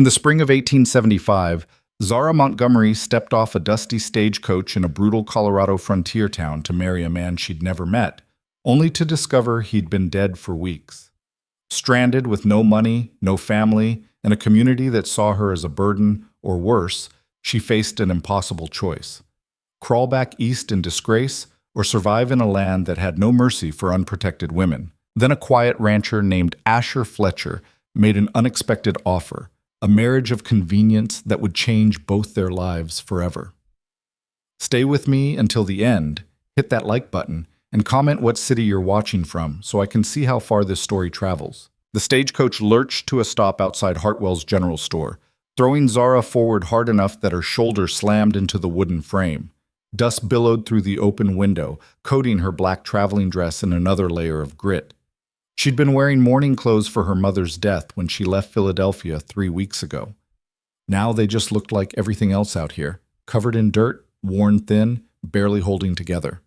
In the spring of 1875, Zara Montgomery stepped off a dusty stagecoach in a brutal Colorado frontier town to marry a man she'd never met, only to discover he'd been dead for weeks. Stranded with no money, no family, and a community that saw her as a burden, or worse, she faced an impossible choice. Crawl back east in disgrace, or survive in a land that had no mercy for unprotected women. Then a quiet rancher named Asher Fletcher made an unexpected offer, a marriage of convenience that would change both their lives forever. Stay with me until the end, hit that like button, and comment what city you're watching from so I can see how far this story travels. The stagecoach lurched to a stop outside Hartwell's general store, throwing Zara forward hard enough that her shoulder slammed into the wooden frame. Dust billowed through the open window, coating her black traveling dress in another layer of grit. She'd been wearing mourning clothes for her mother's death when she left Philadelphia 3 weeks ago. Now they just looked like everything else out here, covered in dirt, worn thin, barely holding together.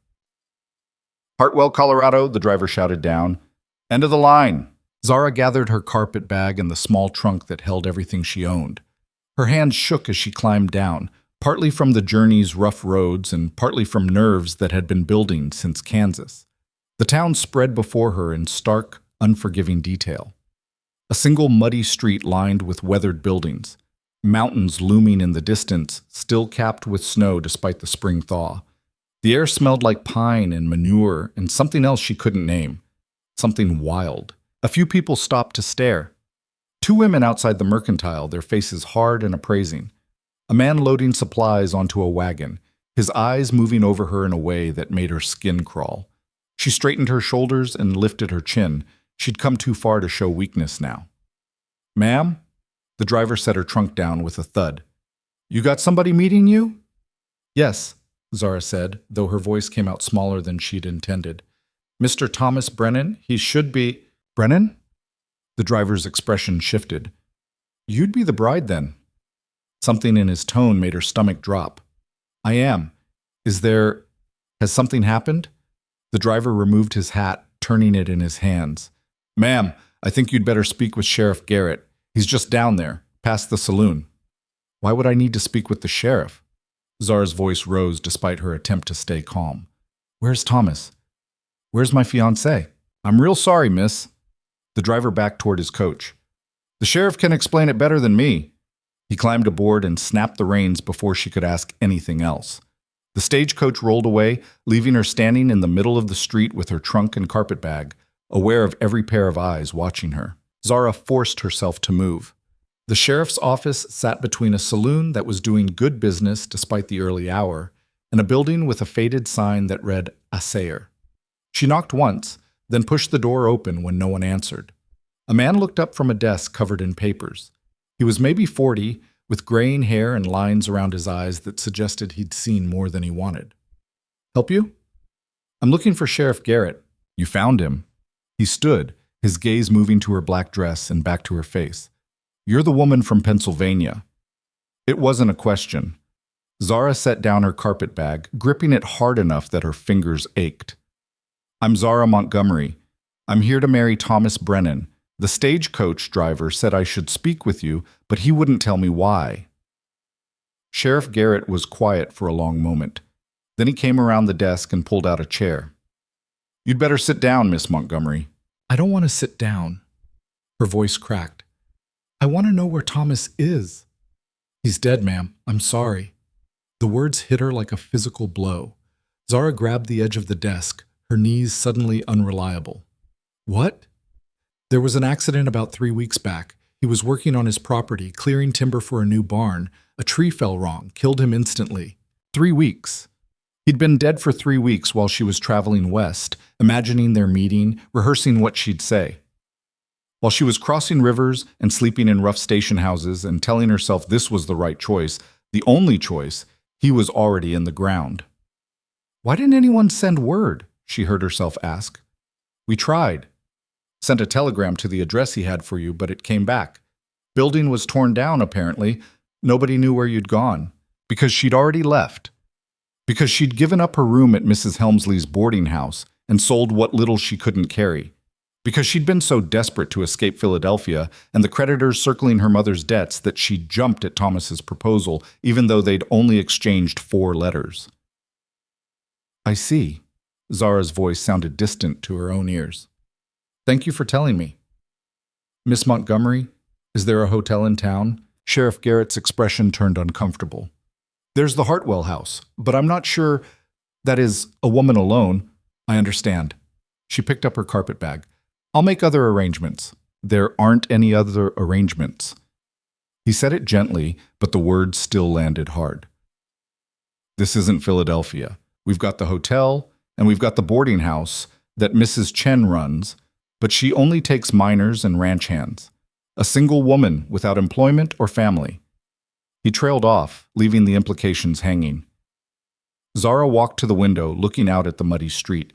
"Hartwell, Colorado," the driver shouted down. "End of the line." Zara gathered her carpet bag and the small trunk that held everything she owned. Her hands shook as she climbed down, partly from the journey's rough roads and partly from nerves that had been building since Kansas. The town spread before her in stark, unforgiving detail. A single muddy street lined with weathered buildings, mountains looming in the distance, still capped with snow despite the spring thaw. The air smelled like pine and manure and something else she couldn't name. Something wild. A few people stopped to stare. 2 women outside the mercantile, their faces hard and appraising. A man loading supplies onto a wagon, his eyes moving over her in a way that made her skin crawl. She straightened her shoulders and lifted her chin. She'd come too far to show weakness now. "Ma'am?" The driver set her trunk down with a thud. "You got somebody meeting you?" "Yes," Zara said, though her voice came out smaller than she'd intended. "Mr. Thomas Brennan, he should be—" "Brennan?" The driver's expression shifted. "You'd be the bride then." Something in his tone made her stomach drop. "I am. Has something happened?" The driver removed his hat, turning it in his hands. "Ma'am, I think you'd better speak with Sheriff Garrett. He's just down there, past the saloon." "Why would I need to speak with the sheriff?" Zara's voice rose despite her attempt to stay calm. "Where's Thomas? Where's my fiancé?" "I'm real sorry, miss." The driver backed toward his coach. "The sheriff can explain it better than me." He climbed aboard and snapped the reins before she could ask anything else. The stagecoach rolled away, leaving her standing in the middle of the street with her trunk and carpet bag, aware of every pair of eyes watching her. Zara forced herself to move. The sheriff's office sat between a saloon that was doing good business despite the early hour, and a building with a faded sign that read "Assayer." She knocked once, then pushed the door open when no one answered. A man looked up from a desk covered in papers. He was maybe 40, with graying hair and lines around his eyes that suggested he'd seen more than he wanted. "Help you?" "I'm looking for Sheriff Garrett." "You found him." He stood, his gaze moving to her black dress and back to her face. "You're the woman from Pennsylvania." It wasn't a question. Zara set down her carpet bag, gripping it hard enough that her fingers ached. "I'm Zara Montgomery. I'm here to marry Thomas Brennan. The stagecoach driver said I should speak with you, but he wouldn't tell me why." Sheriff Garrett was quiet for a long moment. Then he came around the desk and pulled out a chair. "You'd better sit down, Miss Montgomery." "I don't want to sit down." Her voice cracked. "I want to know where Thomas is." "He's dead, ma'am. I'm sorry." The words hit her like a physical blow. Zara grabbed the edge of the desk, her knees suddenly unreliable. "What?" "There was an accident about 3 weeks back. He was working on his property, clearing timber for a new barn. A tree fell wrong, killed him instantly. 3 weeks. He'd been dead for 3 weeks while she was traveling west, imagining their meeting, rehearsing what she'd say. While she was crossing rivers and sleeping in rough station houses and telling herself this was the right choice, the only choice, he was already in the ground. "Why didn't anyone send word?" she heard herself ask. "We tried. Sent a telegram to the address he had for you, but it came back. Building was torn down, apparently. Nobody knew where you'd gone. Because she'd already left. Because she'd given up her room at Mrs. Helmsley's boarding house and sold what little she couldn't carry. Because she'd been so desperate to escape Philadelphia and the creditors circling her mother's debts that she jumped at Thomas's proposal, even though they'd only exchanged 4 letters. I see. Zara's voice sounded distant to her own ears. Thank you for telling me. Miss Montgomery, is there a hotel in town? Sheriff Garrett's expression turned uncomfortable. There's the Hartwell House, but I'm not sure. That is, a woman alone. I understand. She picked up her carpet bag. I'll make other arrangements. There aren't any other arrangements. He said it gently, but the words still landed hard. This isn't Philadelphia. We've got the hotel, and we've got the boarding house that Mrs. Chen runs, but she only takes minors and ranch hands. A single woman without employment or family. He trailed off, leaving the implications hanging. Zara walked to the window, looking out at the muddy street.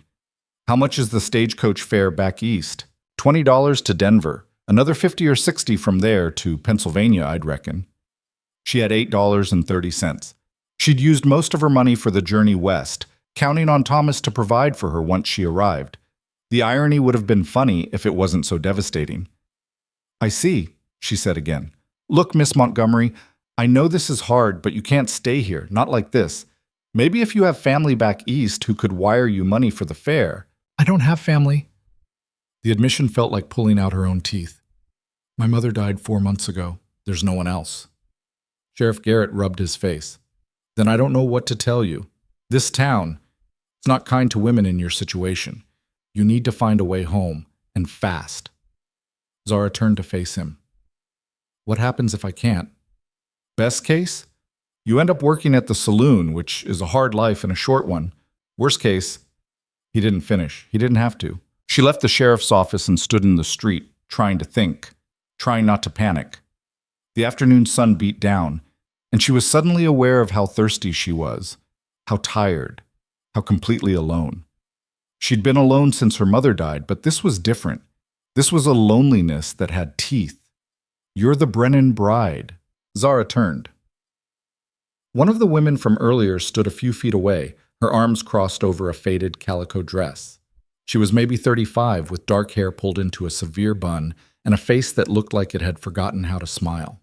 How much is the stagecoach fare back east? $20 to Denver. Another $50 or $60 from there to Pennsylvania, I'd reckon. She had $8.30. She'd used most of her money for the journey west, counting on Thomas to provide for her once she arrived. The irony would have been funny if it wasn't so devastating. I see, she said again. Look, Miss Montgomery, I know this is hard, but you can't stay here, not like this. Maybe if you have family back east who could wire you money for the fare. I don't have family. The admission felt like pulling out her own teeth. My mother died 4 months ago. There's no one else. Sheriff Garrett rubbed his face. Then I don't know what to tell you. This town, it's not kind to women in your situation. You need to find a way home, and fast. Zara turned to face him. What happens if I can't? Best case? You end up working at the saloon, which is a hard life and a short one. Worst case, he didn't finish. He didn't have to. She left the sheriff's office and stood in the street, trying to think, trying not to panic. The afternoon sun beat down, and she was suddenly aware of how thirsty she was, how tired, how completely alone. She'd been alone since her mother died, but this was different. This was a loneliness that had teeth. You're the Brennan bride. Zara turned. One of the women from earlier stood a few feet away, her arms crossed over a faded calico dress. She was maybe 35, with dark hair pulled into a severe bun and a face that looked like it had forgotten how to smile.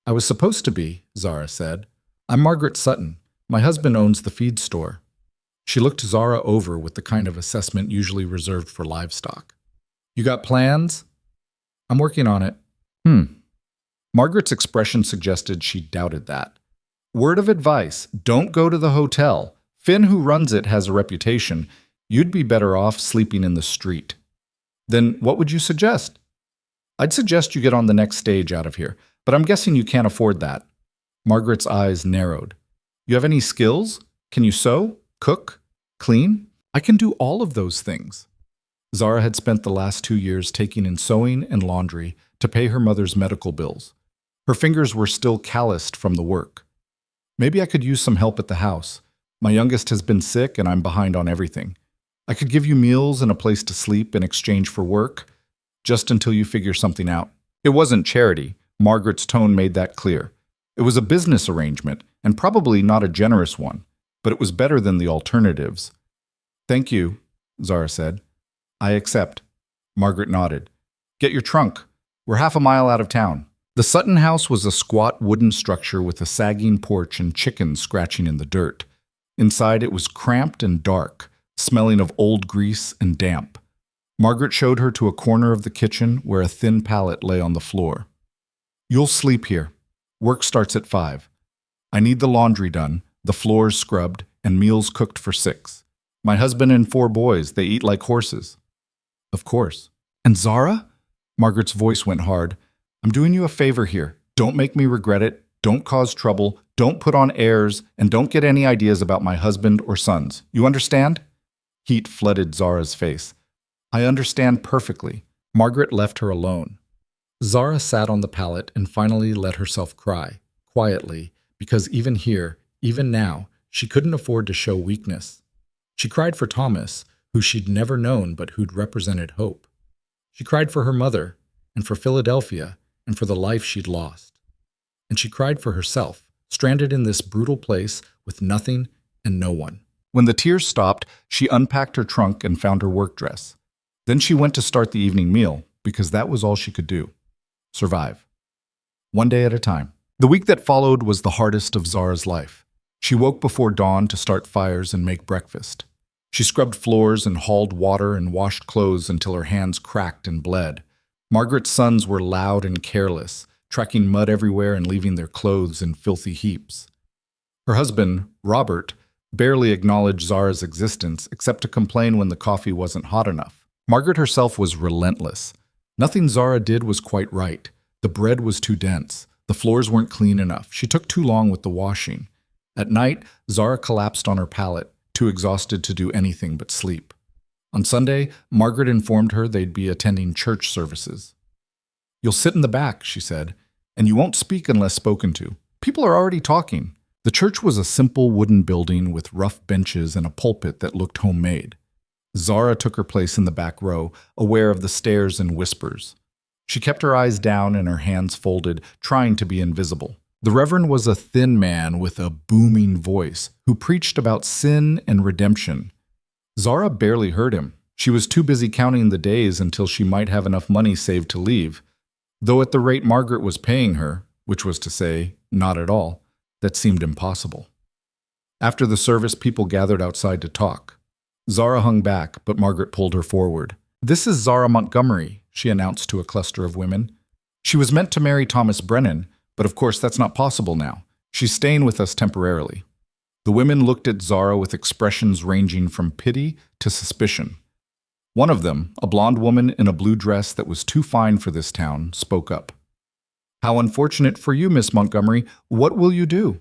I was supposed to be, Zara said. I'm Margaret Sutton. My husband owns the feed store. She looked Zara over with the kind of assessment usually reserved for livestock. You got plans? I'm working on it. Margaret's expression suggested she doubted that. Word of advice, don't go to the hotel. Finn, who runs it, has a reputation. You'd be better off sleeping in the street. Then what would you suggest? I'd suggest you get on the next stage out of here, but I'm guessing you can't afford that. Margaret's eyes narrowed. You have any skills? Can you sew, cook, clean? I can do all of those things. Zara had spent the last 2 years taking in sewing and laundry to pay her mother's medical bills. Her fingers were still calloused from the work. Maybe I could use some help at the house. My youngest has been sick and I'm behind on everything. I could give you meals and a place to sleep in exchange for work, just until you figure something out. It wasn't charity. Margaret's tone made that clear. It was a business arrangement, and probably not a generous one, but it was better than the alternatives. Thank you, Zara said. I accept. Margaret nodded. Get your trunk. We're half a mile out of town. The Sutton house was a squat wooden structure with a sagging porch and chickens scratching in the dirt. Inside it was cramped and dark, smelling of old grease and damp. Margaret showed her to a corner of the kitchen where a thin pallet lay on the floor. You'll sleep here. Work starts at 5. I need the laundry done, the floors scrubbed, and meals cooked for 6. My husband and 4 boys, they eat like horses. Of course. And Zara? Margaret's voice went hard. I'm doing you a favor here. Don't make me regret it. Don't cause trouble. Don't put on airs. And don't get any ideas about my husband or sons. You understand? Heat flooded Zara's face. I understand perfectly. Margaret left her alone. Zara sat on the pallet and finally let herself cry, quietly, because even here, even now, she couldn't afford to show weakness. She cried for Thomas, who she'd never known but who'd represented hope. She cried for her mother, and for Philadelphia, and for the life she'd lost. And she cried for herself, stranded in this brutal place with nothing and no one. When the tears stopped, she unpacked her trunk and found her work dress. Then she went to start the evening meal, because that was all she could do. Survive. One day at a time. The week that followed was the hardest of Zara's life. She woke before dawn to start fires and make breakfast. She scrubbed floors and hauled water and washed clothes until her hands cracked and bled. Margaret's sons were loud and careless, tracking mud everywhere and leaving their clothes in filthy heaps. Her husband, Robert, barely acknowledged Zara's existence except to complain when the coffee wasn't hot enough. Margaret herself was relentless. Nothing Zara did was quite right. The bread was too dense. The floors weren't clean enough. She took too long with the washing. At night, Zara collapsed on her pallet, too exhausted to do anything but sleep. On Sunday, Margaret informed her they'd be attending church services. "You'll sit in the back," she said, "and you won't speak unless spoken to. People are already talking." The church was a simple wooden building with rough benches and a pulpit that looked homemade. Zara took her place in the back row, aware of the stares and whispers. She kept her eyes down and her hands folded, trying to be invisible. The Reverend was a thin man with a booming voice who preached about sin and redemption. Zara barely heard him. She was too busy counting the days until she might have enough money saved to leave, though at the rate Margaret was paying her, which was to say, not at all, that seemed impossible. After the service, people gathered outside to talk. Zara hung back, but Margaret pulled her forward. "This is Zara Montgomery," she announced to a cluster of women. "She was meant to marry Thomas Brennan, but of course that's not possible now. She's staying with us temporarily." The women looked at Zara with expressions ranging from pity to suspicion. One of them, a blonde woman in a blue dress that was too fine for this town, spoke up. "How unfortunate for you, Miss Montgomery. What will you do?"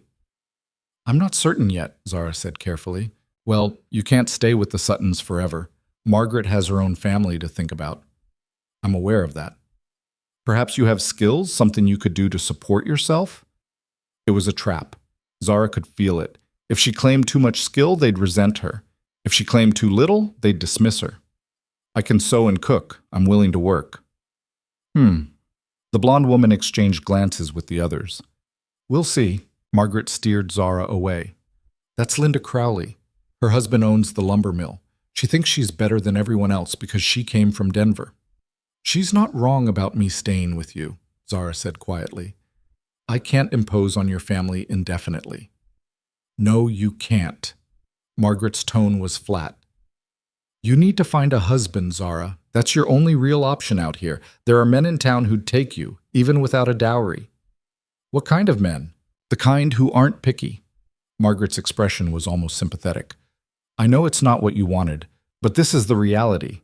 "I'm not certain yet," Zara said carefully. "Well, you can't stay with the Suttons forever. Margaret has her own family to think about." "I'm aware of that." "Perhaps you have skills, something you could do to support yourself?" It was a trap. Zara could feel it. If she claimed too much skill, they'd resent her. If she claimed too little, they'd dismiss her. "I can sew and cook. I'm willing to work." The blonde woman exchanged glances with the others. "We'll see." Margaret steered Zara away. "That's Linda Crowley. Her husband owns the lumber mill. She thinks she's better than everyone else because she came from Denver." "She's not wrong about me staying with you," Zara said quietly. "I can't impose on your family indefinitely." "No, you can't." Margaret's tone was flat. "You need to find a husband, Zara. That's your only real option out here. There are men in town who'd take you, even without a dowry." "What kind of men?" "The kind who aren't picky." Margaret's expression was almost sympathetic. "I know it's not what you wanted, but this is the reality.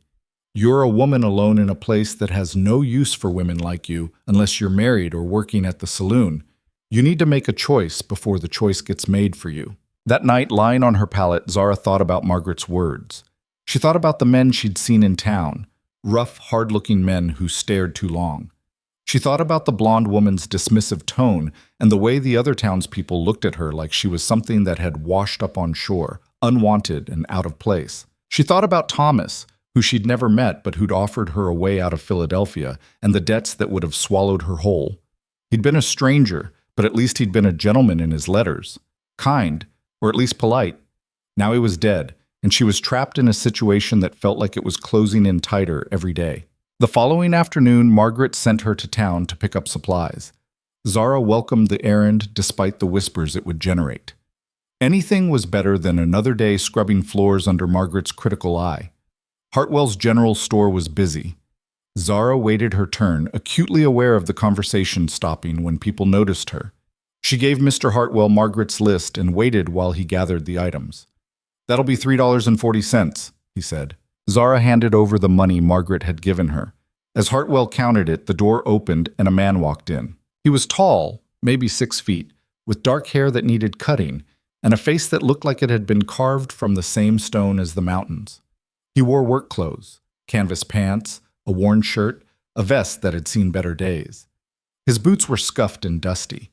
You're a woman alone in a place that has no use for women like you unless you're married or working at the saloon. You need to make a choice before the choice gets made for you." That night, lying on her pallet, Zara thought about Margaret's words. She thought about the men she'd seen in town, rough, hard-looking men who stared too long. She thought about the blonde woman's dismissive tone and the way the other townspeople looked at her like she was something that had washed up on shore, unwanted and out of place. She thought about Thomas, who she'd never met but who'd offered her a way out of Philadelphia and the debts that would have swallowed her whole. He'd been a stranger, but at least he'd been a gentleman in his letters. Kind, or at least polite. Now he was dead, and she was trapped in a situation that felt like it was closing in tighter every day. The following afternoon, Margaret sent her to town to pick up supplies. Zara welcomed the errand despite the whispers it would generate. Anything was better than another day scrubbing floors under Margaret's critical eye. Hartwell's general store was busy. Zara waited her turn, acutely aware of the conversation stopping when people noticed her. She gave Mr. Hartwell Margaret's list and waited while he gathered the items. "That'll be $3.40, he said. Zara handed over the money Margaret had given her. As Hartwell counted it, the door opened and a man walked in. He was tall, maybe 6 feet, with dark hair that needed cutting, and a face that looked like it had been carved from the same stone as the mountains. He wore work clothes, canvas pants, a worn shirt, a vest that had seen better days. His boots were scuffed and dusty,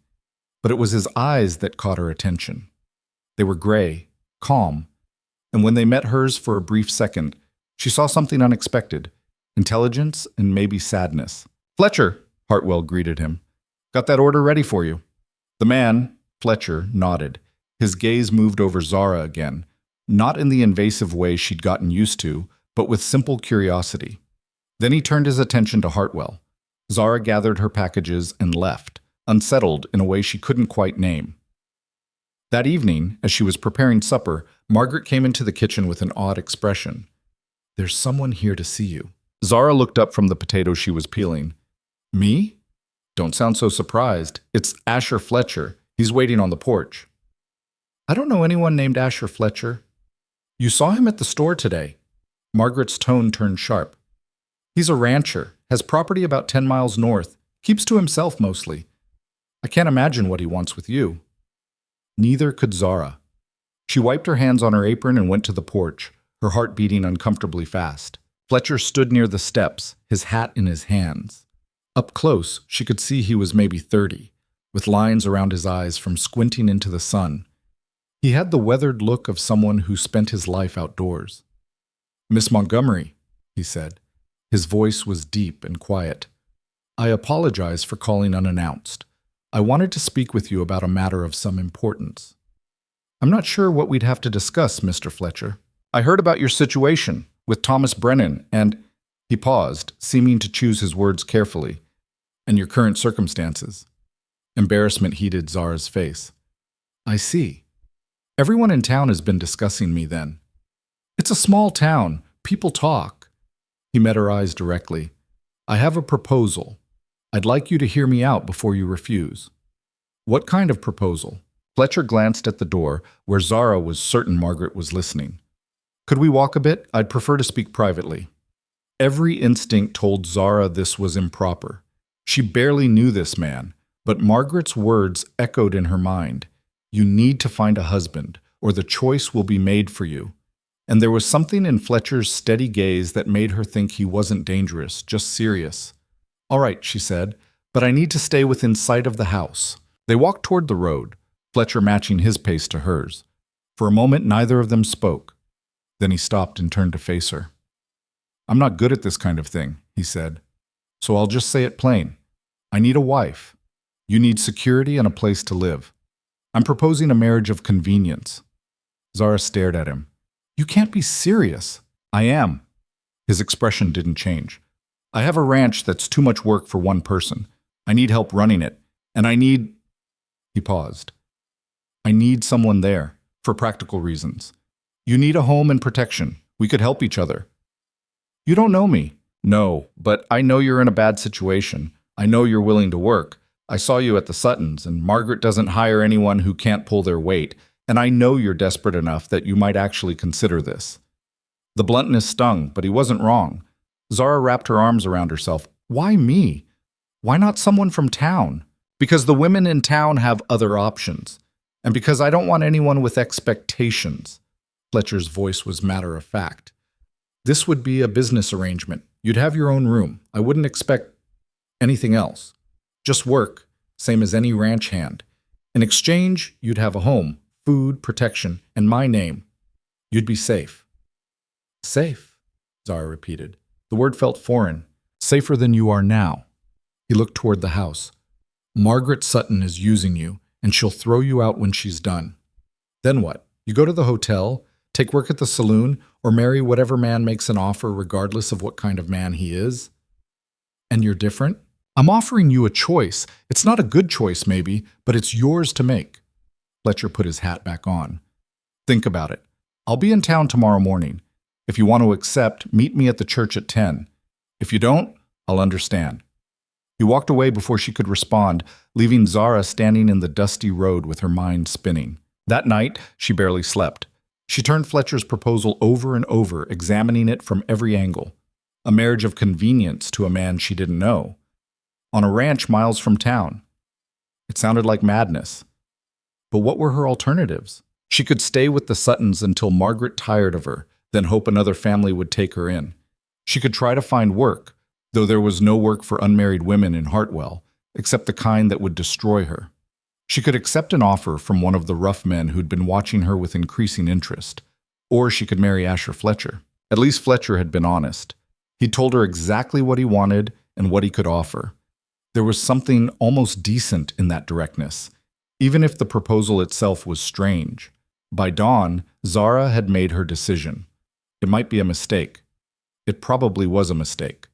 but it was his eyes that caught her attention. They were gray, calm, and when they met hers for a brief second, she saw something unexpected, intelligence and maybe sadness. "Fletcher," Hartwell greeted him. "Got that order ready for you." The man, Fletcher, nodded. His gaze moved over Zara again, not in the invasive way she'd gotten used to, but with simple curiosity. Then he turned his attention to Hartwell. Zara gathered her packages and left, unsettled in a way she couldn't quite name. That evening, as she was preparing supper, Margaret came into the kitchen with an odd expression. "There's someone here to see you." Zara looked up from the potatoes she was peeling. "Me? Don't sound so surprised. It's Asher Fletcher. He's waiting on the porch." "I don't know anyone named Asher Fletcher." "You saw him at the store today." Margaret's tone turned sharp. "He's a rancher, has property about 10 miles north, keeps to himself mostly. I can't imagine what he wants with you." Neither could Zara. She wiped her hands on her apron and went to the porch, her heart beating uncomfortably fast. Fletcher stood near the steps, his hat in his hands. Up close, she could see he was maybe 30, with lines around his eyes from squinting into the sun. He had the weathered look of someone who spent his life outdoors. "Miss Montgomery," he said. His voice was deep and quiet. "I apologize for calling unannounced. I wanted to speak with you about a matter of some importance." "I'm not sure what we'd have to discuss, Mr. Fletcher. I heard about your situation with Thomas Brennan and—" He paused, seeming to choose his words carefully. "And your current circumstances." Embarrassment heated Zara's face. "I see. Everyone in town has been discussing me then. It's a small town. People talk." He met her eyes directly. "I have a proposal. I'd like you to hear me out before you refuse." "What kind of proposal?" Fletcher glanced at the door, where Zara was certain Margaret was listening. "Could we walk a bit? I'd prefer to speak privately." Every instinct told Zara this was improper. She barely knew this man, but Margaret's words echoed in her mind. "You need to find a husband, or the choice will be made for you." And there was something in Fletcher's steady gaze that made her think he wasn't dangerous, just serious. "All right," she said, "but I need to stay within sight of the house." They walked toward the road, Fletcher matching his pace to hers. For a moment, neither of them spoke. Then he stopped and turned to face her. "I'm not good at this kind of thing," he said. "So I'll just say it plain. I need a wife. You need security and a place to live. I'm proposing a marriage of convenience." Zara stared at him. "You can't be serious." "I am." His expression didn't change. "I have a ranch that's too much work for one person. I need help running it. And I need—" He paused. "I need someone there, for practical reasons. You need a home and protection. We could help each other." "You don't know me." "No, but I know you're in a bad situation. I know you're willing to work. I saw you at the Suttons, and Margaret doesn't hire anyone who can't pull their weight, and I know you're desperate enough that you might actually consider this." The bluntness stung, but he wasn't wrong. Zara wrapped her arms around herself. "Why me? Why not someone from town?" "Because the women in town have other options. And because I don't want anyone with expectations." Fletcher's voice was matter-of-fact. "This would be a business arrangement. You'd have your own room. I wouldn't expect anything else. Just work, same as any ranch hand. In exchange, you'd have a home, food, protection, and my name. You'd be safe." "Safe," Zara repeated. The word felt foreign. "Safer than you are now." He looked toward the house. "Margaret Sutton is using you, and she'll throw you out when she's done. Then what? You go to the hotel, take work at the saloon, or marry whatever man makes an offer regardless of what kind of man he is? And you're different? I'm offering you a choice. It's not a good choice, maybe, but it's yours to make." Fletcher put his hat back on. "Think about it. I'll be in town tomorrow morning. If you want to accept, meet me at the church at 10. If you don't, I'll understand." He walked away before she could respond, leaving Zara standing in the dusty road with her mind spinning. That night, she barely slept. She turned Fletcher's proposal over and over, examining it from every angle. A marriage of convenience to a man she didn't know. On a ranch miles from town. It sounded like madness. But what were her alternatives? She could stay with the Suttons until Margaret tired of her, then hope another family would take her in. She could try to find work, though there was no work for unmarried women in Hartwell, except the kind that would destroy her. She could accept an offer from one of the rough men who'd been watching her with increasing interest. Or she could marry Asher Fletcher. At least Fletcher had been honest. He'd told her exactly what he wanted and what he could offer. There was something almost decent in that directness, even if the proposal itself was strange. By dawn, Zara had made her decision. It might be a mistake, It probably was a mistake.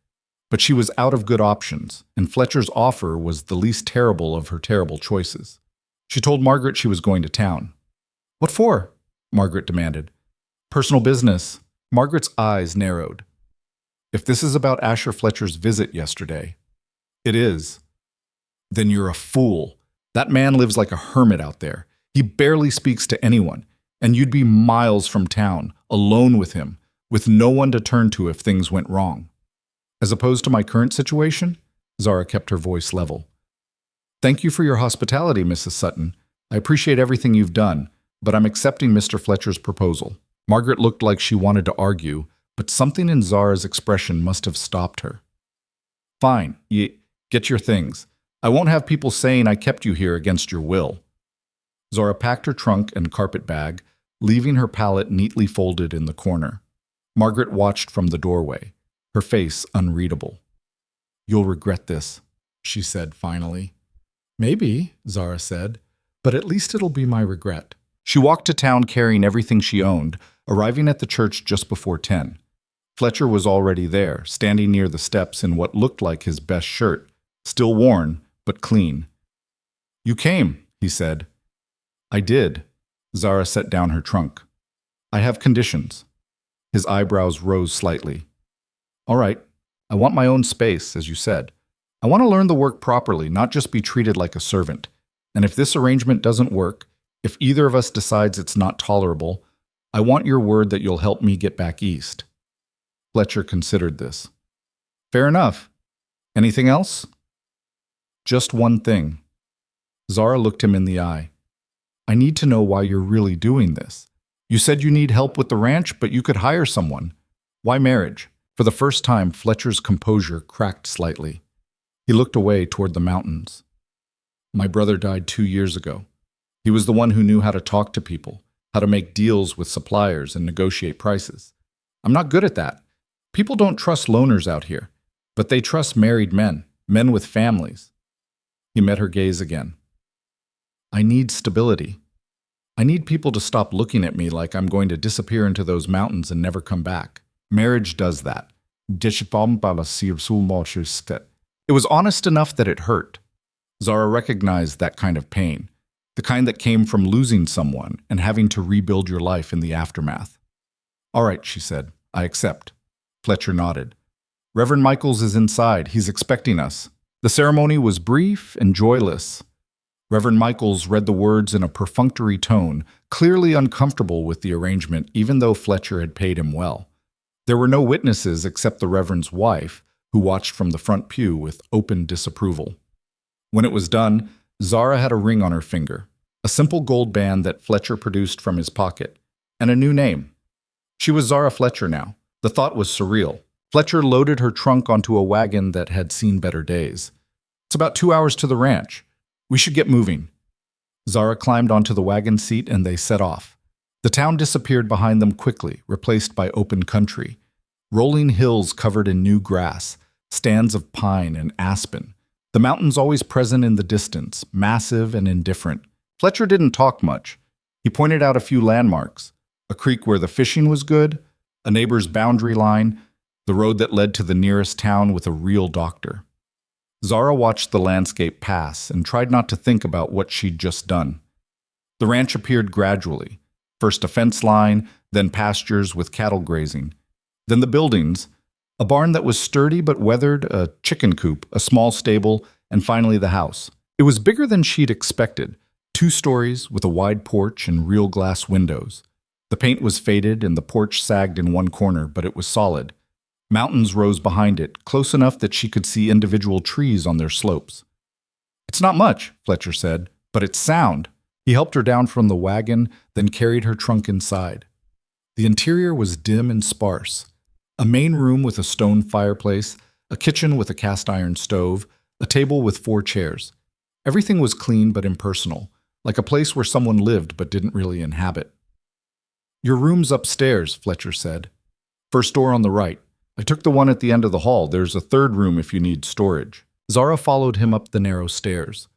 But she was out of good options, and Fletcher's offer was the least terrible of her terrible choices. She told Margaret she was going to town. "What for?" Margaret demanded. "Personal business." Margaret's eyes narrowed. "If this is about Asher Fletcher's visit yesterday." "It is." "Then you're a fool. That man lives like a hermit out there. He barely speaks to anyone, and you'd be miles from town, alone with him, with no one to turn to if things went wrong." "As opposed to my current situation?" Zara kept her voice level. "Thank you for your hospitality, Mrs. Sutton. I appreciate everything you've done, but I'm accepting Mr. Fletcher's proposal." Margaret looked like she wanted to argue, but something in Zara's expression must have stopped her. "Fine, get your things. I won't have people saying I kept you here against your will." Zara packed her trunk and carpet bag, leaving her palette neatly folded in the corner. Margaret watched from the doorway, her face unreadable. "You'll regret this," she said finally. "Maybe," Zara said, "but at least it'll be my regret." She walked to town carrying everything she owned, arriving at the church just before 10. Fletcher was already there, standing near the steps in what looked like his best shirt, still worn, but clean. "You came," he said. "I did." Zara set down her trunk. "I have conditions." His eyebrows rose slightly. "All right. I want my own space, as you said. I want to learn the work properly, not just be treated like a servant. And if this arrangement doesn't work, if either of us decides it's not tolerable, I want your word that you'll help me get back east." Fletcher considered this. "Fair enough. Anything else?" "Just one thing." Zara looked him in the eye. "I need to know why you're really doing this. You said you need help with the ranch, but you could hire someone. Why marriage?" For the first time, Fletcher's composure cracked slightly. He looked away toward the mountains. "My brother died 2 years ago. He was the one who knew how to talk to people, how to make deals with suppliers and negotiate prices. I'm not good at that. People don't trust loners out here, but they trust married men, men with families." He met her gaze again. "I need stability. I need people to stop looking at me like I'm going to disappear into those mountains and never come back. Marriage does that." It was honest enough that it hurt. Zara recognized that kind of pain, the kind that came from losing someone and having to rebuild your life in the aftermath. "All right," she said. "I accept." Fletcher nodded. "Reverend Michaels is inside. He's expecting us." The ceremony was brief and joyless. Reverend Michaels read the words in a perfunctory tone, clearly uncomfortable with the arrangement, even though Fletcher had paid him well. There were no witnesses except the Reverend's wife, who watched from the front pew with open disapproval. When it was done, Zara had a ring on her finger, a simple gold band that Fletcher produced from his pocket, and a new name. She was Zara Fletcher now. The thought was surreal. Fletcher loaded her trunk onto a wagon that had seen better days. "It's about 2 hours to the ranch. We should get moving." Zara climbed onto the wagon seat and they set off. The town disappeared behind them quickly, replaced by open country. Rolling hills covered in new grass, stands of pine and aspen. The mountains always present in the distance, massive and indifferent. Fletcher didn't talk much. He pointed out a few landmarks: a creek where the fishing was good, a neighbor's boundary line, the road that led to the nearest town with a real doctor. Zara watched the landscape pass and tried not to think about what she'd just done. The ranch appeared gradually. First a fence line, then pastures with cattle grazing. Then the buildings, a barn that was sturdy but weathered, a chicken coop, a small stable, and finally the house. It was bigger than she'd expected, 2 stories with a wide porch and real glass windows. The paint was faded and the porch sagged in one corner, but it was solid. Mountains rose behind it, close enough that she could see individual trees on their slopes. "It's not much," Fletcher said, "but it's sound." He helped her down from the wagon, then carried her trunk inside. The interior was dim and sparse. A main room with a stone fireplace, a kitchen with a cast-iron stove, a table with 4 chairs. Everything was clean but impersonal, like a place where someone lived but didn't really inhabit. "Your room's upstairs," Fletcher said. "First door on the right. I took the one at the end of the hall. There's a 3rd room if you need storage." Zara followed him up the narrow stairs.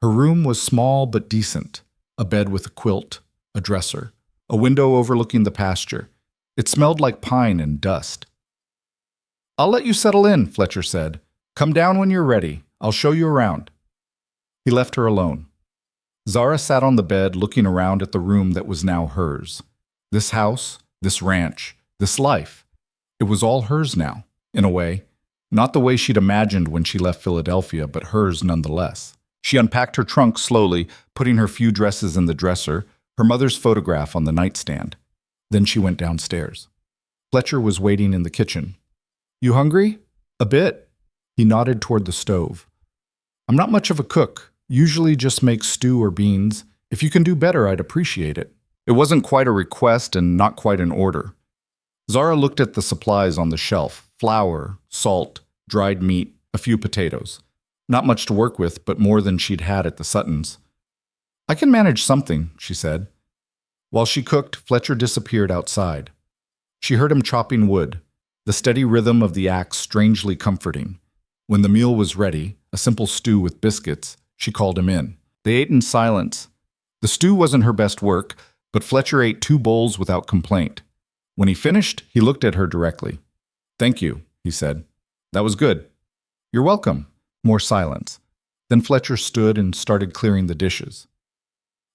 Her room was small but decent. A bed with a quilt, a dresser, a window overlooking the pasture. It smelled like pine and dust. I'll let you settle in, Fletcher said. Come down when you're ready. I'll show you around. He left her alone. Zara sat on the bed looking around at the room that was now hers. This house, this ranch, this life. It was all hers now, in a way. Not the way she'd imagined when she left Philadelphia, but hers nonetheless. She unpacked her trunk slowly, putting her few dresses in the dresser, her mother's photograph on the nightstand. Then she went downstairs. Fletcher was waiting in the kitchen. You hungry? A bit. He nodded toward the stove. I'm not much of a cook. Usually just make stew or beans. If you can do better, I'd appreciate it. It wasn't quite a request and not quite an order. Zara looked at the supplies on the shelf. Flour, salt, dried meat, a few potatoes. Not much to work with, but more than she'd had at the Suttons. I can manage something, she said. While she cooked, Fletcher disappeared outside. She heard him chopping wood, the steady rhythm of the axe strangely comforting. When the meal was ready, a simple stew with biscuits, she called him in. They ate in silence. The stew wasn't her best work, but Fletcher ate 2 bowls without complaint. When he finished, he looked at her directly. Thank you, he said. That was good. You're welcome. More silence. Then Fletcher stood and started clearing the dishes.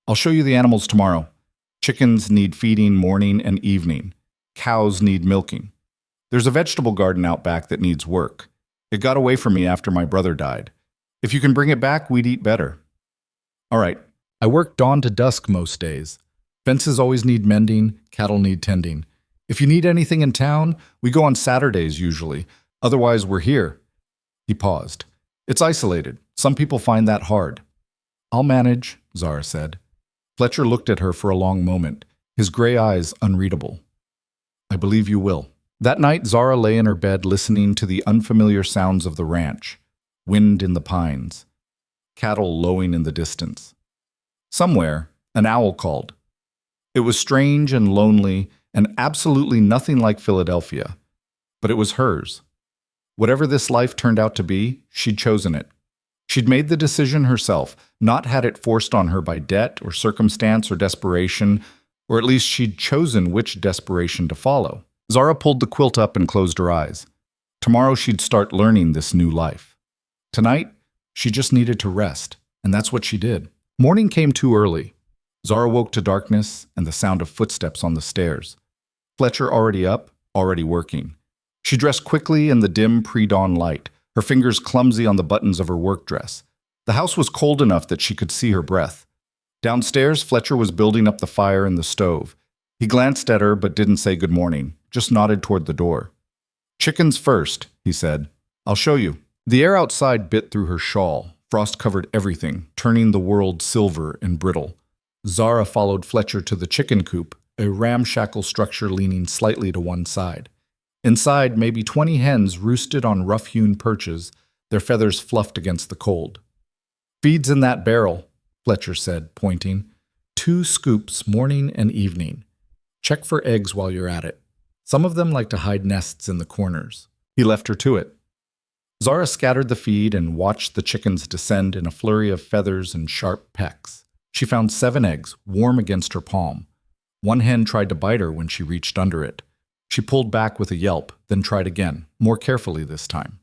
I'll show you the animals tomorrow. Chickens need feeding morning and evening. Cows need milking. There's a vegetable garden out back that needs work. It got away from me after my brother died. If you can bring it back, we'd eat better. All right. I work dawn to dusk most days. Fences always need mending, cattle need tending. If you need anything in town, we go on Saturdays usually. Otherwise, we're here. He paused. It's isolated. Some people find that hard. I'll manage, Zara said. Fletcher looked at her for a long moment, his gray eyes unreadable. I believe you will. That night, Zara lay in her bed listening to the unfamiliar sounds of the ranch. Wind in the pines. Cattle lowing in the distance. Somewhere, an owl called. It was strange and lonely and absolutely nothing like Philadelphia. But it was hers. Whatever this life turned out to be, she'd chosen it. She'd made the decision herself, not had it forced on her by debt or circumstance or desperation, or at least she'd chosen which desperation to follow. Zara pulled the quilt up and closed her eyes. Tomorrow she'd start learning this new life. Tonight, she just needed to rest, and that's what she did. Morning came too early. Zara woke to darkness and the sound of footsteps on the stairs. Fletcher already up, already working. She dressed quickly in the dim pre-dawn light, her fingers clumsy on the buttons of her work dress. The house was cold enough that she could see her breath. Downstairs, Fletcher was building up the fire in the stove. He glanced at her but didn't say good morning, just nodded toward the door. Chickens first, he said. I'll show you. The air outside bit through her shawl. Frost covered everything, turning the world silver and brittle. Zara followed Fletcher to the chicken coop, a ramshackle structure leaning slightly to one side. Inside, maybe 20 hens roosted on rough-hewn perches, their feathers fluffed against the cold. Feed's in that barrel, Fletcher said, pointing. 2 scoops morning and evening. Check for eggs while you're at it. Some of them like to hide nests in the corners. He left her to it. Zara scattered the feed and watched the chickens descend in a flurry of feathers and sharp pecks. She found 7 eggs, warm against her palm. One hen tried to bite her when she reached under it. She pulled back with a yelp, then tried again, more carefully this time.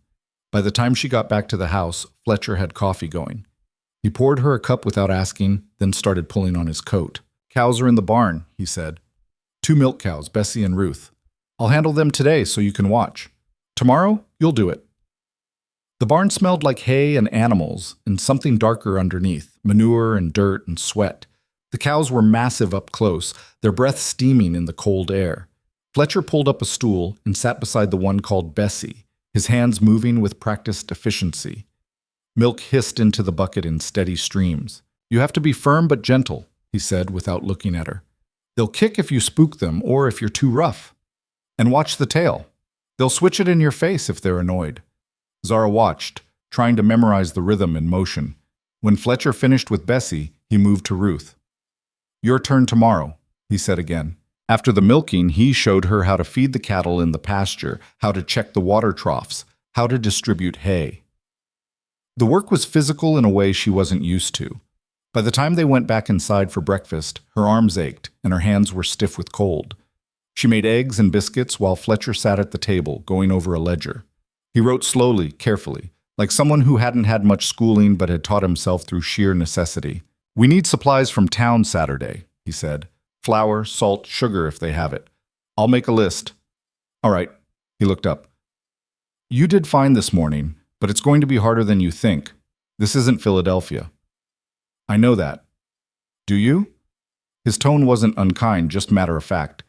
By the time she got back to the house, Fletcher had coffee going. He poured her a cup without asking, then started pulling on his coat. Cows are in the barn, he said. 2 milk cows, Bessie and Ruth. I'll handle them today so you can watch. Tomorrow, you'll do it. The barn smelled like hay and animals, and something darker underneath, manure and dirt and sweat. The cows were massive up close, their breath steaming in the cold air. Fletcher pulled up a stool and sat beside the one called Bessie, his hands moving with practiced efficiency. Milk hissed into the bucket in steady streams. You have to be firm but gentle, he said without looking at her. They'll kick if you spook them or if you're too rough. And watch the tail. They'll switch it in your face if they're annoyed. Zara watched, trying to memorize the rhythm and motion. When Fletcher finished with Bessie, he moved to Ruth. Your turn tomorrow, he said again. After the milking, he showed her how to feed the cattle in the pasture, how to check the water troughs, how to distribute hay. The work was physical in a way she wasn't used to. By the time they went back inside for breakfast, her arms ached and her hands were stiff with cold. She made eggs and biscuits while Fletcher sat at the table, going over a ledger. He wrote slowly, carefully, like someone who hadn't had much schooling but had taught himself through sheer necessity. "We need supplies from town Saturday," he said. "Flour, salt, sugar if they have it. I'll make a list." "All right." He looked up. "You did fine this morning, but it's going to be harder than you think. This isn't Philadelphia." "I know that." "Do you?" His tone wasn't unkind, just matter of fact.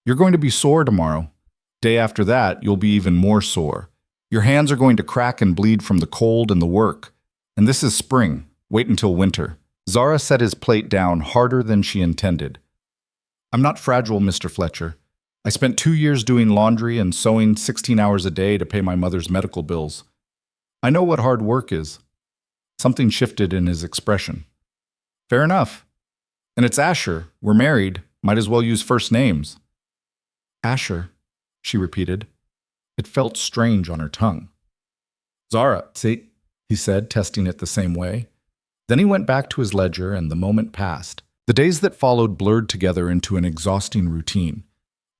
"You're going to be sore tomorrow. Day after that, you'll be even more sore. Your hands are going to crack and bleed from the cold and the work. And this is spring. Wait until winter." Zara set his plate down harder than she intended. "I'm not fragile, Mr. Fletcher. I spent 2 years doing laundry and sewing 16 hours a day to pay my mother's medical bills. I know what hard work is." Something shifted in his expression. "Fair enough. And it's Asher. We're married. Might as well use first names." "Asher," she repeated. It felt strange on her tongue. "Zara, see," he said, testing it the same way. Then he went back to his ledger, and the moment passed. The days that followed blurred together into an exhausting routine.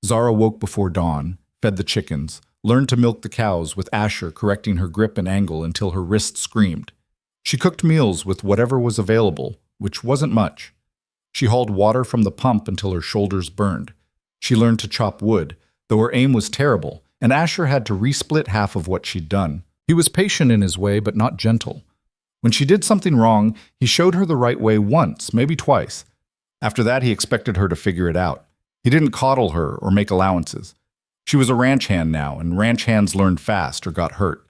Zara woke before dawn, fed the chickens, learned to milk the cows with Asher correcting her grip and angle until her wrist screamed. She cooked meals with whatever was available, which wasn't much. She hauled water from the pump until her shoulders burned. She learned to chop wood, though her aim was terrible, and Asher had to resplit half of what she'd done. He was patient in his way, but not gentle. When she did something wrong, he showed her the right way once, maybe twice. After that, he expected her to figure it out. He didn't coddle her or make allowances. She was a ranch hand now, and ranch hands learned fast or got hurt.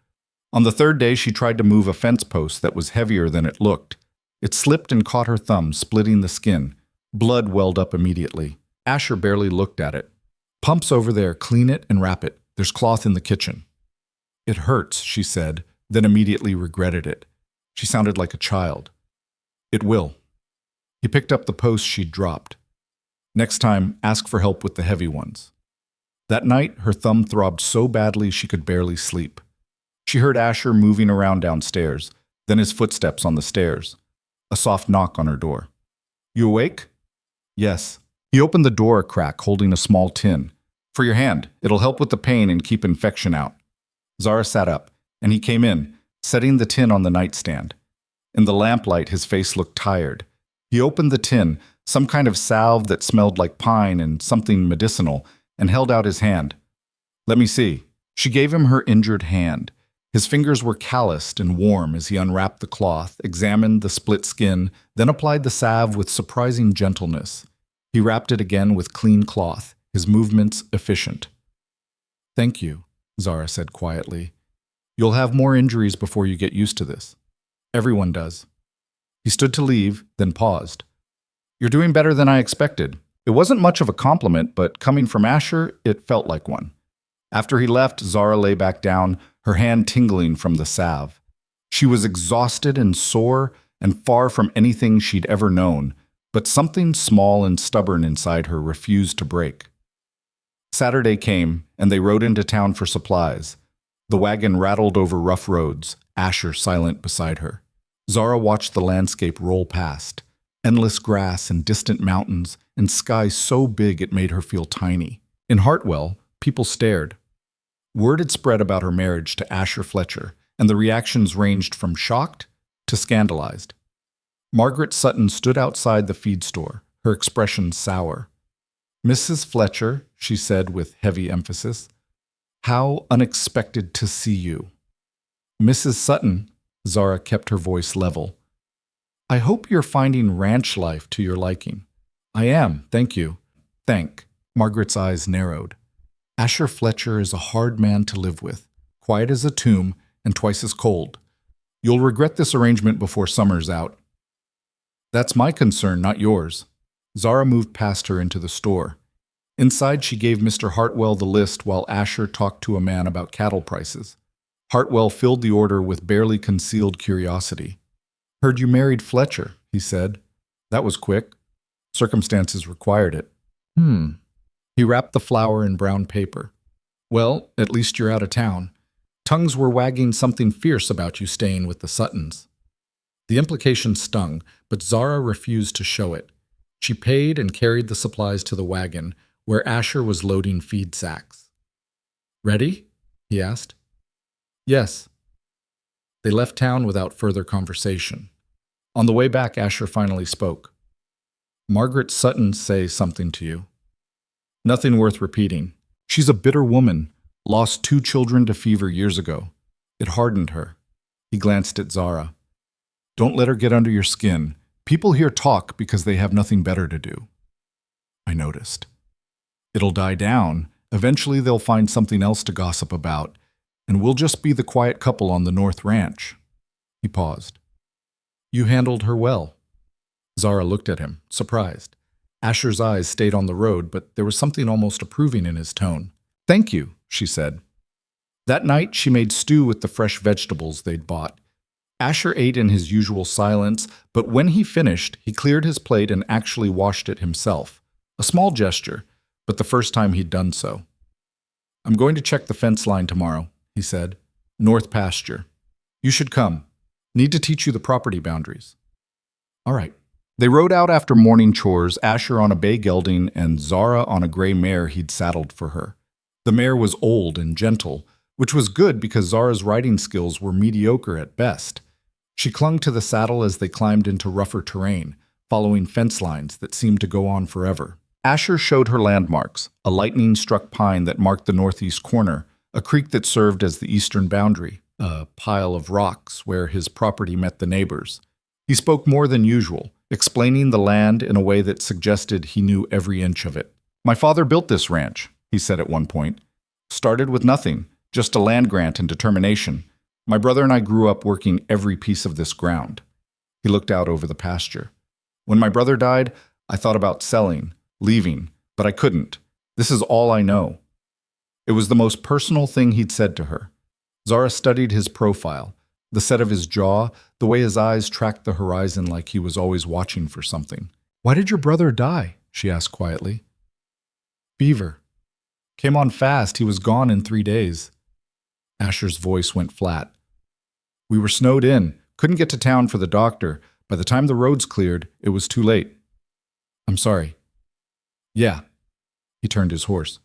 On the third day, she tried to move a fence post that was heavier than it looked. It slipped and caught her thumb, splitting the skin. Blood welled up immediately. Asher barely looked at it. "Pump's over there, clean it and wrap it. There's cloth in the kitchen." "It hurts," she said, then immediately regretted it. She sounded like a child. "It will." He picked up the post she'd dropped. "Next time, ask for help with the heavy ones." That night, her thumb throbbed so badly she could barely sleep. She heard Asher moving around downstairs, then his footsteps on the stairs. A soft knock on her door. "You awake?" "Yes." He opened the door a crack, holding a small tin. "For your hand. It'll help with the pain and keep infection out." Zara sat up, and he came in, setting the tin on the nightstand. In the lamplight, his face looked tired. He opened the tin, some kind of salve that smelled like pine and something medicinal, and held out his hand. "Let me see." She gave him her injured hand. His fingers were calloused and warm as he unwrapped the cloth, examined the split skin, then applied the salve with surprising gentleness. He wrapped it again with clean cloth, his movements efficient. "Thank you," Zara said quietly. "You'll have more injuries before you get used to this. Everyone does." He stood to leave, then paused. "You're doing better than I expected." It wasn't much of a compliment, but coming from Asher, it felt like one. After he left, Zara lay back down, her hand tingling from the salve. She was exhausted and sore and far from anything she'd ever known, but something small and stubborn inside her refused to break. Saturday came, and they rode into town for supplies. The wagon rattled over rough roads, Asher silent beside her. Zara watched the landscape roll past. Endless grass and distant mountains, and sky so big it made her feel tiny. In Hartwell, people stared. Word had spread about her marriage to Asher Fletcher, and the reactions ranged from shocked to scandalized. Margaret Sutton stood outside the feed store, her expression sour. "Mrs. Fletcher," she said with heavy emphasis, "how unexpected to see you." "Mrs. Sutton," Zara kept her voice level, "I hope you're finding ranch life to your liking." "I am, thank you." "Thank." Margaret's eyes narrowed. "Asher Fletcher is a hard man to live with, quiet as a tomb and twice as cold. You'll regret this arrangement before summer's out." "That's my concern, not yours." Zara moved past her into the store. Inside, she gave Mr. Hartwell the list while Asher talked to a man about cattle prices. Hartwell filled the order with barely concealed curiosity. "Heard you married Fletcher," he said. "That was quick. Circumstances required it." He wrapped the flour in brown paper. "Well, at least you're out of town. Tongues were wagging something fierce about you staying with the Suttons." The implication stung, but Zara refused to show it. She paid and carried the supplies to the wagon, where Asher was loading feed sacks. "Ready?" he asked. Yes. They left town without further conversation. On the way back, Asher finally spoke. Margaret Sutton say something to you. Nothing worth repeating. She's a bitter woman, lost 2 children to fever years ago. It hardened her. He glanced at Zara. Don't let her get under your skin. People here talk because they have nothing better to do. I noticed. It'll die down. Eventually they'll find something else to gossip about, and we'll just be the quiet couple on the North Ranch. He paused. You handled her well. Zara looked at him, surprised. Asher's eyes stayed on the road, but there was something almost approving in his tone. Thank you, she said. That night she made stew with the fresh vegetables they'd bought. Asher ate in his usual silence, but when he finished, he cleared his plate and actually washed it himself. A small gesture, but the first time he'd done so. I'm going to check the fence line tomorrow, he said. North pasture. You should come. Need to teach you the property boundaries. All right. They rode out after morning chores, Asher on a bay gelding and Zara on a gray mare he'd saddled for her. The mare was old and gentle, which was good because Zara's riding skills were mediocre at best. She clung to the saddle as they climbed into rougher terrain, following fence lines that seemed to go on forever. Asher showed her landmarks, a lightning-struck pine that marked the northeast corner, a creek that served as the eastern boundary, a pile of rocks where his property met the neighbors. He spoke more than usual, explaining the land in a way that suggested he knew every inch of it. My father built this ranch, he said at one point. Started with nothing, just a land grant and determination. My brother and I grew up working every piece of this ground. He looked out over the pasture. When my brother died, I thought about selling, leaving, but I couldn't. This is all I know. It was the most personal thing he'd said to her. Zara studied his profile, the set of his jaw, the way his eyes tracked the horizon like he was always watching for something. Why did your brother die? She asked quietly. Fever. Came on fast. He was gone in 3 days. Asher's voice went flat. We were snowed in, couldn't get to town for the doctor. By the time the roads cleared, it was too late. I'm sorry. Yeah. He turned his horse.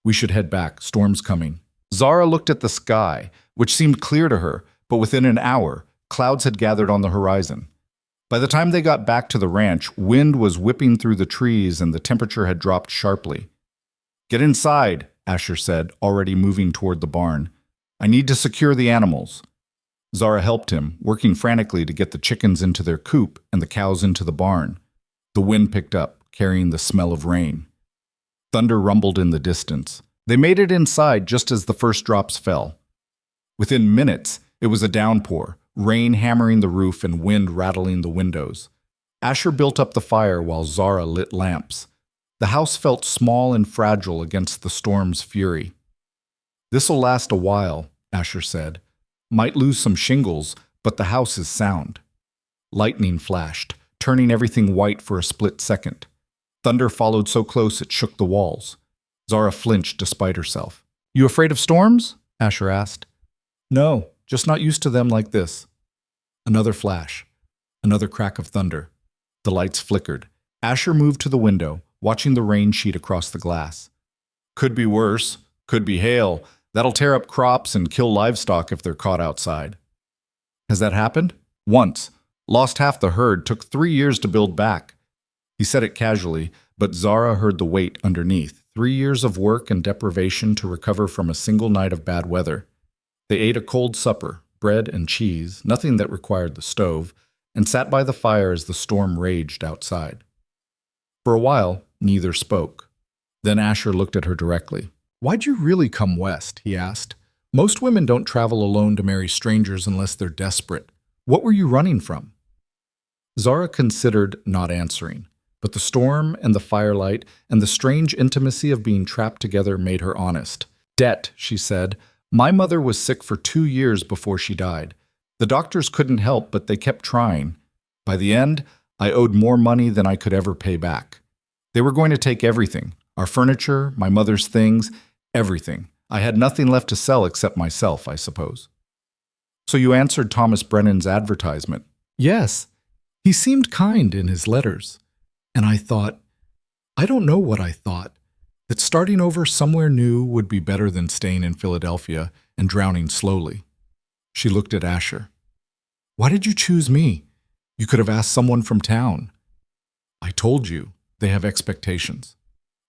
We should head back. Storm's coming. Zara looked at the sky, which seemed clear to her, but within an hour, clouds had gathered on the horizon. By the time they got back to the ranch, wind was whipping through the trees and the temperature had dropped sharply. Get inside, Asher said, already moving toward the barn. I need to secure the animals. Zara helped him, working frantically to get the chickens into their coop and the cows into the barn. The wind picked up, carrying the smell of rain. Thunder rumbled in the distance. They made it inside just as the first drops fell. Within minutes, it was a downpour, rain hammering the roof and wind rattling the windows. Asher built up the fire while Zara lit lamps. The house felt small and fragile against the storm's fury. This'll last a while, Asher said. Might lose some shingles, but the house is sound. Lightning flashed, turning everything white for a split second. Thunder followed so close it shook the walls. Zara flinched despite herself. You afraid of storms? Asher asked. No, just not used to them like this. Another flash. Another crack of thunder. The lights flickered. Asher moved to the window, watching the rain sheet across the glass. Could be worse. Could be hail. That'll tear up crops and kill livestock if they're caught outside. Has that happened? Once. Lost half the herd. Took 3 years to build back. He said it casually, but Zara heard the weight underneath. 3 years of work and deprivation to recover from a single night of bad weather. They ate a cold supper, bread and cheese, nothing that required the stove, and sat by the fire as the storm raged outside. For a while, neither spoke. Then Asher looked at her directly. Why'd you really come west? He asked. Most women don't travel alone to marry strangers unless they're desperate. What were you running from? Zara considered not answering, but the storm and the firelight and the strange intimacy of being trapped together made her honest. Debt, she said. My mother was sick for 2 years before she died. The doctors couldn't help, but they kept trying. By the end, I owed more money than I could ever pay back. They were going to take everything, our furniture, my mother's things, everything. I had nothing left to sell except myself, I suppose. So you answered Thomas Brennan's advertisement? Yes. He seemed kind in his letters. And I thought, I don't know what I thought, that starting over somewhere new would be better than staying in Philadelphia and drowning slowly. She looked at Asher. Why did you choose me? You could have asked someone from town. I told you, they have expectations.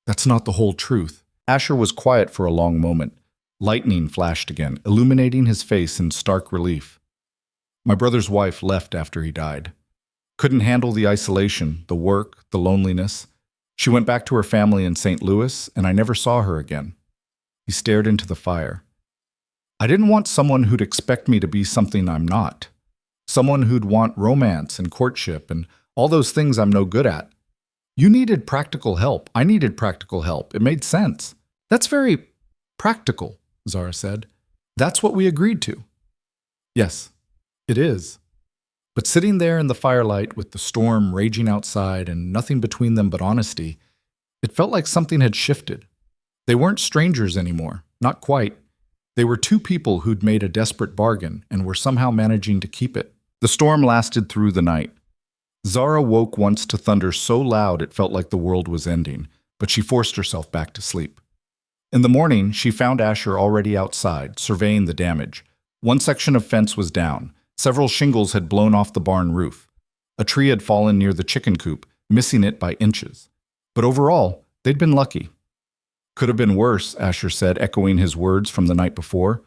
That's not the whole truth. Asher was quiet for a long moment. Lightning flashed again, illuminating his face in stark relief. My brother's wife left after he died. Couldn't handle the isolation, the work, the loneliness. She went back to her family in St. Louis, and I never saw her again. He stared into the fire. I didn't want someone who'd expect me to be something I'm not. Someone who'd want romance and courtship and all those things I'm no good at. You needed practical help. I needed practical help. It made sense. That's very practical, Zara said. That's what we agreed to. Yes, it is. But sitting there in the firelight with the storm raging outside and nothing between them but honesty, it felt like something had shifted. They weren't strangers anymore, not quite. They were two people who'd made a desperate bargain and were somehow managing to keep it. The storm lasted through the night. Zara woke once to thunder so loud it felt like the world was ending, but she forced herself back to sleep. In the morning, she found Asher already outside, surveying the damage. One section of fence was down. Several shingles had blown off the barn roof. A tree had fallen near the chicken coop, missing it by inches. But overall, they'd been lucky. Could have been worse, Asher said, echoing his words from the night before.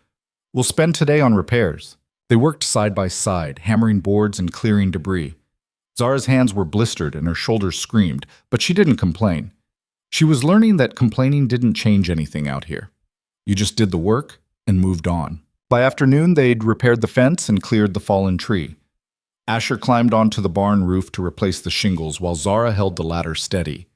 We'll spend today on repairs. They worked side by side, hammering boards and clearing debris. Zara's hands were blistered and her shoulders screamed, but she didn't complain. She was learning that complaining didn't change anything out here. You just did the work and moved on. By afternoon, they'd repaired the fence and cleared the fallen tree. Asher climbed onto the barn roof to replace the shingles while Zara held the ladder steady.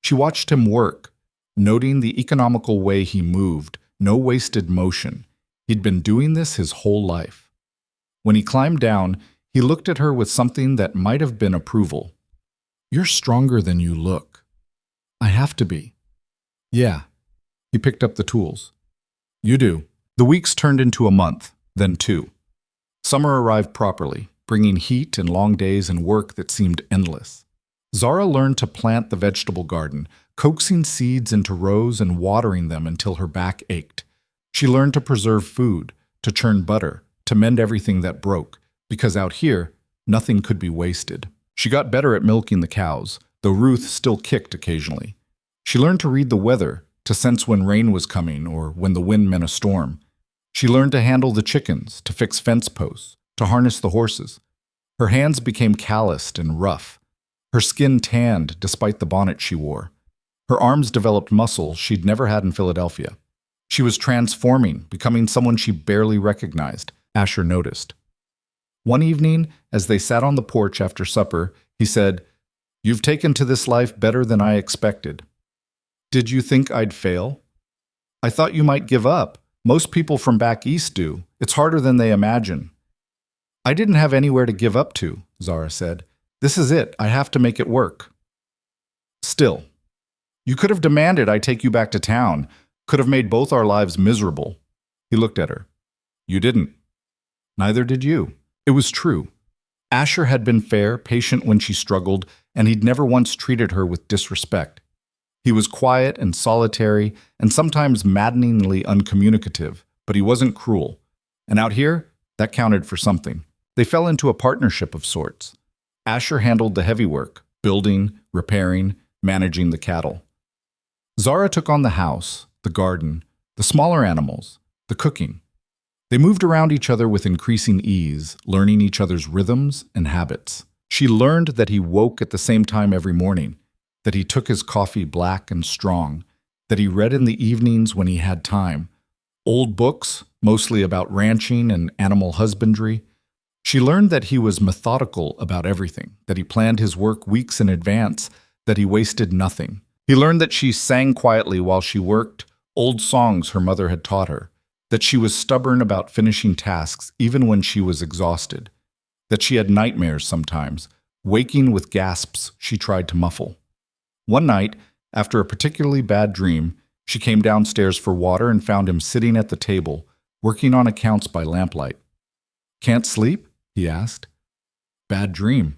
She watched him work, noting the economical way he moved, no wasted motion. He'd been doing this his whole life. When he climbed down, he looked at her with something that might have been approval. You're stronger than you look. I have to be. Yeah. He picked up the tools. You do. The weeks turned into a month, then 2. Summer arrived properly, bringing heat and long days and work that seemed endless. Zara learned to plant the vegetable garden, coaxing seeds into rows and watering them until her back ached. She learned to preserve food, to churn butter, to mend everything that broke, because out here, nothing could be wasted. She got better at milking the cows, though Ruth still kicked occasionally. She learned to read the weather, to sense when rain was coming or when the wind meant a storm. She learned to handle the chickens, to fix fence posts, to harness the horses. Her hands became calloused and rough. Her skin tanned despite the bonnet she wore. Her arms developed muscle she'd never had in Philadelphia. She was transforming, becoming someone she barely recognized, Asher noticed. One evening, as they sat on the porch after supper, he said, "You've taken to this life better than I expected. Did you think I'd fail? I thought you might give up. Most people from back east do. It's harder than they imagine." I didn't have anywhere to give up to, Zara said. This is it. I have to make it work. Still, you could have demanded I take you back to town, could have made both our lives miserable. He looked at her. You didn't. Neither did you. It was true. Asher had been fair, patient when she struggled, and he'd never once treated her with disrespect. He was quiet and solitary and sometimes maddeningly uncommunicative, but he wasn't cruel. And out here, that counted for something. They fell into a partnership of sorts. Asher handled the heavy work, building, repairing, managing the cattle. Zara took on the house, the garden, the smaller animals, the cooking. They moved around each other with increasing ease, learning each other's rhythms and habits. She learned that he woke at the same time every morning, that he took his coffee black and strong, that he read in the evenings when he had time. Old books, mostly about ranching and animal husbandry. She learned that he was methodical about everything, that he planned his work weeks in advance, that he wasted nothing. He learned that she sang quietly while she worked, old songs her mother had taught her, that she was stubborn about finishing tasks even when she was exhausted, that she had nightmares sometimes, waking with gasps she tried to muffle. One night, after a particularly bad dream, she came downstairs for water and found him sitting at the table, working on accounts by lamplight. "Can't sleep?" he asked. "Bad dream."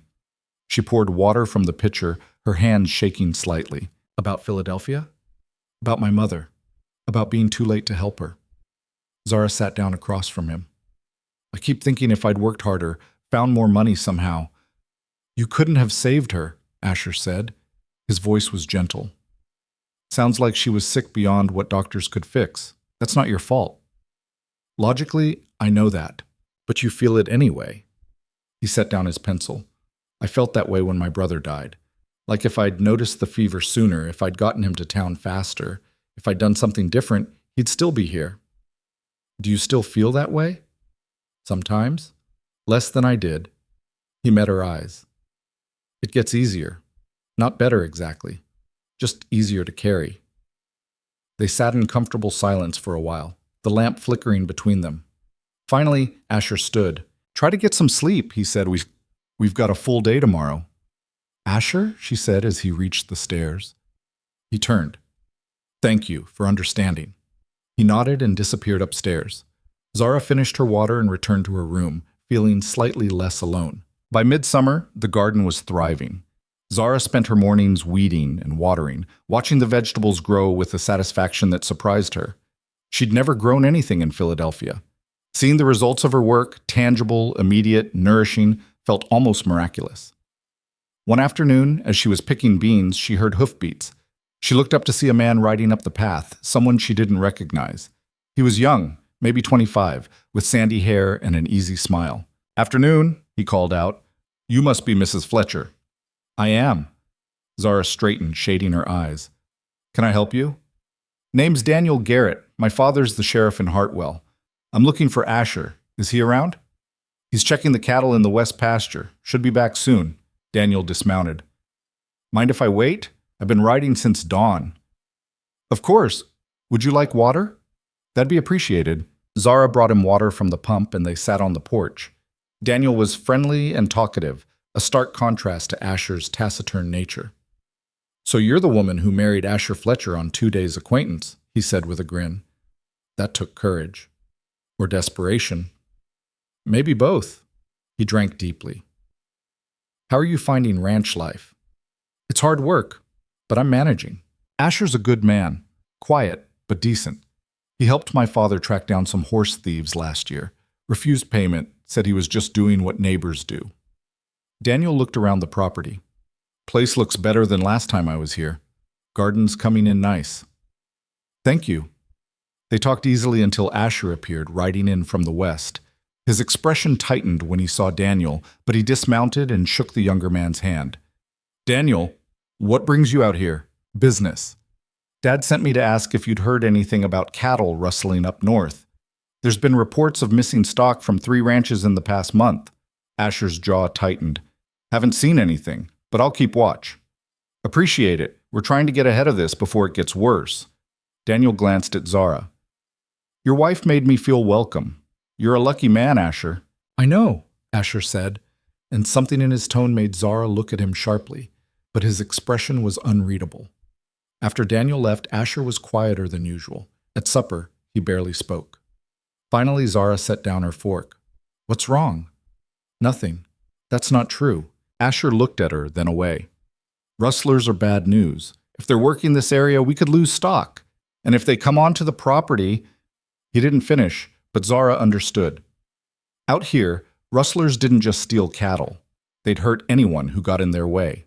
She poured water from the pitcher, her hands shaking slightly. "About Philadelphia?" "About my mother. About being too late to help her." Zara sat down across from him. I keep thinking if I'd worked harder, found more money somehow. You couldn't have saved her, Asher said. His voice was gentle. Sounds like she was sick beyond what doctors could fix. That's not your fault. Logically, I know that, but you feel it anyway. He set down his pencil. I felt that way when my brother died. Like if I'd noticed the fever sooner, if I'd gotten him to town faster, if I'd done something different, he'd still be here. Do you still feel that way? Sometimes. Less than I did. He met her eyes. It gets easier. Not better exactly. Just easier to carry. They sat in comfortable silence for a while, the lamp flickering between them. Finally, Asher stood. Try to get some sleep, he said. We've got a full day tomorrow. Asher, she said as he reached the stairs. He turned. Thank you for understanding. He nodded and disappeared upstairs. Zara finished her water and returned to her room, feeling slightly less alone. By midsummer, the garden was thriving. Zara spent her mornings weeding and watering, watching the vegetables grow with a satisfaction that surprised her. She'd never grown anything in Philadelphia. Seeing the results of her work, tangible, immediate, nourishing, felt almost miraculous. One afternoon, as she was picking beans, she heard hoofbeats. She looked up to see a man riding up the path, someone she didn't recognize. He was young, maybe 25, with sandy hair and an easy smile. Afternoon, he called out. You must be Mrs. Fletcher. I am. Zara straightened, shading her eyes. Can I help you? Name's Daniel Garrett. My father's the sheriff in Hartwell. I'm looking for Asher. Is he around? He's checking the cattle in the west pasture. Should be back soon. Daniel dismounted. Mind if I wait? I've been riding since dawn. Of course. Would you like water? That'd be appreciated. Zara brought him water from the pump and they sat on the porch. Daniel was friendly and talkative, a stark contrast to Asher's taciturn nature. So you're the woman who married Asher Fletcher on 2 days' acquaintance, he said with a grin. That took courage. Or desperation. Maybe both. He drank deeply. How are you finding ranch life? It's hard work, but I'm managing. Asher's a good man, quiet, but decent. He helped my father track down some horse thieves last year, refused payment, said he was just doing what neighbors do. Daniel looked around the property. Place looks better than last time I was here. Garden's coming in nice. Thank you. They talked easily until Asher appeared, riding in from the west. His expression tightened when he saw Daniel, but he dismounted and shook the younger man's hand. Daniel, what brings you out here? Business. Dad sent me to ask if you'd heard anything about cattle rustling up north. There's been reports of missing stock from 3 ranches in the past month. Asher's jaw tightened. Haven't seen anything, but I'll keep watch. Appreciate it. We're trying to get ahead of this before it gets worse. Daniel glanced at Zara. Your wife made me feel welcome. You're a lucky man, Asher. I know, Asher said, and something in his tone made Zara look at him sharply, but his expression was unreadable. After Daniel left, Asher was quieter than usual. At supper, he barely spoke. Finally, Zara set down her fork. What's wrong? Nothing. That's not true. Asher looked at her, then away. Rustlers are bad news. If they're working this area, we could lose stock. And if they come onto the property... He didn't finish, but Zara understood. Out here, rustlers didn't just steal cattle. They'd hurt anyone who got in their way.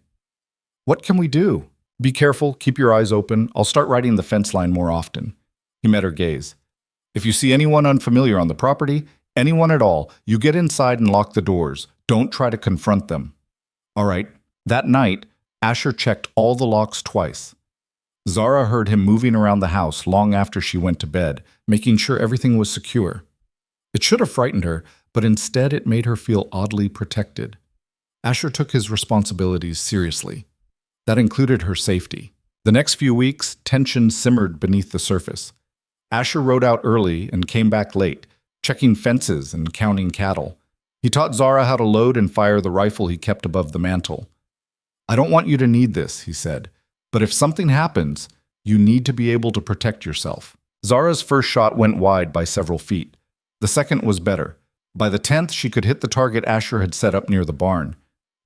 What can we do? Be careful, keep your eyes open. I'll start riding the fence line more often. He met her gaze. If you see anyone unfamiliar on the property, anyone at all, you get inside and lock the doors. Don't try to confront them. All right. That night, Asher checked all the locks twice. Zara heard him moving around the house long after she went to bed, making sure everything was secure. It should have frightened her, but instead it made her feel oddly protected. Asher took his responsibilities seriously. That included her safety. The next few weeks, tension simmered beneath the surface. Asher rode out early and came back late, checking fences and counting cattle. He taught Zara how to load and fire the rifle he kept above the mantel. I don't want you to need this, he said. But if something happens, you need to be able to protect yourself. Zara's first shot went wide by several feet. The second was better. By the 10th, she could hit the target Asher had set up near the barn.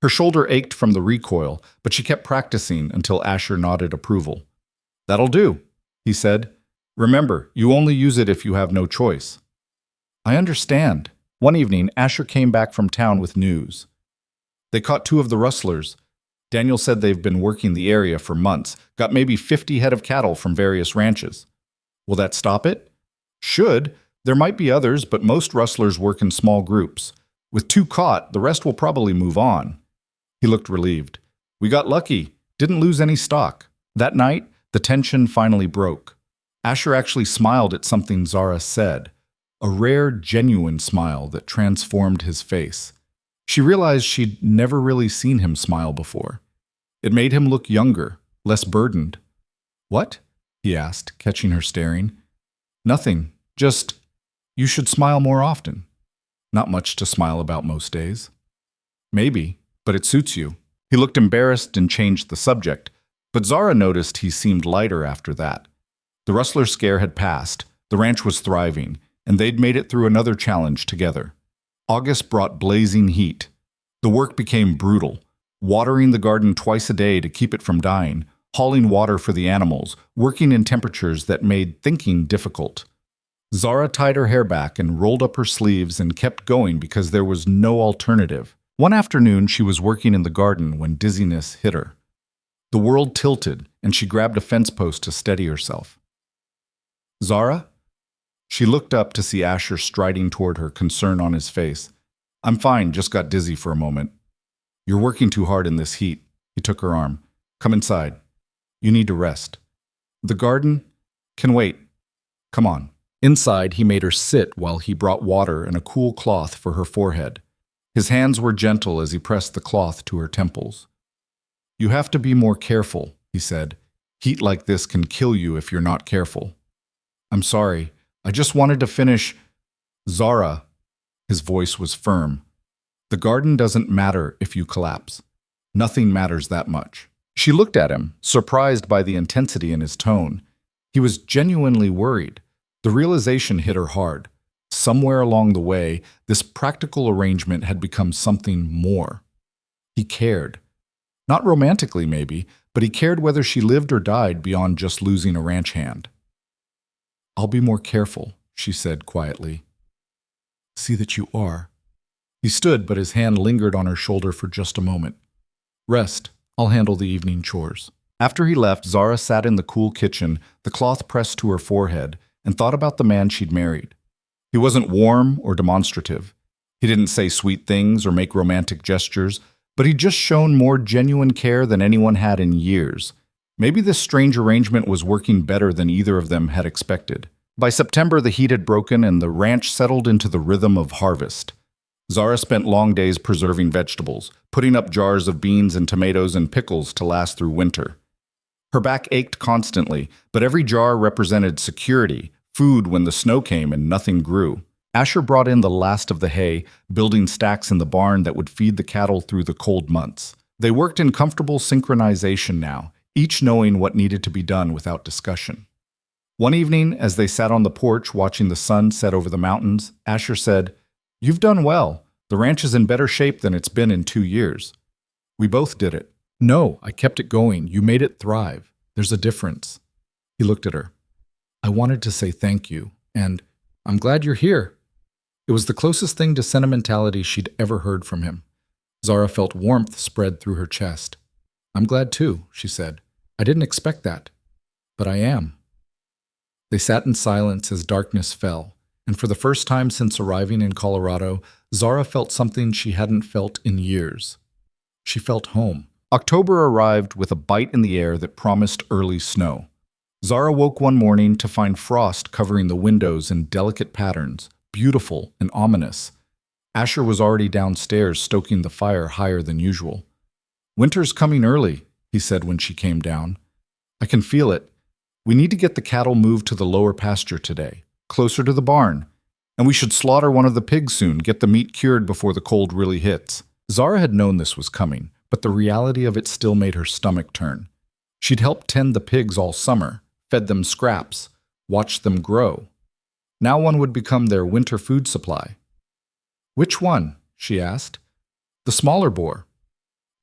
Her shoulder ached from the recoil, but she kept practicing until Asher nodded approval. That'll do, he said. Remember, you only use it if you have no choice. I understand. One evening, Asher came back from town with news. They caught 2 of the rustlers. Daniel said they've been working the area for months, got maybe 50 head of cattle from various ranches. Will that stop it? Should. There might be others, but most rustlers work in small groups. With 2 caught, the rest will probably move on. He looked relieved. We got lucky. Didn't lose any stock. That night, the tension finally broke. Asher actually smiled at something Zara said, a rare, genuine smile that transformed his face. She realized she'd never really seen him smile before. It made him look younger, less burdened. What? He asked, catching her staring. Nothing. Just, you should smile more often. Not much to smile about most days. Maybe, but it suits you. He looked embarrassed and changed the subject, but Zara noticed he seemed lighter after that. The rustler scare had passed, the ranch was thriving, and they'd made it through another challenge together. August brought blazing heat. The work became brutal, watering the garden twice a day to keep it from dying, hauling water for the animals, working in temperatures that made thinking difficult. Zara tied her hair back and rolled up her sleeves and kept going because there was no alternative. One afternoon, she was working in the garden when dizziness hit her. The world tilted, and she grabbed a fence post to steady herself. Zara? She looked up to see Asher striding toward her, concern on his face. I'm fine, just got dizzy for a moment. You're working too hard in this heat. He took her arm. Come inside. You need to rest. The garden can wait. Come on. Inside, he made her sit while he brought water and a cool cloth for her forehead. His hands were gentle as he pressed the cloth to her temples. You have to be more careful, he said. Heat like this can kill you if you're not careful. I'm sorry. I just wanted to finish. Zara. His voice was firm. The garden doesn't matter if you collapse. Nothing matters that much. She looked at him, surprised by the intensity in his tone. He was genuinely worried. The realization hit her hard. Somewhere along the way, this practical arrangement had become something more. He cared. Not romantically, maybe, but he cared whether she lived or died beyond just losing a ranch hand. I'll be more careful, she said quietly. See that you are. He stood, but his hand lingered on her shoulder for just a moment. Rest. I'll handle the evening chores. After he left, Zara sat in the cool kitchen, the cloth pressed to her forehead, and thought about the man she'd married. He wasn't warm or demonstrative. He didn't say sweet things or make romantic gestures, but he'd just shown more genuine care than anyone had in years. Maybe this strange arrangement was working better than either of them had expected. By September, the heat had broken and the ranch settled into the rhythm of harvest. Zara spent long days preserving vegetables, putting up jars of beans and tomatoes and pickles to last through winter. Her back ached constantly, but every jar represented security, food when the snow came and nothing grew. Asher brought in the last of the hay, building stacks in the barn that would feed the cattle through the cold months. They worked in comfortable synchronization now, each knowing what needed to be done without discussion. One evening, as they sat on the porch watching the sun set over the mountains, Asher said, "You've done well. The ranch is in better shape than it's been in 2 years. We both did it." "No, I kept it going. You made it thrive. There's a difference." He looked at her. "I wanted to say thank you, and I'm glad you're here." It was the closest thing to sentimentality she'd ever heard from him. Zara felt warmth spread through her chest. "I'm glad too," she said. "I didn't expect that, but I am." They sat in silence as darkness fell, and for the first time since arriving in Colorado, Zara felt something she hadn't felt in years. She felt home. October arrived with a bite in the air that promised early snow. Zara woke one morning to find frost covering the windows in delicate patterns, beautiful and ominous. Asher was already downstairs stoking the fire higher than usual. "Winter's coming early," he said when she came down. "I can feel it. We need to get the cattle moved to the lower pasture today, closer to the barn. And we should slaughter one of the pigs soon, get the meat cured before the cold really hits." Zara had known this was coming, but the reality of it still made her stomach turn. She'd helped tend the pigs all summer, fed them scraps, watched them grow. Now one would become their winter food supply. "Which one?" she asked. "The smaller boar.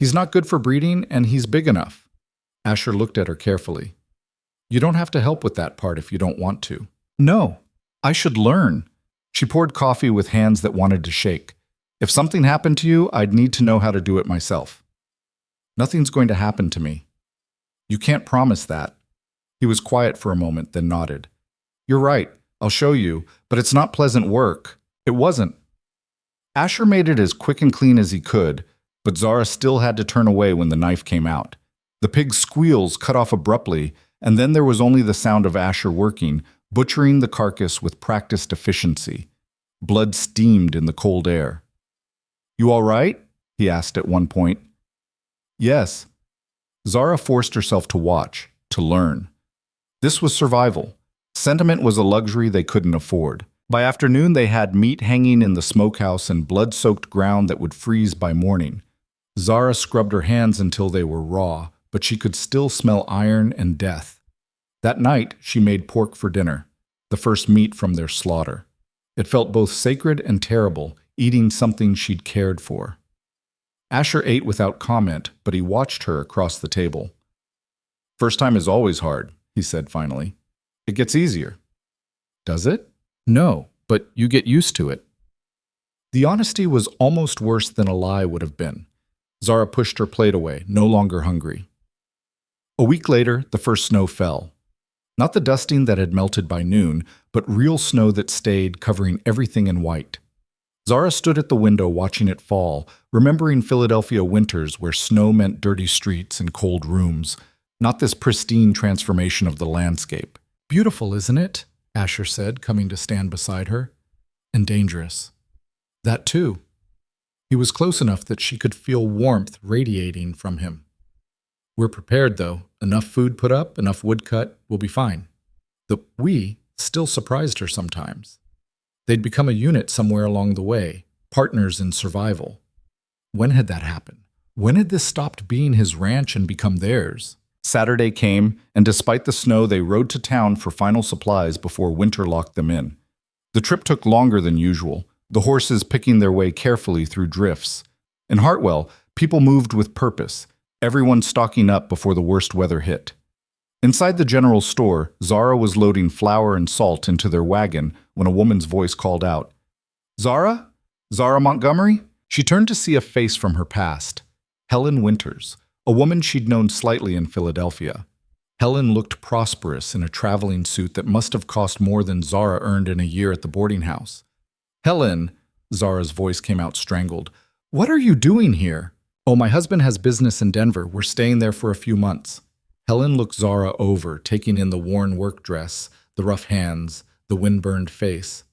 He's not good for breeding, and he's big enough." Asher looked at her carefully. "You don't have to help with that part if you don't want to." "No, I should learn." She poured coffee with hands that wanted to shake. If something happened to you, I'd need to know how to do it myself. Nothing's going to happen to me. You can't promise that. He was quiet for a moment, then nodded. You're right. I'll show you, but it's not pleasant work. It wasn't. Asher made it as quick and clean as he could, but Zara still had to turn away when the knife came out. The pig's squeals cut off abruptly, and then there was only the sound of Asher working, butchering the carcass with practiced efficiency. Blood steamed in the cold air. You all right? He asked at one point. Yes. Zara forced herself to watch, to learn. This was survival. Sentiment was a luxury they couldn't afford. By afternoon, they had meat hanging in the smokehouse and blood-soaked ground that would freeze by morning. Zara scrubbed her hands until they were raw, but she could still smell iron and death. That night, she made pork for dinner, the first meat from their slaughter. It felt both sacred and terrible, eating something she'd cared for. Asher ate without comment, but he watched her across the table. First time is always hard, he said finally. It gets easier. Does it? No, but you get used to it. The honesty was almost worse than a lie would have been. Zara pushed her plate away, no longer hungry. A week later, the first snow fell. Not the dusting that had melted by noon, but real snow that stayed, covering everything in white. Zara stood at the window watching it fall, remembering Philadelphia winters where snow meant dirty streets and cold rooms, not this pristine transformation of the landscape. Beautiful, isn't it? Asher said, coming to stand beside her. And dangerous. That too. He was close enough that she could feel warmth radiating from him. We're prepared, though. Enough food put up, enough wood cut, we'll be fine. The we still surprised her sometimes. They'd become a unit somewhere along the way, partners in survival. When had that happened? When had this stopped being his ranch and become theirs? Saturday came, and despite the snow, they rode to town for final supplies before winter locked them in. The trip took longer than usual, the horses picking their way carefully through drifts. In Hartwell, people moved with purpose, everyone stocking up before the worst weather hit. Inside the general store, Zara was loading flour and salt into their wagon when a woman's voice called out, Zara? Zara Montgomery? She turned to see a face from her past. Helen Winters, a woman she'd known slightly in Philadelphia. Helen looked prosperous in a traveling suit that must have cost more than Zara earned in a year at the boarding house. Helen, Zara's voice came out strangled. What are you doing here? Oh, my husband has business in Denver. We're staying there for a few months. Helen looked Zara over, taking in the worn work dress, the rough hands, the wind-burned face.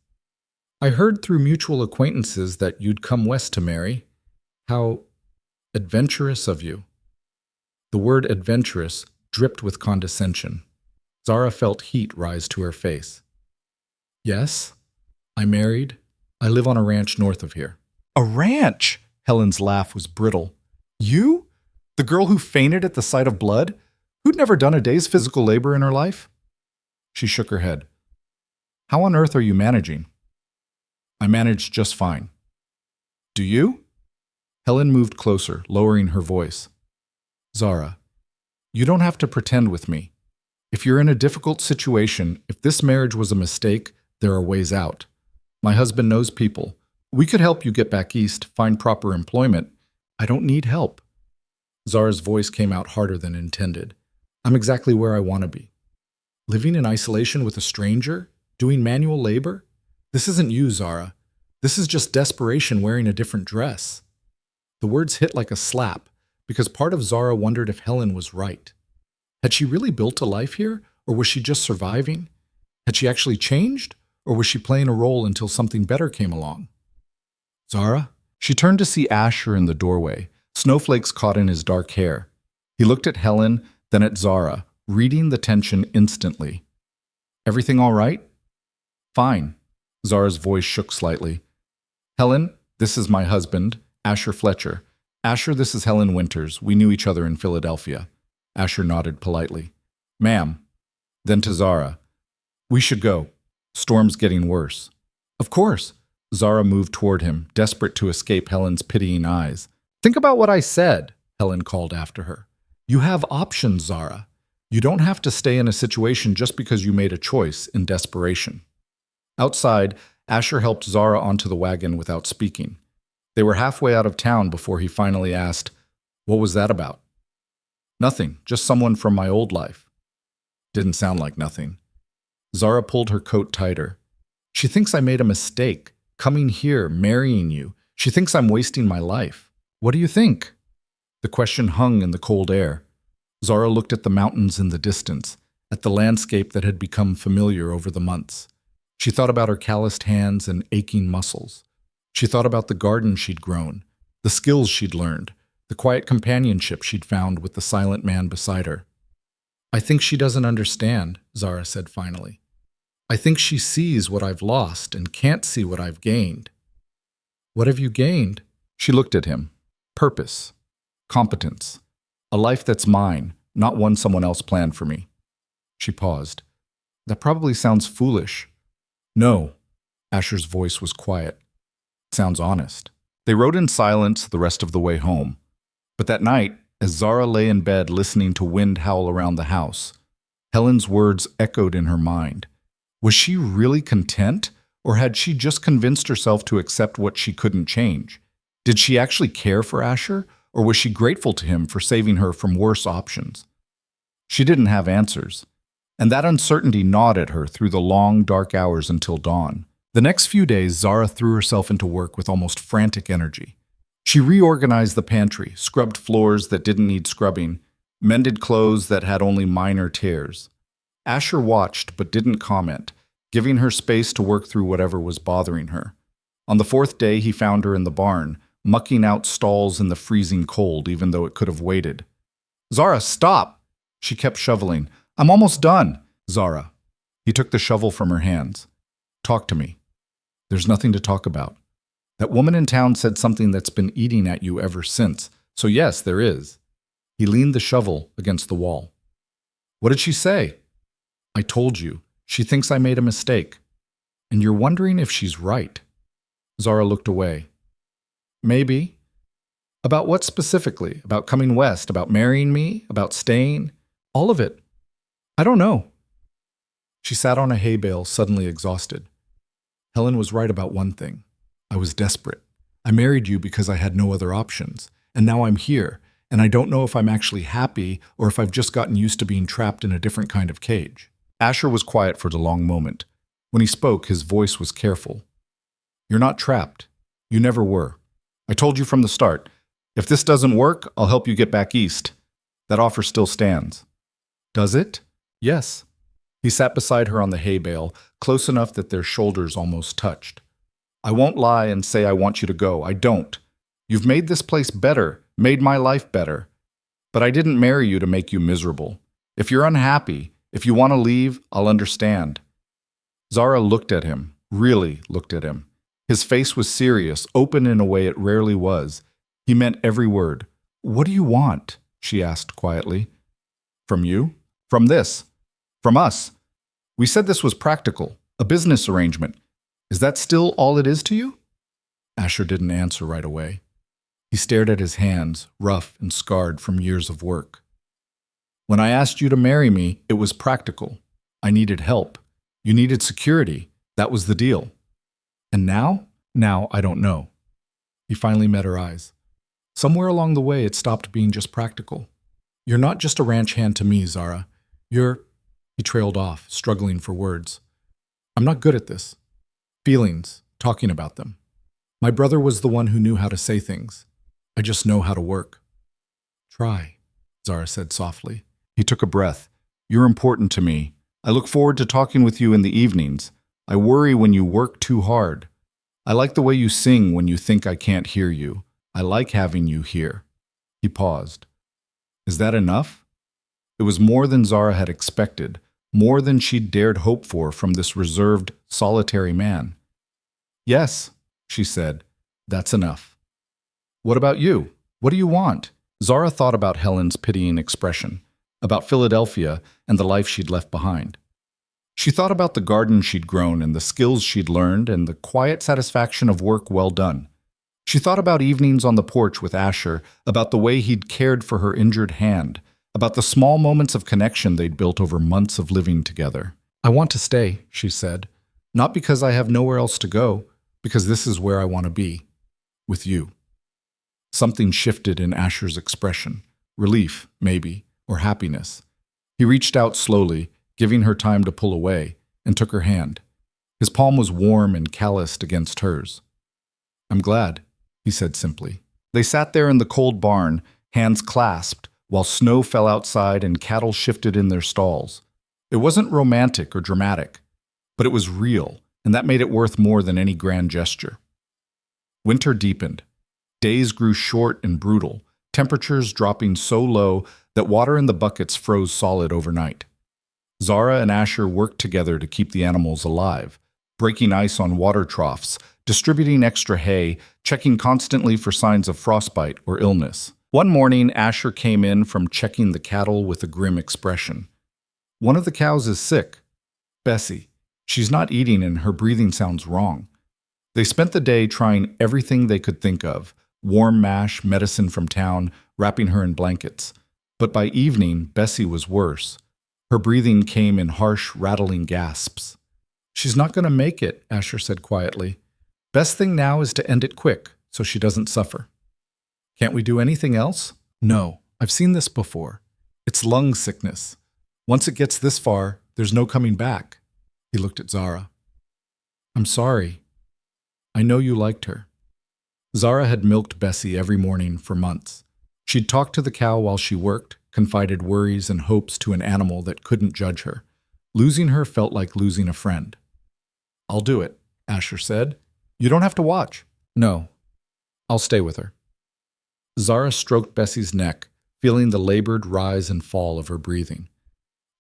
I heard through mutual acquaintances that you'd come west to marry. How adventurous of you. The word adventurous dripped with condescension. Zara felt heat rise to her face. Yes, I married. I live on a ranch north of here. A ranch? Helen's laugh was brittle. You? The girl who fainted at the sight of blood? Who'd never done a day's physical labor in her life? She shook her head. How on earth are you managing? I manage just fine. Do you? Helen moved closer, lowering her voice. Zara, you don't have to pretend with me. If you're in a difficult situation, if this marriage was a mistake, there are ways out. My husband knows people. We could help you get back east, find proper employment. I don't need help. Zara's voice came out harder than intended. I'm exactly where I want to be. Living in isolation with a stranger? Doing manual labor? This isn't you, Zara. This is just desperation wearing a different dress. The words hit like a slap, because part of Zara wondered if Helen was right. Had she really built a life here, or was she just surviving? Had she actually changed, or was she playing a role until something better came along? Zara? She turned to see Asher in the doorway, snowflakes caught in his dark hair. He looked at Helen, then at Zara, reading the tension instantly. Everything all right? Fine. Zara's voice shook slightly. Helen, this is my husband, Asher Fletcher. Asher, this is Helen Winters. We knew each other in Philadelphia. Asher nodded politely. Ma'am. Then to Zara. We should go. Storm's getting worse. Of course. Zara moved toward him, desperate to escape Helen's pitying eyes. Think about what I said, Helen called after her. You have options, Zara. You don't have to stay in a situation just because you made a choice in desperation. Outside, Asher helped Zara onto the wagon without speaking. They were halfway out of town before he finally asked, "What was that about?" "Nothing, just someone from my old life." Didn't sound like nothing. Zara pulled her coat tighter. "She thinks I made a mistake, coming here, marrying you. She thinks I'm wasting my life. What do you think?" The question hung in the cold air. Zara looked at the mountains in the distance, at the landscape that had become familiar over the months. She thought about her calloused hands and aching muscles. She thought about the garden she'd grown, the skills she'd learned, the quiet companionship she'd found with the silent man beside her. "I think she doesn't understand," Zara said finally. "I think she sees what I've lost and can't see what I've gained." "What have you gained?" She looked at him. "Purpose. Competence. A life that's mine, not one someone else planned for me." She paused. "That probably sounds foolish." "No." Asher's voice was quiet. "It sounds honest." They rode in silence the rest of the way home. But that night, as Zara lay in bed listening to wind howl around the house, Helen's words echoed in her mind. Was she really content, or had she just convinced herself to accept what she couldn't change? Did she actually care for Asher, or was she grateful to him for saving her from worse options? She didn't have answers, and that uncertainty gnawed at her through the long, dark hours until dawn. The next few days, Zara threw herself into work with almost frantic energy. She reorganized the pantry, scrubbed floors that didn't need scrubbing, mended clothes that had only minor tears. Asher watched but didn't comment, giving her space to work through whatever was bothering her. On the fourth day, he found her in the barn, mucking out stalls in the freezing cold, even though it could have waited. "Zara, stop!" She kept shoveling. "I'm almost done." "Zara." He took the shovel from her hands. "Talk to me." "There's nothing to talk about. That woman in town said something that's been eating at you ever since. So yes, there is." He leaned the shovel against the wall. "What did she say?" "I told you. She thinks I made a mistake. And you're wondering if she's right." Zara looked away. "Maybe." "About what specifically? About coming west? About marrying me? About staying? All of it. I don't know." She sat on a hay bale, suddenly exhausted. "Helen was right about one thing. I was desperate. I married you because I had no other options. And now I'm here, and I don't know if I'm actually happy or if I've just gotten used to being trapped in a different kind of cage." Asher was quiet for a long moment. When he spoke, his voice was careful. "You're not trapped. You never were. I told you from the start, if this doesn't work, I'll help you get back east. That offer still stands." "Does it?" "Yes." He sat beside her on the hay bale, close enough that their shoulders almost touched. "I won't lie and say I want you to go. I don't. You've made this place better, made my life better. But I didn't marry you to make you miserable. If you're unhappy, if you want to leave, I'll understand." Zara looked at him, really looked at him. His face was serious, open in a way it rarely was. He meant every word. "What do you want?" she asked quietly. "From you? From this? From us? We said this was practical, a business arrangement. Is that still all it is to you?" Asher didn't answer right away. He stared at his hands, rough and scarred from years of work. "When I asked you to marry me, it was practical. I needed help. You needed security. That was the deal. And now? Now, I don't know." He finally met her eyes. "Somewhere along the way, it stopped being just practical. You're not just a ranch hand to me, Zara. You're—" He trailed off, struggling for words. "I'm not good at this. Feelings, talking about them. My brother was the one who knew how to say things. I just know how to work." "Try," Zara said softly. He took a breath. "You're important to me. I look forward to talking with you in the evenings. I worry when you work too hard. I like the way you sing when you think I can't hear you. I like having you here." He paused. "Is that enough?" It was more than Zara had expected, more than she'd dared hope for from this reserved, solitary man. "Yes," she said, "that's enough." "What about you? What do you want?" Zara thought about Helen's pitying expression, about Philadelphia and the life she'd left behind. She thought about the garden she'd grown and the skills she'd learned and the quiet satisfaction of work well done. She thought about evenings on the porch with Asher, about the way he'd cared for her injured hand, about the small moments of connection they'd built over months of living together. "I want to stay," she said. Not because I have nowhere else to go, because this is where I want to be, with you. Something shifted in Asher's expression. Relief, maybe, or happiness. He reached out slowly, giving her time to pull away, and took her hand. His palm was warm and calloused against hers. I'm glad, he said simply. They sat there in the cold barn, hands clasped, while snow fell outside and cattle shifted in their stalls. It wasn't romantic or dramatic, but it was real, and that made it worth more than any grand gesture. Winter deepened. Days grew short and brutal, temperatures dropping so low that water in the buckets froze solid overnight. Zara and Asher worked together to keep the animals alive, breaking ice on water troughs, distributing extra hay, checking constantly for signs of frostbite or illness. One morning, Asher came in from checking the cattle with a grim expression. One of the cows is sick. Bessie. She's not eating and her breathing sounds wrong. They spent the day trying everything they could think of, warm mash, medicine from town, wrapping her in blankets. But by evening, Bessie was worse. Her breathing came in harsh, rattling gasps. She's not going to make it, Asher said quietly. Best thing now is to end it quick, so she doesn't suffer. Can't we do anything else? No, I've seen this before. It's lung sickness. Once it gets this far, there's no coming back. He looked at Zara. I'm sorry. I know you liked her. Zara had milked Bessie every morning for months. She'd talked to the cow while she worked, confided worries and hopes to an animal that couldn't judge her. Losing her felt like losing a friend. I'll do it, Asher said. You don't have to watch. No, I'll stay with her. Zara stroked Bessie's neck, feeling the labored rise and fall of her breathing.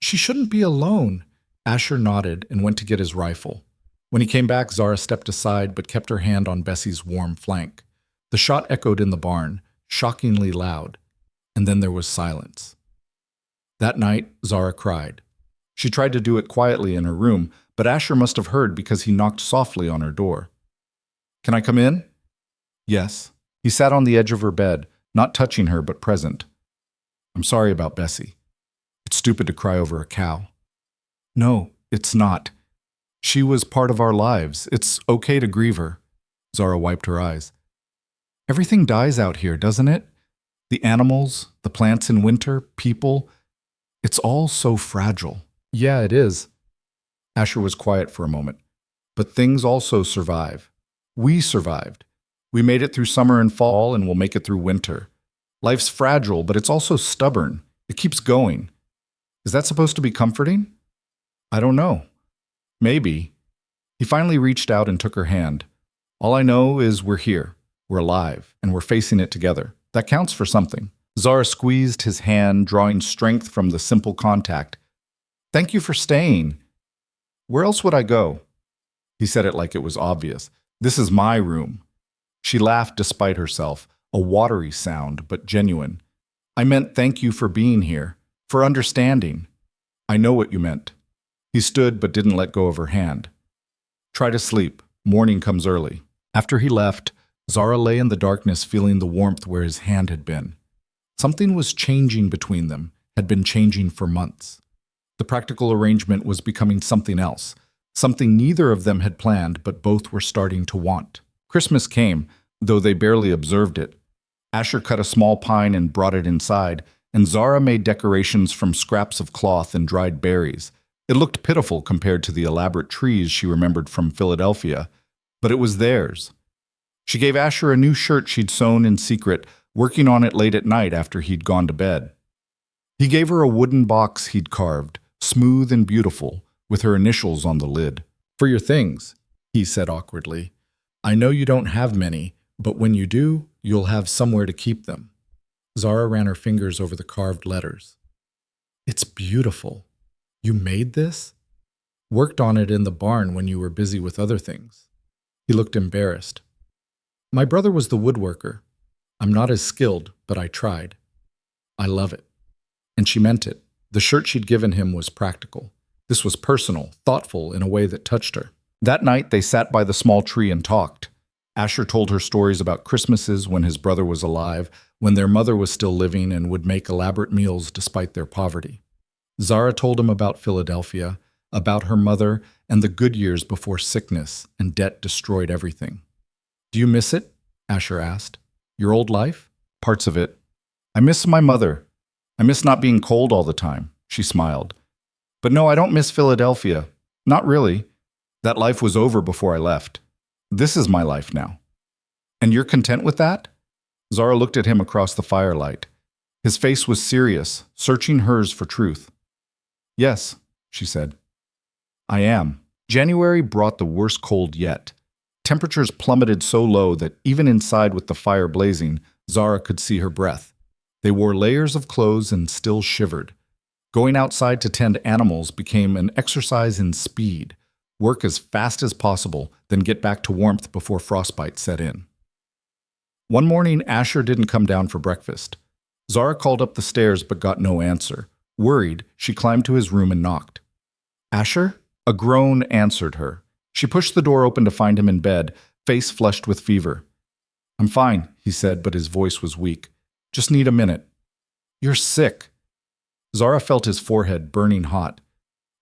She shouldn't be alone. Asher nodded and went to get his rifle. When he came back, Zara stepped aside but kept her hand on Bessie's warm flank. The shot echoed in the barn, shockingly loud, and then there was silence. That night, Zara cried. She tried to do it quietly in her room, but Asher must have heard because he knocked softly on her door. Can I come in? Yes. He sat on the edge of her bed, not touching her but present. I'm sorry about Bessie. It's stupid to cry over a cow. No, it's not. She was part of our lives. It's okay to grieve her. Zara wiped her eyes. Everything dies out here, doesn't it? The animals, the plants in winter, people. It's all so fragile. Yeah, it is. Asher was quiet for a moment. But things also survive. We survived. We made it through summer and fall, and we'll make it through winter. Life's fragile, but it's also stubborn. It keeps going. Is that supposed to be comforting? I don't know. Maybe. He finally reached out and took her hand. All I know is we're here, we're alive, and we're facing it together. That counts for something. Zara squeezed his hand, drawing strength from the simple contact. Thank you for staying. Where else would I go? He said it like it was obvious. This is my room. She laughed despite herself, a watery sound, but genuine. I meant thank you for being here, for understanding. I know what you meant. He stood but didn't let go of her hand. Try to sleep. Morning comes early. After he left, Zara lay in the darkness feeling the warmth where his hand had been. Something was changing between them, had been changing for months. The practical arrangement was becoming something else, something neither of them had planned but both were starting to want. Christmas came, though they barely observed it. Asher cut a small pine and brought it inside, and Zara made decorations from scraps of cloth and dried berries. It looked pitiful compared to the elaborate trees she remembered from Philadelphia, but it was theirs. She gave Asher a new shirt she'd sewn in secret, working on it late at night after he'd gone to bed. He gave her a wooden box he'd carved, smooth and beautiful, with her initials on the lid. For your things, he said awkwardly. I know you don't have many, but when you do, you'll have somewhere to keep them. Zara ran her fingers over the carved letters. It's beautiful. You made this? Worked on it in the barn when you were busy with other things. He looked embarrassed. My brother was the woodworker. I'm not as skilled, but I tried. I love it. And she meant it. The shirt she'd given him was practical. This was personal, thoughtful in a way that touched her. That night, they sat by the small tree and talked. Asher told her stories about Christmases when his brother was alive, when their mother was still living and would make elaborate meals despite their poverty. Zara told him about Philadelphia, about her mother and the good years before sickness and debt destroyed everything. "Do you miss it?" Asher asked. "Your old life?" "Parts of it. I miss my mother. I miss not being cold all the time," she smiled. "But no, I don't miss Philadelphia. Not really. That life was over before I left. This is my life now." "And you're content with that?" Zara looked at him across the firelight. His face was serious, searching hers for truth. "Yes," she said. "I am." January brought the worst cold yet. Temperatures plummeted so low that even inside with the fire blazing, Zara could see her breath. They wore layers of clothes and still shivered. Going outside to tend animals became an exercise in speed. Work as fast as possible, then get back to warmth before frostbite set in. One morning, Asher didn't come down for breakfast. Zara called up the stairs but got no answer. Worried, she climbed to his room and knocked. "Asher?" A groan answered her. She pushed the door open to find him in bed, face flushed with fever. "I'm fine," he said, but his voice was weak. "Just need a minute." "You're sick." Zara felt his forehead burning hot.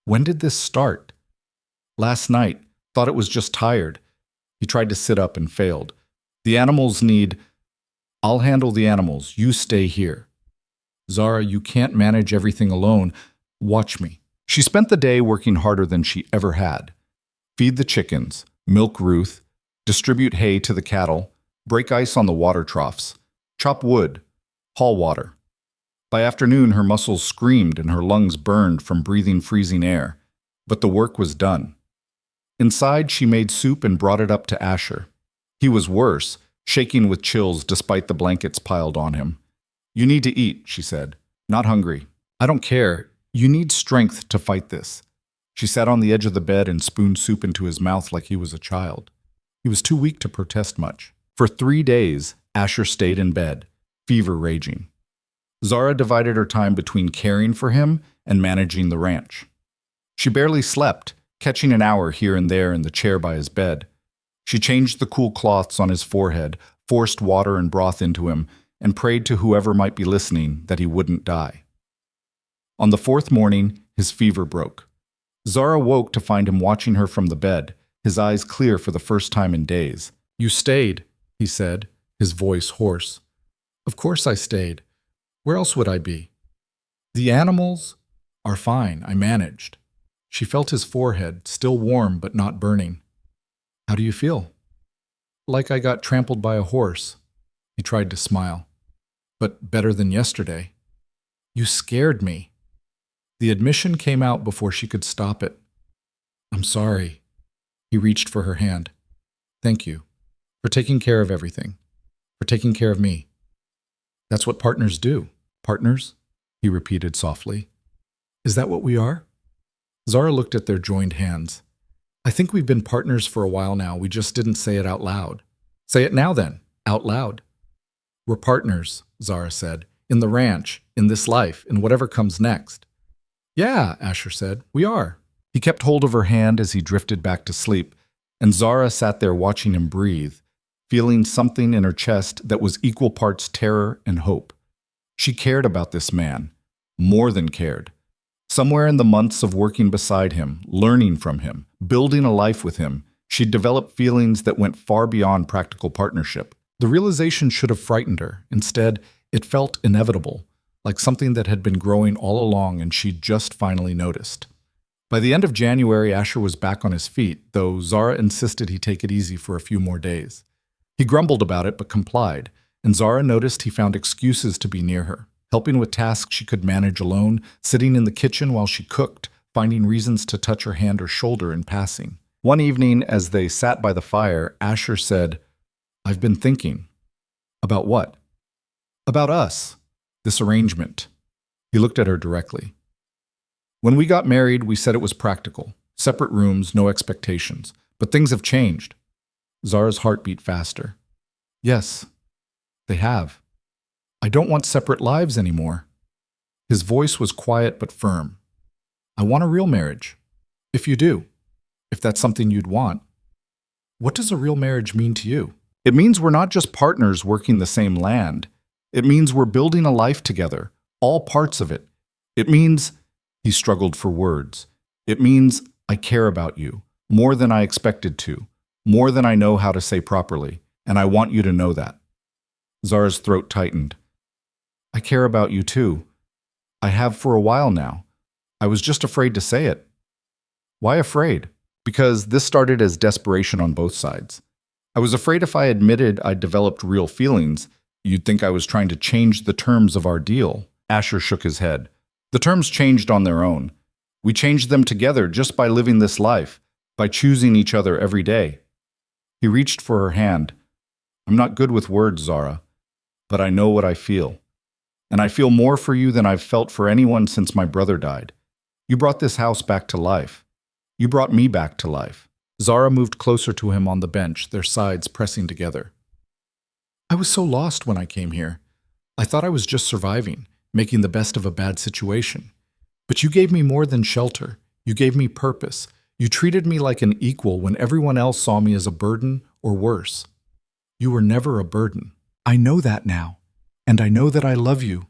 "When did this start?" "Last night. Thought it was just tired." He tried to sit up and failed. "The animals need—" "I'll handle the animals. You stay here." "Zara, you can't manage everything alone. Watch me." She spent the day working harder than she ever had. Feed the chickens, milk Ruth, distribute hay to the cattle, break ice on the water troughs, chop wood, haul water. By afternoon, her muscles screamed and her lungs burned from breathing freezing air. But the work was done. Inside, she made soup and brought it up to Asher. He was worse, shaking with chills despite the blankets piled on him. "You need to eat," she said. "Not hungry." "I don't care. You need strength to fight this." She sat on the edge of the bed and spooned soup into his mouth like he was a child. He was too weak to protest much. For 3 days, Asher stayed in bed, fever raging. Zara divided her time between caring for him and managing the ranch. She barely slept, catching an hour here and there in the chair by his bed. She changed the cool cloths on his forehead, forced water and broth into him, and prayed to whoever might be listening that he wouldn't die. On the 4th morning, his fever broke. Zara woke to find him watching her from the bed, his eyes clear for the first time in days. "You stayed," he said, his voice hoarse. "Of course I stayed. Where else would I be?" "The animals are fine. I managed." She felt his forehead, still warm but not burning. "How do you feel?" "Like I got trampled by a horse." He tried to smile. "But better than yesterday." "You scared me." The admission came out before she could stop it. "I'm sorry." He reached for her hand. "Thank you. For taking care of everything. For taking care of me." "That's what partners do." "Partners?" he repeated softly. "Is that what we are?" Zara looked at their joined hands. "I think we've been partners for a while now. We just didn't say it out loud." "Say it now then, out loud." "We're partners," Zara said. "In the ranch, in this life, in whatever comes next." "Yeah," Asher said, "we are." He kept hold of her hand as he drifted back to sleep, and Zara sat there watching him breathe, feeling something in her chest that was equal parts terror and hope. She cared about this man, more than cared. Somewhere in the months of working beside him, learning from him, building a life with him, she'd developed feelings that went far beyond practical partnership. The realization should have frightened her. Instead, it felt inevitable, like something that had been growing all along and she'd just finally noticed. By the end of January, Asher was back on his feet, though Zara insisted he take it easy for a few more days. He grumbled about it but complied, and Zara noticed he found excuses to be near her, helping with tasks she could manage alone, sitting in the kitchen while she cooked, finding reasons to touch her hand or shoulder in passing. One evening, as they sat by the fire, Asher said, "I've been thinking." "About what?" "About us. This arrangement." He looked at her directly. "When we got married, we said it was practical. Separate rooms, no expectations. But things have changed." Zara's heart beat faster. "Yes, they have. I don't want separate lives anymore." His voice was quiet but firm. "I want a real marriage. If you do. If that's something you'd want." "What does a real marriage mean to you?" "It means we're not just partners working the same land. It means we're building a life together, all parts of it. It means—" He struggled for words. It means I care about you, more than I expected to, more than I know how to say properly, and I want you to know that. Zara's throat tightened. I care about you too. I have for a while now. I was just afraid to say it. Why afraid? Because this started as desperation on both sides. I was afraid if I admitted I'd developed real feelings, you'd think I was trying to change the terms of our deal. Asher shook his head. The terms changed on their own. We changed them together just by living this life, by choosing each other every day. He reached for her hand. I'm not good with words, Zara, but I know what I feel. And I feel more for you than I've felt for anyone since my brother died. You brought this house back to life. You brought me back to life. Zara moved closer to him on the bench, their sides pressing together. I was so lost when I came here. I thought I was just surviving, making the best of a bad situation. But you gave me more than shelter. You gave me purpose. You treated me like an equal when everyone else saw me as a burden or worse. You were never a burden. I know that now. And I know that I love you.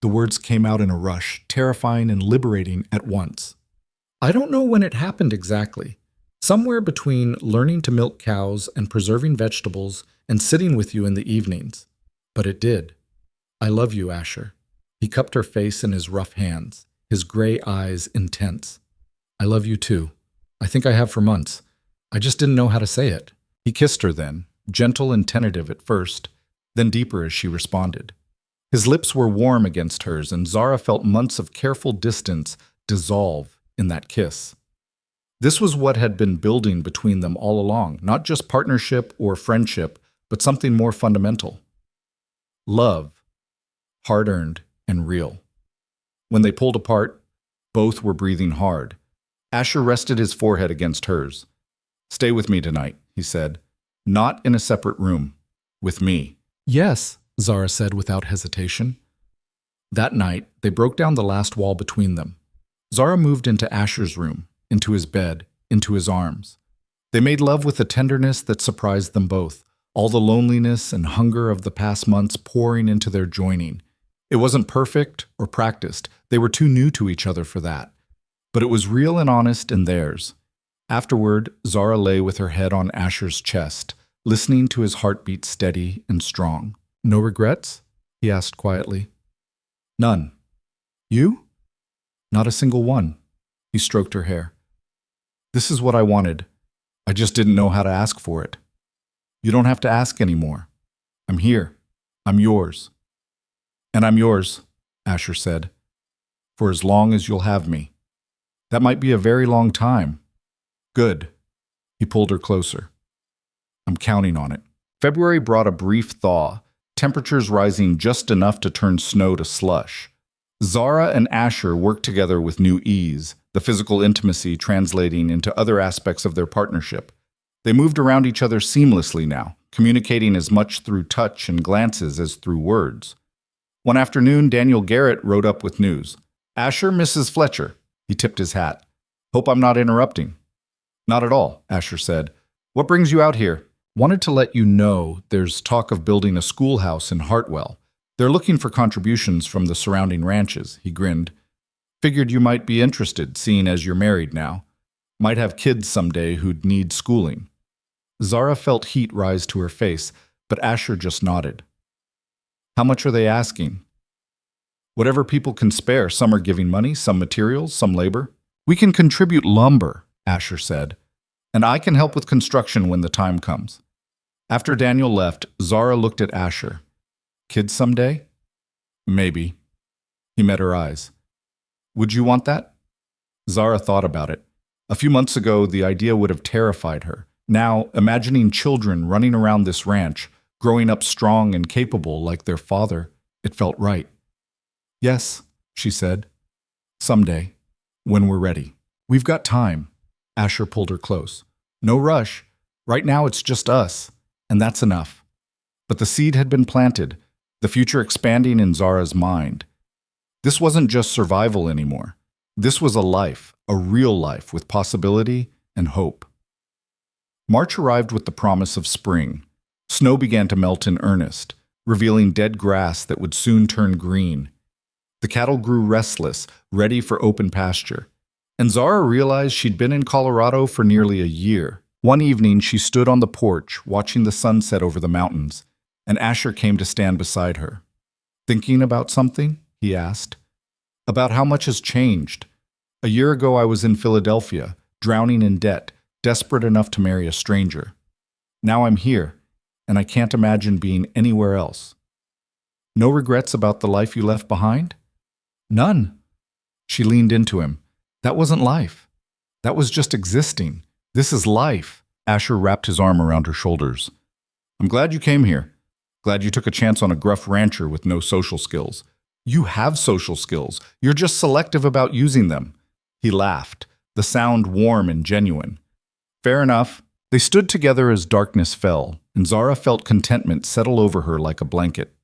The words came out in a rush, terrifying and liberating at once. I don't know when it happened exactly. Somewhere between learning to milk cows and preserving vegetables and sitting with you in the evenings. But it did. I love you, Asher. He cupped her face in his rough hands, his gray eyes intense. I love you too. I think I have for months. I just didn't know how to say it. He kissed her then, gentle and tentative at first, then deeper as she responded. His lips were warm against hers, and Zara felt months of careful distance dissolve in that kiss. This was what had been building between them all along, not just partnership or friendship, but something more fundamental. Love, hard-earned and real. When they pulled apart, both were breathing hard. Asher rested his forehead against hers. Stay with me tonight, he said. Not in a separate room. With me. Yes, Zara said without hesitation. That night, they broke down the last wall between them. Zara moved into Asher's room, into his bed, into his arms. They made love with a tenderness that surprised them both, all the loneliness and hunger of the past months pouring into their joining. It wasn't perfect or practiced. They were too new to each other for that. But it was real and honest in theirs. Afterward, Zara lay with her head on Asher's chest, listening to his heartbeat steady and strong. No regrets? He asked quietly. None. You? Not a single one. He stroked her hair. This is what I wanted. I just didn't know how to ask for it. You don't have to ask anymore. I'm here. I'm yours. And I'm yours, Asher said, for as long as you'll have me. That might be a very long time. Good. He pulled her closer. I'm counting on it. February brought a brief thaw, temperatures rising just enough to turn snow to slush. Zara and Asher worked together with new ease, the physical intimacy translating into other aspects of their partnership. They moved around each other seamlessly now, communicating as much through touch and glances as through words. One afternoon, Daniel Garrett rode up with news. Asher, Mrs. Fletcher. He tipped his hat. Hope I'm not interrupting. Not at all, Asher said. What brings you out here? Wanted to let you know there's talk of building a schoolhouse in Hartwell. They're looking for contributions from the surrounding ranches, he grinned. Figured you might be interested, seeing as you're married now. Might have kids someday who'd need schooling. Zara felt heat rise to her face, but Asher just nodded. How much are they asking? Whatever people can spare. Some are giving money, some materials, some labor. We can contribute lumber, Asher said, and I can help with construction when the time comes. After Daniel left, Zara looked at Asher. Kids someday? Maybe. He met her eyes. Would you want that? Zara thought about it. A few months ago, the idea would have terrified her. Now, imagining children running around this ranch, growing up strong and capable like their father, it felt right. Yes, she said. Someday, when we're ready. We've got time. Asher pulled her close. No rush. Right now it's just us, and that's enough. But the seed had been planted, the future expanding in Zara's mind. This wasn't just survival anymore. This was a life, a real life with possibility and hope. March arrived with the promise of spring. Snow began to melt in earnest, revealing dead grass that would soon turn green. The cattle grew restless, ready for open pasture, And Zara realized she'd been in Colorado for nearly a year. One evening, she stood on the porch, watching the sunset over the mountains, and Asher came to stand beside her. "Thinking about something?" he asked. "About how much has changed. A year ago, I was in Philadelphia, drowning in debt, desperate enough to marry a stranger. Now I'm here, and I can't imagine being anywhere else." "No regrets about the life you left behind?" "None." She leaned into him. "That wasn't life. That was just existing. This is life." Asher wrapped his arm around her shoulders. "I'm glad you came here. Glad you took a chance on a gruff rancher with no social skills. You have social skills. You're just selective about using them." He laughed, the sound warm and genuine. "Fair enough." They stood together as darkness fell, and Zara felt contentment settle over her like a blanket.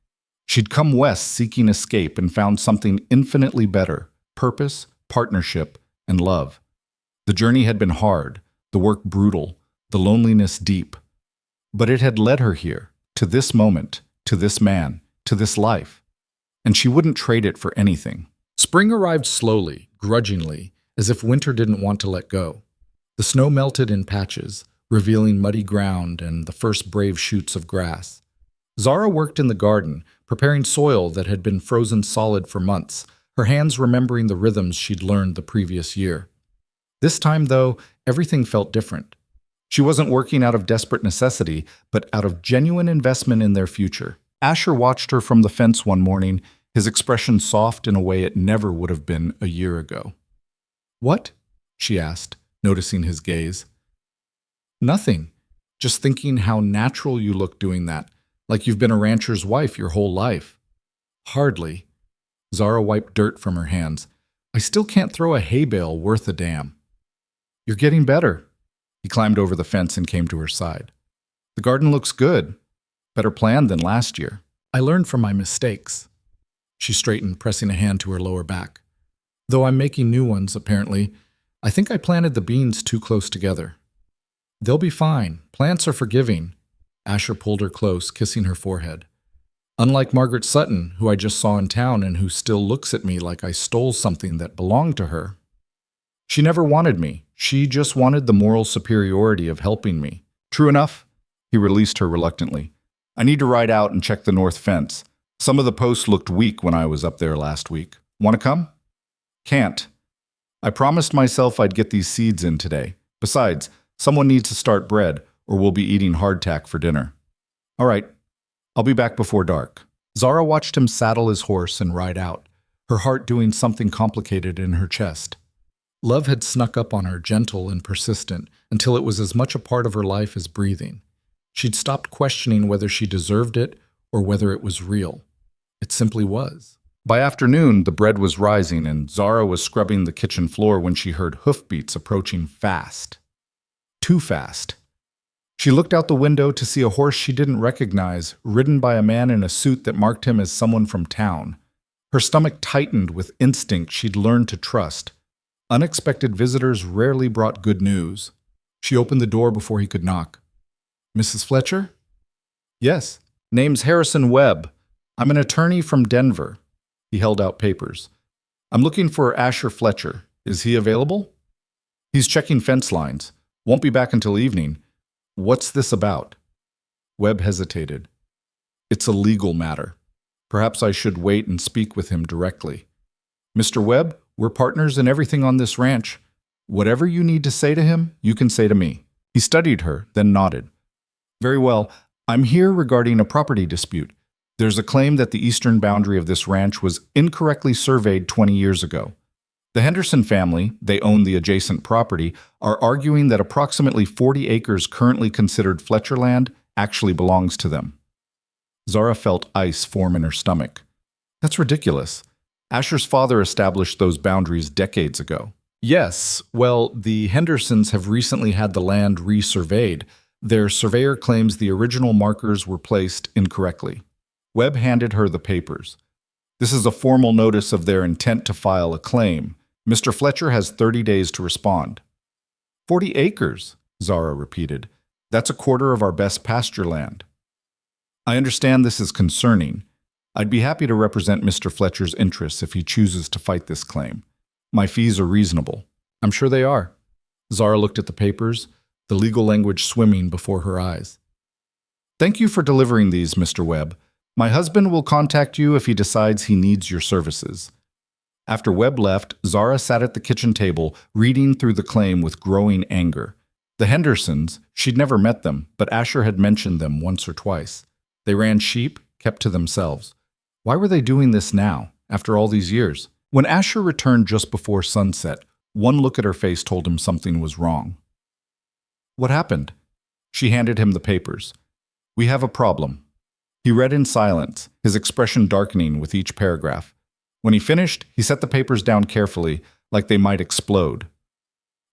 She'd come west seeking escape and found something infinitely better: purpose, partnership, and love. The journey had been hard, the work brutal, the loneliness deep. But it had led her here, to this moment, to this man, to this life. And she wouldn't trade it for anything. Spring arrived slowly, grudgingly, as if winter didn't want to let go. The snow melted in patches, revealing muddy ground and the first brave shoots of grass. Zara worked in the garden, preparing soil that had been frozen solid for months, her hands remembering the rhythms she'd learned the previous year. This time, though, everything felt different. She wasn't working out of desperate necessity, but out of genuine investment in their future. Asher watched her from the fence one morning, his expression soft in a way it never would have been a year ago. "What?" she asked, noticing his gaze. "Nothing. Just thinking how natural you look doing that, like you've been a rancher's wife your whole life." "Hardly." Zara wiped dirt from her hands. "I still can't throw a hay bale worth a damn." "You're getting better." He climbed over the fence and came to her side. "The garden looks good. Better planned than last year." "I learned from my mistakes." She straightened, pressing a hand to her lower back. "Though I'm making new ones, apparently. I think I planted the beans too close together." "They'll be fine. Plants are forgiving." Asher pulled her close, kissing her forehead. "Unlike Margaret Sutton, who I just saw in town and who still looks at me like I stole something that belonged to her. She never wanted me. She just wanted the moral superiority of helping me." "True enough." He released her reluctantly. "I need to ride out and check the north fence. Some of the posts looked weak when I was up there last week. Want to come?" "Can't. I promised myself I'd get these seeds in today. Besides, someone needs to start bread, or we'll be eating hardtack for dinner." "All right. I'll be back before dark." Zara watched him saddle his horse and ride out, her heart doing something complicated in her chest. Love had snuck up on her, gentle and persistent, until it was as much a part of her life as breathing. She'd stopped questioning whether she deserved it or whether it was real. It simply was. By afternoon, the bread was rising, and Zara was scrubbing the kitchen floor when she heard hoofbeats approaching fast. Too fast. She looked out the window to see a horse she didn't recognize, ridden by a man in a suit that marked him as someone from town. Her stomach tightened with instinct she'd learned to trust. Unexpected visitors rarely brought good news. She opened the door before he could knock. "Mrs. Fletcher?" "Yes. Name's Harrison Webb. I'm an attorney from Denver." He held out papers. "I'm looking for Asher Fletcher. Is he available?" "He's checking fence lines. Won't be back until evening." "What's this about?" Webb hesitated. "It's a legal matter. Perhaps I should wait and speak with him directly." "Mr. Webb, we're partners in everything on this ranch. Whatever you need to say to him, you can say to me." He studied her, then nodded. "Very well. I'm here regarding a property dispute. There's a claim that the eastern boundary of this ranch was incorrectly surveyed 20 years ago. The Henderson family, they own the adjacent property, are arguing that approximately 40 acres currently considered Fletcher land actually belongs to them." Zara felt ice form in her stomach. "That's ridiculous. Asher's father established those boundaries decades ago." "Yes, well, the Hendersons have recently had the land resurveyed. Their surveyor claims the original markers were placed incorrectly." Webb handed her the papers. "This is a formal notice of their intent to file a claim. Mr. Fletcher has 30 days to respond." 40 acres, Zara repeated. "That's a quarter of our best pasture land." "I understand this is concerning. I'd be happy to represent Mr. Fletcher's interests if he chooses to fight this claim. My fees are reasonable." I'm sure they are. Zara looked at the papers, the legal language swimming before her eyes. Thank you for delivering these, Mr. Webb. My husband will contact you if he decides he needs your services. After Webb left, Zara sat at the kitchen table, reading through the claim with growing anger. The Hendersons, she'd never met them, but Asher had mentioned them once or twice. They ran sheep, kept to themselves. Why were they doing this now, after all these years? When Asher returned just before sunset, one look at her face told him something was wrong. What happened? She handed him the papers. We have a problem. He read in silence, his expression darkening with each paragraph. When he finished, he set the papers down carefully, like they might explode.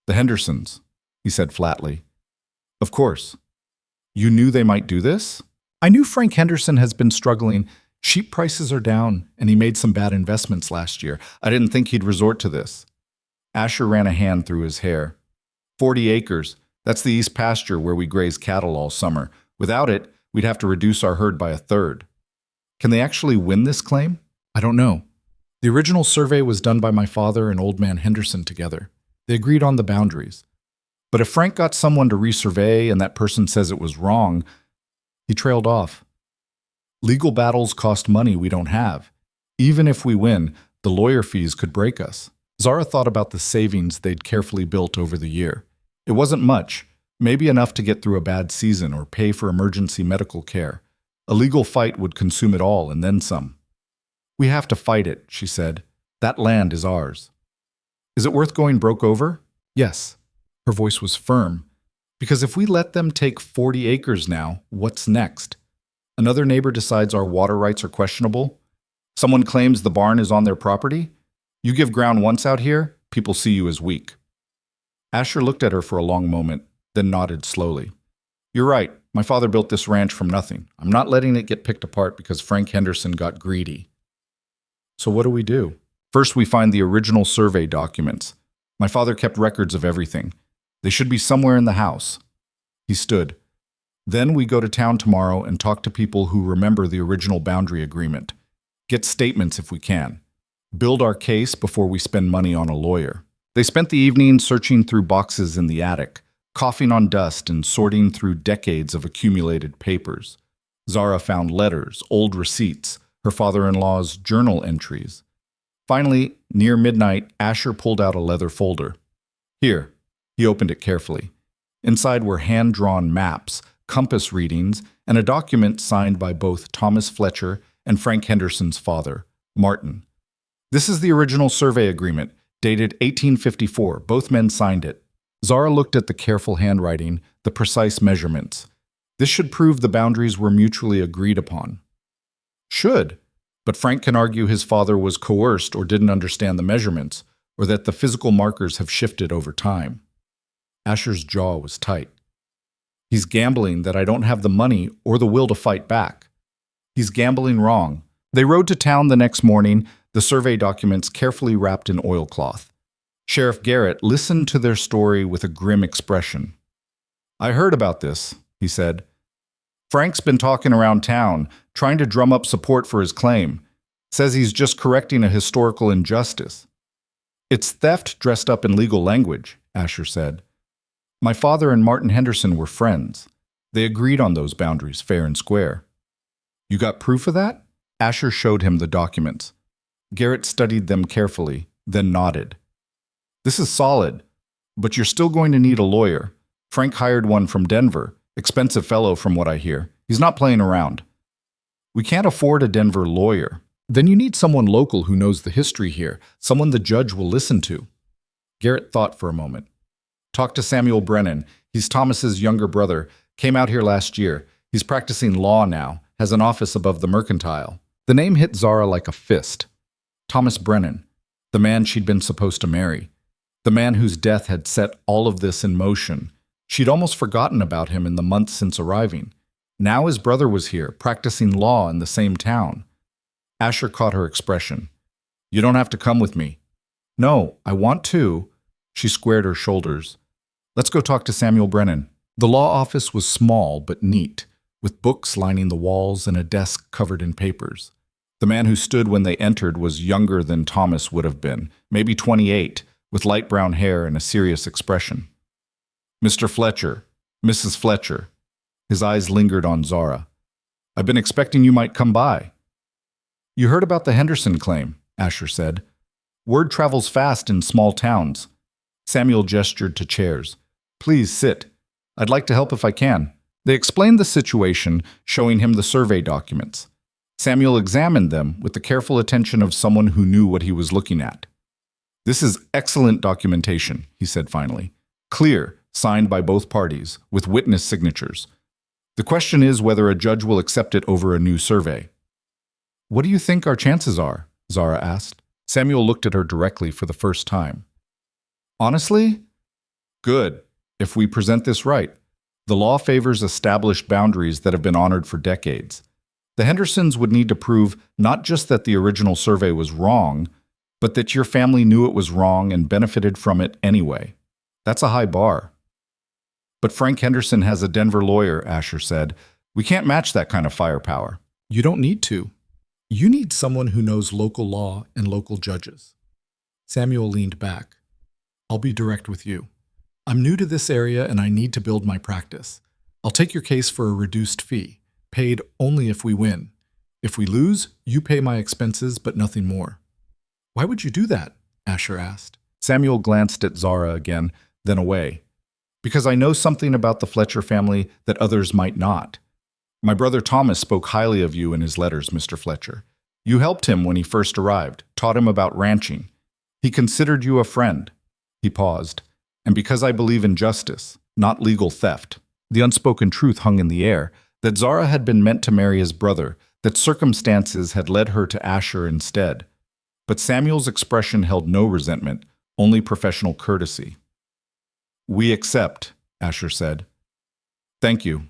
The Hendersons, he said flatly. Of course. You knew they might do this? I knew Frank Henderson has been struggling. Sheep prices are down, and he made some bad investments last year. I didn't think he'd resort to this. Asher ran a hand through his hair. 40 acres. That's the east pasture where we graze cattle all summer. Without it, we'd have to reduce our herd by a third. Can they actually win this claim? I don't know. The original survey was done by my father and old man Henderson together. They agreed on the boundaries. But if Frank got someone to resurvey and that person says it was wrong, he trailed off. Legal battles cost money we don't have. Even if we win, the lawyer fees could break us. Zara thought about the savings they'd carefully built over the year. It wasn't much, maybe enough to get through a bad season or pay for emergency medical care. A legal fight would consume it all and then some. We have to fight it, she said. That land is ours. Is it worth going broke over? Yes. Her voice was firm. Because if we let them take 40 acres now, what's next? Another neighbor decides our water rights are questionable? Someone claims the barn is on their property? You give ground once out here, people see you as weak. Asher looked at her for a long moment, then nodded slowly. You're right. My father built this ranch from nothing. I'm not letting it get picked apart because Frank Henderson got greedy. So what do we do? First, we find the original survey documents. My father kept records of everything. They should be somewhere in the house. He stood. Then we go to town tomorrow and talk to people who remember the original boundary agreement. Get statements if we can. Build our case before we spend money on a lawyer. They spent the evening searching through boxes in the attic, coughing on dust and sorting through decades of accumulated papers. Zara found letters, old receipts, her father-in-law's journal entries. Finally, near midnight, Asher pulled out a leather folder. Here. He opened it carefully. Inside were hand-drawn maps, compass readings, and a document signed by both Thomas Fletcher and Frank Henderson's father, Martin. This is the original survey agreement, dated 1854. Both men signed it. Zara looked at the careful handwriting, the precise measurements. This should prove the boundaries were mutually agreed upon. Should, but Frank can argue his father was coerced or didn't understand the measurements, or that the physical markers have shifted over time. Asher's jaw was tight. He's gambling that I don't have the money or the will to fight back. He's gambling wrong. They rode to town the next morning, the survey documents carefully wrapped in oilcloth. Sheriff Garrett listened to their story with a grim expression. I heard about this, he said. Frank's been talking around town, trying to drum up support for his claim. Says he's just correcting a historical injustice. It's theft dressed up in legal language, Asher said. My father and Martin Henderson were friends. They agreed on those boundaries fair and square. You got proof of that? Asher showed him the documents. Garrett studied them carefully, then nodded. This is solid, but you're still going to need a lawyer. Frank hired one from Denver. Expensive fellow from what I hear. He's not playing around. We can't afford a Denver lawyer. Then you need someone local who knows the history here, someone the judge will listen to. Garrett thought for a moment. Talk to Samuel Brennan. He's Thomas's younger brother. Came out here last year. He's practicing law now. Has an office above the Mercantile. The name hit Zara like a fist. Thomas Brennan. The man she'd been supposed to marry. The man whose death had set all of this in motion. She'd almost forgotten about him in the months since arriving. Now his brother was here, practicing law in the same town. Asher caught her expression. You don't have to come with me. No, I want to. She squared her shoulders. Let's go talk to Samuel Brennan. The law office was small but neat, with books lining the walls and a desk covered in papers. The man who stood when they entered was younger than Thomas would have been, maybe 28, with light brown hair and a serious expression. Mr. Fletcher, Mrs. Fletcher. His eyes lingered on Zara. I've been expecting you might come by. You heard about the Henderson claim, Asher said. Word travels fast in small towns. Samuel gestured to chairs. Please sit. I'd like to help if I can. They explained the situation, showing him the survey documents. Samuel examined them with the careful attention of someone who knew what he was looking at. This is excellent documentation, he said finally. Clear, signed by both parties, with witness signatures. The question is whether a judge will accept it over a new survey. What do you think our chances are? Zara asked. Samuel looked at her directly for the first time. Honestly? Good, if we present this right. The law favors established boundaries that have been honored for decades. The Hendersons would need to prove not just that the original survey was wrong, but that your family knew it was wrong and benefited from it anyway. That's a high bar. But Frank Henderson has a Denver lawyer, Asher said. We can't match that kind of firepower. You don't need to. You need someone who knows local law and local judges. Samuel leaned back. I'll be direct with you. I'm new to this area and I need to build my practice. I'll take your case for a reduced fee, paid only if we win. If we lose, you pay my expenses, but nothing more. Why would you do that? Asher asked. Samuel glanced at Zara again, then away. Because I know something about the Fletcher family that others might not. My brother Thomas spoke highly of you in his letters, Mr. Fletcher. You helped him when he first arrived, taught him about ranching. He considered you a friend. He paused. And because I believe in justice, not legal theft. The unspoken truth hung in the air, that Zara had been meant to marry his brother, that circumstances had led her to Asher instead. But Samuel's expression held no resentment, only professional courtesy. We accept, Asher said. Thank you.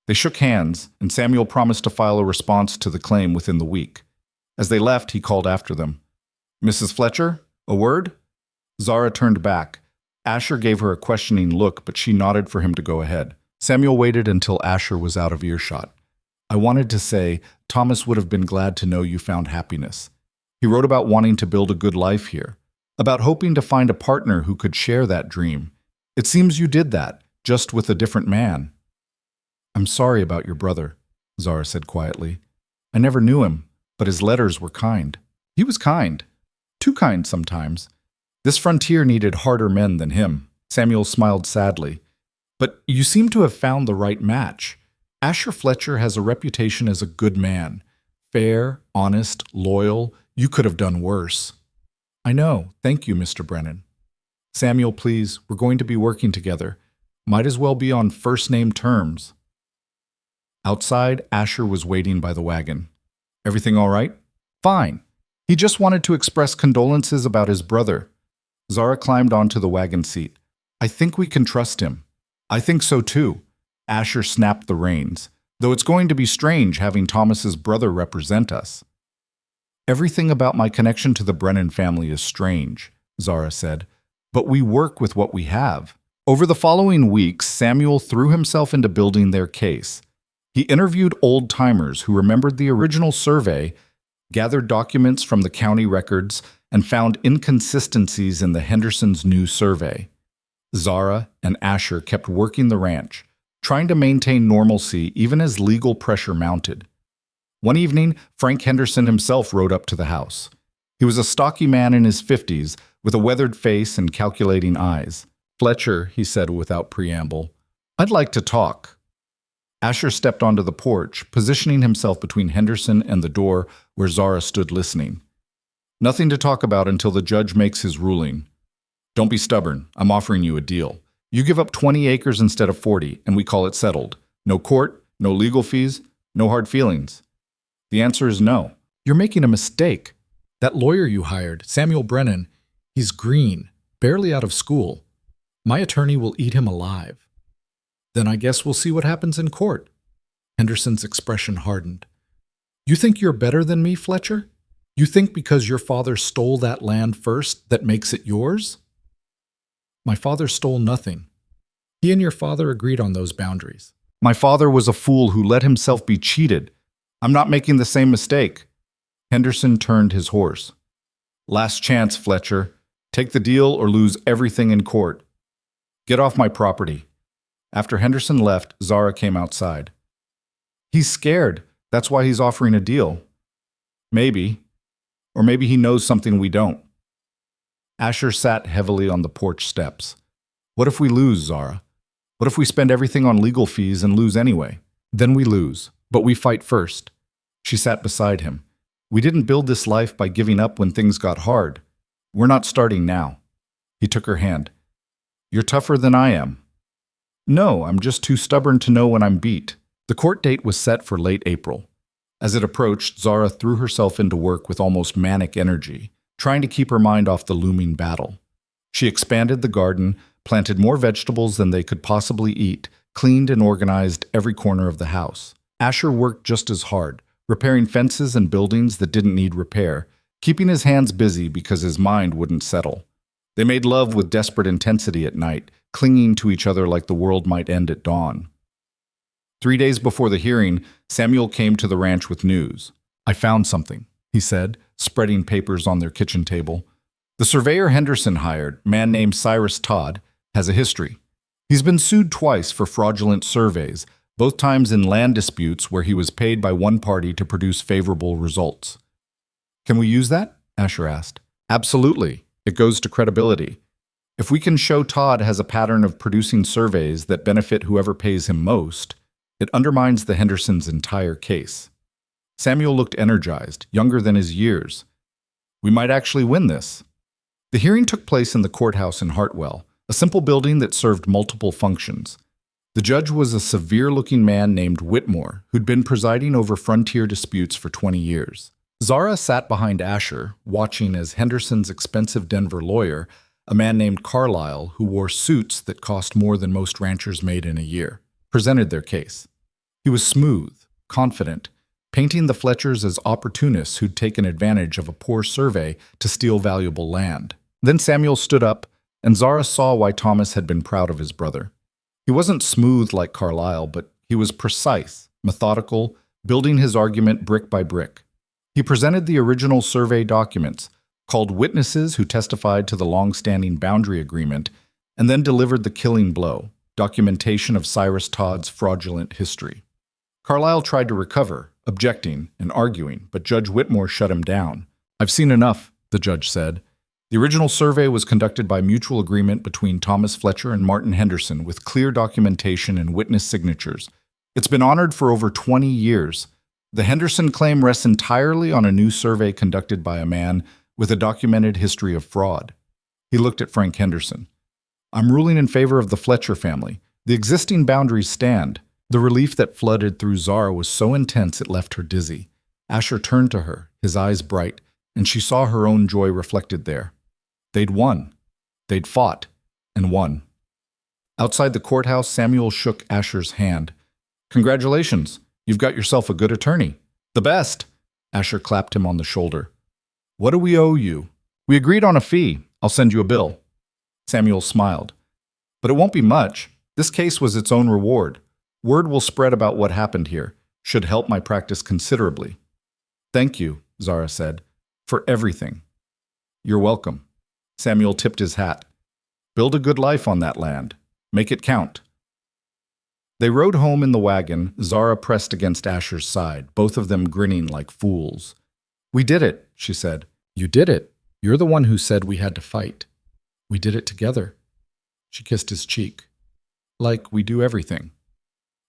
They shook hands, and Samuel promised to file a response to the claim within the week. As they left, he called after them. Mrs. Fletcher, a word? Zara turned back. Asher gave her a questioning look, but she nodded for him to go ahead. Samuel waited until Asher was out of earshot. I wanted to say, Thomas would have been glad to know you found happiness. He wrote about wanting to build a good life here, about hoping to find a partner who could share that dream. It seems you did that, just with a different man. I'm sorry about your brother, Zara said quietly. I never knew him, but his letters were kind. He was kind. Too kind sometimes. This frontier needed harder men than him. Samuel smiled sadly. But you seem to have found the right match. Asher Fletcher has a reputation as a good man. Fair, honest, loyal. You could have done worse. I know. Thank you, Mr. Brennan. Samuel, please, we're going to be working together. Might as well be on first-name terms. Outside, Asher was waiting by the wagon. Everything all right? Fine. He just wanted to express condolences about his brother. Zara climbed onto the wagon seat. I think we can trust him. I think so too. Asher snapped the reins, though it's going to be strange having Thomas's brother represent us. Everything about my connection to the Brennan family is strange, Zara said, but we work with what we have. Over the following weeks, Samuel threw himself into building their case. He interviewed old-timers who remembered the original survey, gathered documents from the county records, and found inconsistencies in the Hendersons' new survey. Zara and Asher kept working the ranch, trying to maintain normalcy even as legal pressure mounted. One evening, Frank Henderson himself rode up to the house. He was a stocky man in his 50s, with a weathered face and calculating eyes. Fletcher, he said without preamble, I'd like to talk. Asher stepped onto the porch, positioning himself between Henderson and the door where Zara stood listening. Nothing to talk about until the judge makes his ruling. Don't be stubborn. I'm offering you a deal. You give up 20 acres instead of 40, and we call it settled. No court, no legal fees, no hard feelings. The answer is no. You're making a mistake. That lawyer you hired, Samuel Brennan, he's green, barely out of school. My attorney will eat him alive. Then I guess we'll see what happens in court. Henderson's expression hardened. You think you're better than me, Fletcher? You think because your father stole that land first, that makes it yours? My father stole nothing. He and your father agreed on those boundaries. My father was a fool who let himself be cheated. I'm not making the same mistake. Henderson turned his horse. Last chance, Fletcher. Take the deal or lose everything in court. Get off my property. After Henderson left, Zara came outside. He's scared. That's why he's offering a deal. Maybe. Or maybe he knows something we don't. Asher sat heavily on the porch steps. What if we lose, Zara? What if we spend everything on legal fees and lose anyway? Then we lose, but we fight first. She sat beside him. We didn't build this life by giving up when things got hard. We're not starting now. He took her hand. You're tougher than I am. No, I'm just too stubborn to know when I'm beat. The court date was set for late April. As it approached, Zara threw herself into work with almost manic energy, trying to keep her mind off the looming battle. She expanded the garden, planted more vegetables than they could possibly eat, cleaned and organized every corner of the house. Asher worked just as hard, repairing fences and buildings that didn't need repair, keeping his hands busy because his mind wouldn't settle. They made love with desperate intensity at night, clinging to each other like the world might end at dawn. 3 days before the hearing, Samuel came to the ranch with news. I found something, he said, spreading papers on their kitchen table. The surveyor Henderson hired, a man named Cyrus Todd, has a history. He's been sued twice for fraudulent surveys, both times in land disputes where he was paid by one party to produce favorable results. Can we use that? Asher asked. Absolutely. It goes to credibility. If we can show Todd has a pattern of producing surveys that benefit whoever pays him most, it undermines the Hendersons' entire case. Samuel looked energized, younger than his years. We might actually win this. The hearing took place in the courthouse in Hartwell, a simple building that served multiple functions. The judge was a severe-looking man named Whitmore, who'd been presiding over frontier disputes for 20 years. Zara sat behind Asher, watching as Henderson's expensive Denver lawyer, a man named Carlisle, who wore suits that cost more than most ranchers made in a year, presented their case. He was smooth, confident, painting the Fletchers as opportunists who'd taken advantage of a poor survey to steal valuable land. Then Samuel stood up, and Zara saw why Thomas had been proud of his brother. He wasn't smooth like Carlisle, but he was precise, methodical, building his argument brick by brick. He presented the original survey documents, called witnesses who testified to the long-standing boundary agreement, and then delivered the killing blow, documentation of Cyrus Todd's fraudulent history. Carlisle tried to recover, objecting and arguing, but Judge Whitmore shut him down. I've seen enough, the judge said. The original survey was conducted by mutual agreement between Thomas Fletcher and Martin Henderson with clear documentation and witness signatures. It's been honored for over 20 years. The Henderson claim rests entirely on a new survey conducted by a man with a documented history of fraud. He looked at Frank Henderson. I'm ruling in favor of the Fletcher family. The existing boundaries stand. The relief that flooded through Zara was so intense it left her dizzy. Asher turned to her, his eyes bright, and she saw her own joy reflected there. They'd won. They'd fought and won. Outside the courthouse, Samuel shook Asher's hand. Congratulations. You've got yourself a good attorney. The best. Asher clapped him on the shoulder. What do we owe you? We agreed on a fee. I'll send you a bill. Samuel smiled. But it won't be much. This case was its own reward. Word will spread about what happened here. Should help my practice considerably. Thank you, Zara said, for everything. You're welcome. Samuel tipped his hat. Build a good life on that land. Make it count. They rode home in the wagon, Zara pressed against Asher's side, both of them grinning like fools. We did it, she said. You did it. You're the one who said we had to fight. We did it together. She kissed his cheek. Like we do everything.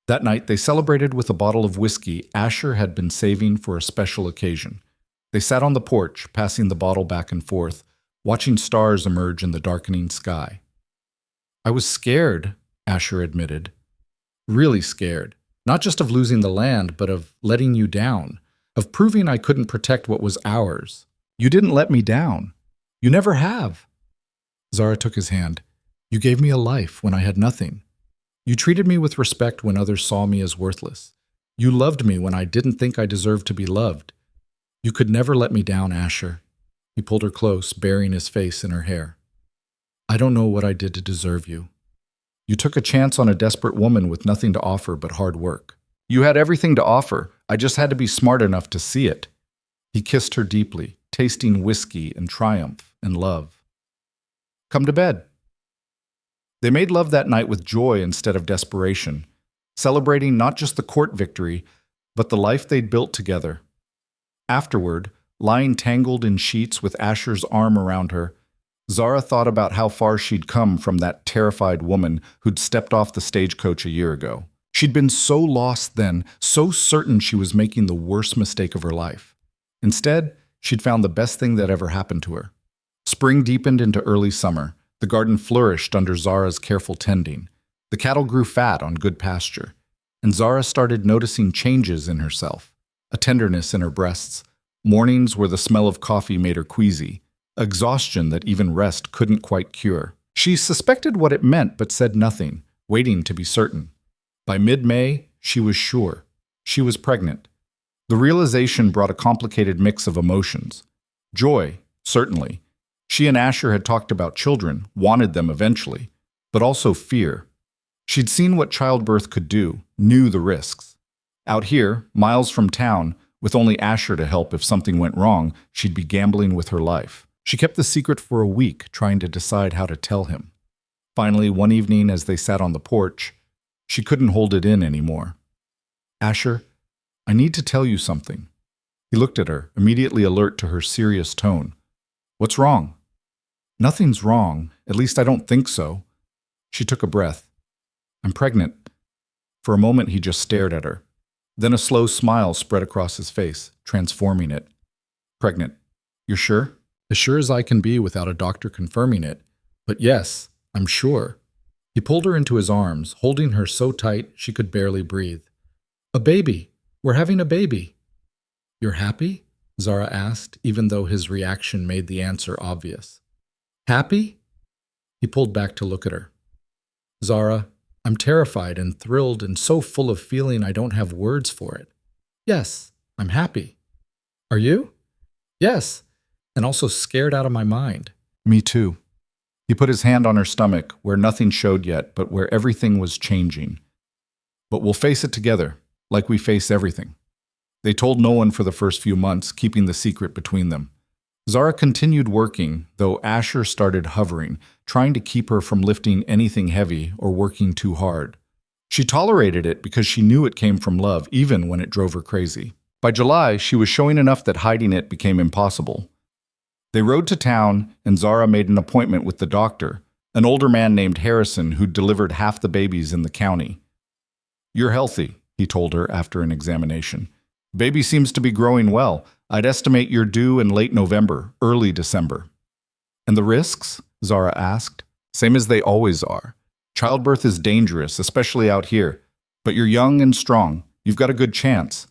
That night, they celebrated with a bottle of whiskey Asher had been saving for a special occasion. They sat on the porch, passing the bottle back and forth, watching stars emerge in the darkening sky. I was scared, Asher admitted. Really scared. Not just of losing the land, but of letting you down, of proving I couldn't protect what was ours. You didn't let me down. You never have. Zara took his hand. You gave me a life when I had nothing. You treated me with respect when others saw me as worthless. You loved me when I didn't think I deserved to be loved. You could never let me down, Asher. He pulled her close, burying his face in her hair. I don't know what I did to deserve you. You took a chance on a desperate woman with nothing to offer but hard work. You had everything to offer. I just had to be smart enough to see it. He kissed her deeply, tasting whiskey and triumph and love. Come to bed." They made love that night with joy instead of desperation, celebrating not just the court victory, but the life they'd built together. Afterward, lying tangled in sheets with Asher's arm around her, Zara thought about how far she'd come from that terrified woman who'd stepped off the stagecoach a year ago. She'd been so lost then, so certain she was making the worst mistake of her life. Instead, she'd found the best thing that ever happened to her. Spring deepened into early summer. The garden flourished under Zara's careful tending. The cattle grew fat on good pasture. And Zara started noticing changes in herself, a tenderness in her breasts, mornings where the smell of coffee made her queasy, exhaustion that even rest couldn't quite cure. She suspected what it meant but said nothing, waiting to be certain. By mid-May, she was sure. She was pregnant. The realization brought a complicated mix of emotions. Joy, certainly. She and Asher had talked about children, wanted them eventually, but also fear. She'd seen what childbirth could do, knew the risks. Out here, miles from town, with only Asher to help if something went wrong, she'd be gambling with her life. She kept the secret for a week, trying to decide how to tell him. Finally, one evening as they sat on the porch, she couldn't hold it in anymore. "Asher, I need to tell you something." He looked at her, immediately alert to her serious tone. "What's wrong?" "Nothing's wrong. At least I don't think so." She took a breath. "I'm pregnant." For a moment he just stared at her. Then a slow smile spread across his face, transforming it. "Pregnant. You're sure?" "As sure as I can be without a doctor confirming it. But yes, I'm sure." He pulled her into his arms, holding her so tight she could barely breathe. "A baby. We're having a baby." "You're happy?" Zara asked, even though his reaction made the answer obvious. "Happy?" He pulled back to look at her. "Zara, I'm terrified and thrilled and so full of feeling I don't have words for it. Yes, I'm happy." "Are you?" "Yes, and also scared out of my mind." "Me too." He put his hand on her stomach, where nothing showed yet, but where everything was changing. "But we'll face it together, like we face everything." They told no one for the first few months, keeping the secret between them. Zara continued working, though Asher started hovering, trying to keep her from lifting anything heavy or working too hard. She tolerated it because she knew it came from love, even when it drove her crazy. By July, she was showing enough that hiding it became impossible. They rode to town, and Zara made an appointment with the doctor, an older man named Harrison who'd delivered half the babies in the county. "You're healthy," he told her after an examination. "Baby seems to be growing well. I'd estimate you're due in late November, early December." "And the risks?" Zara asked. "Same as they always are. Childbirth is dangerous, especially out here. But you're young and strong. You've got a good chance."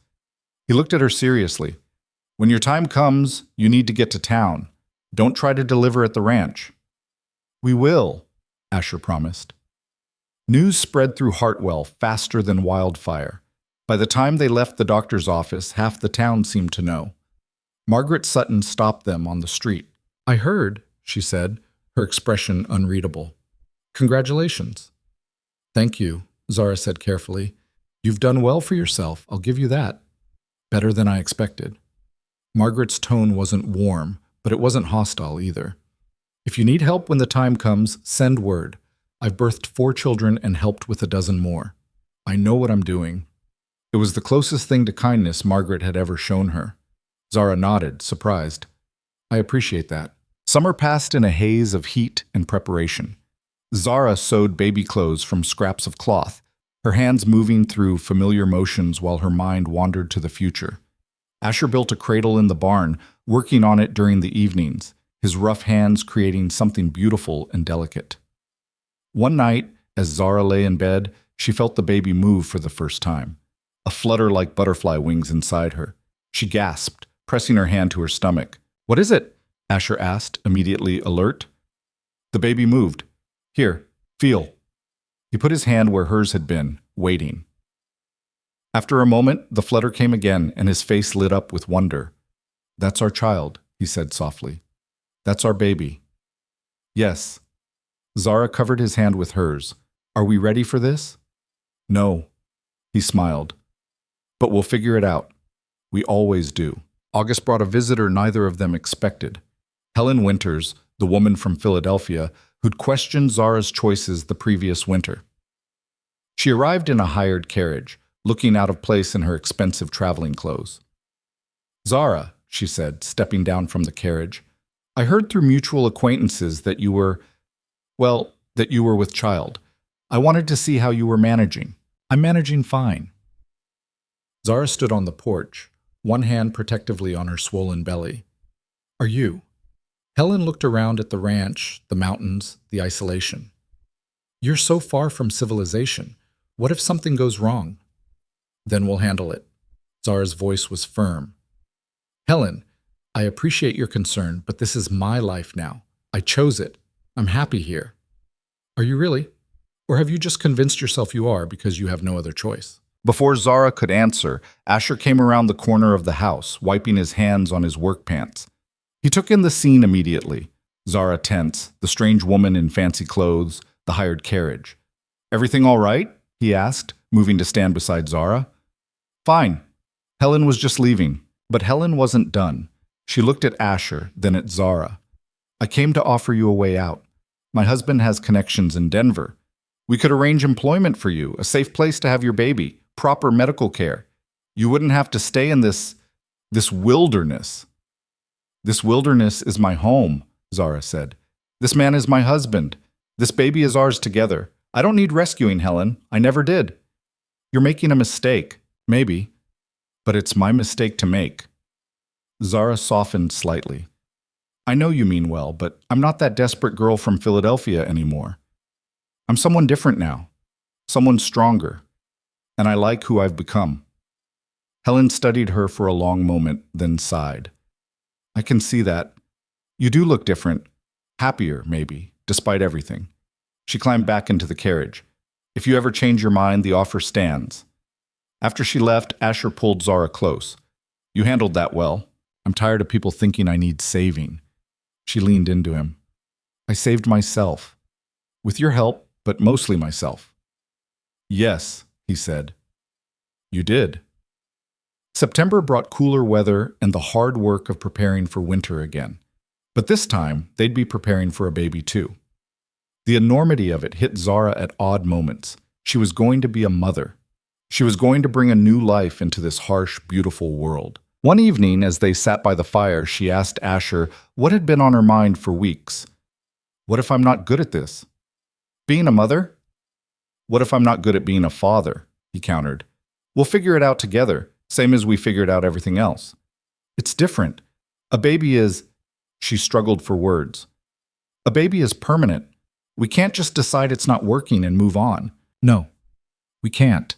He looked at her seriously. "When your time comes, you need to get to town. Don't try to deliver at the ranch." "We will," Asher promised. News spread through Hartwell faster than wildfire. By the time they left the doctor's office, half the town seemed to know. Margaret Sutton stopped them on the street. "I heard," she said, her expression unreadable. "Congratulations." "Thank you," Zara said carefully. "You've done well for yourself, I'll give you that. Better than I expected." Margaret's tone wasn't warm, but it wasn't hostile either. "If you need help when the time comes, send word. I've birthed 4 children and helped with a dozen more. I know what I'm doing." It was the closest thing to kindness Margaret had ever shown her. Zara nodded, surprised. "I appreciate that." Summer passed in a haze of heat and preparation. Zara sewed baby clothes from scraps of cloth, her hands moving through familiar motions while her mind wandered to the future. Asher built a cradle in the barn, working on it during the evenings, his rough hands creating something beautiful and delicate. One night, as Zara lay in bed, she felt the baby move for the first time. A flutter like butterfly wings inside her. She gasped, pressing her hand to her stomach. "What is it?" Asher asked, immediately alert. The baby moved. "Here, feel." He put his hand where hers had been, waiting. After a moment, the flutter came again, and his face lit up with wonder. "That's our child," he said softly. "That's our baby." "Yes." Zara covered his hand with hers. "Are we ready for this?" "No." He smiled. "But we'll figure it out. We always do." August brought a visitor neither of them expected. Helen Winters, the woman from Philadelphia, who'd questioned Zara's choices the previous winter. She arrived in a hired carriage, looking out of place in her expensive traveling clothes. "Zara," she said, stepping down from the carriage, "I heard through mutual acquaintances that you were, well, that you were with child. I wanted to see how you were managing." "I'm managing fine." Zara stood on the porch, one hand protectively on her swollen belly. "Are you?" Helen looked around at the ranch, the mountains, the isolation. "You're so far from civilization. What if something goes wrong?" "Then we'll handle it." Zara's voice was firm. "Helen, I appreciate your concern, but this is my life now. I chose it. I'm happy here." "Are you really? Or have you just convinced yourself you are because you have no other choice?" Before Zara could answer, Asher came around the corner of the house, wiping his hands on his work pants. He took in the scene immediately. Zara tense, the strange woman in fancy clothes, the hired carriage. "Everything all right?" he asked, moving to stand beside Zara. "Fine." Helen was just leaving, but Helen wasn't done. She looked at Asher, then at Zara. "I came to offer you a way out. My husband has connections in Denver. We could arrange employment for you, a safe place to have your baby, proper medical care. You wouldn't have to stay in this wilderness." "This wilderness is my home," Zara said. "This man is my husband. This baby is ours together. I don't need rescuing, Helen. I never did." "You're making a mistake, maybe, but it's my mistake to make." Zara softened slightly. "I know you mean well, but I'm not that desperate girl from Philadelphia anymore. I'm someone different now, someone stronger, and I like who I've become." Helen studied her for a long moment, then sighed. "I can see that. You do look different, happier, maybe, despite everything." She climbed back into the carriage. "If you ever change your mind, the offer stands." After she left, Asher pulled Zara close. "You handled that well. I'm tired of people thinking I need saving." She leaned into him. "I saved myself. With your help, but mostly myself." "Yes," he said. "You did." September brought cooler weather and the hard work of preparing for winter again. But this time, they'd be preparing for a baby too. The enormity of it hit Zara at odd moments. She was going to be a mother. She was going to bring a new life into this harsh, beautiful world. One evening, as they sat by the fire, she asked Asher what had been on her mind for weeks. "What if I'm not good at this? Being a mother?" "What if I'm not good at being a father?" he countered. "We'll figure it out together, same as we figured out everything else." "It's different. A baby is—" She struggled for words. "A baby is permanent. We can't just decide it's not working and move on." "No, we can't."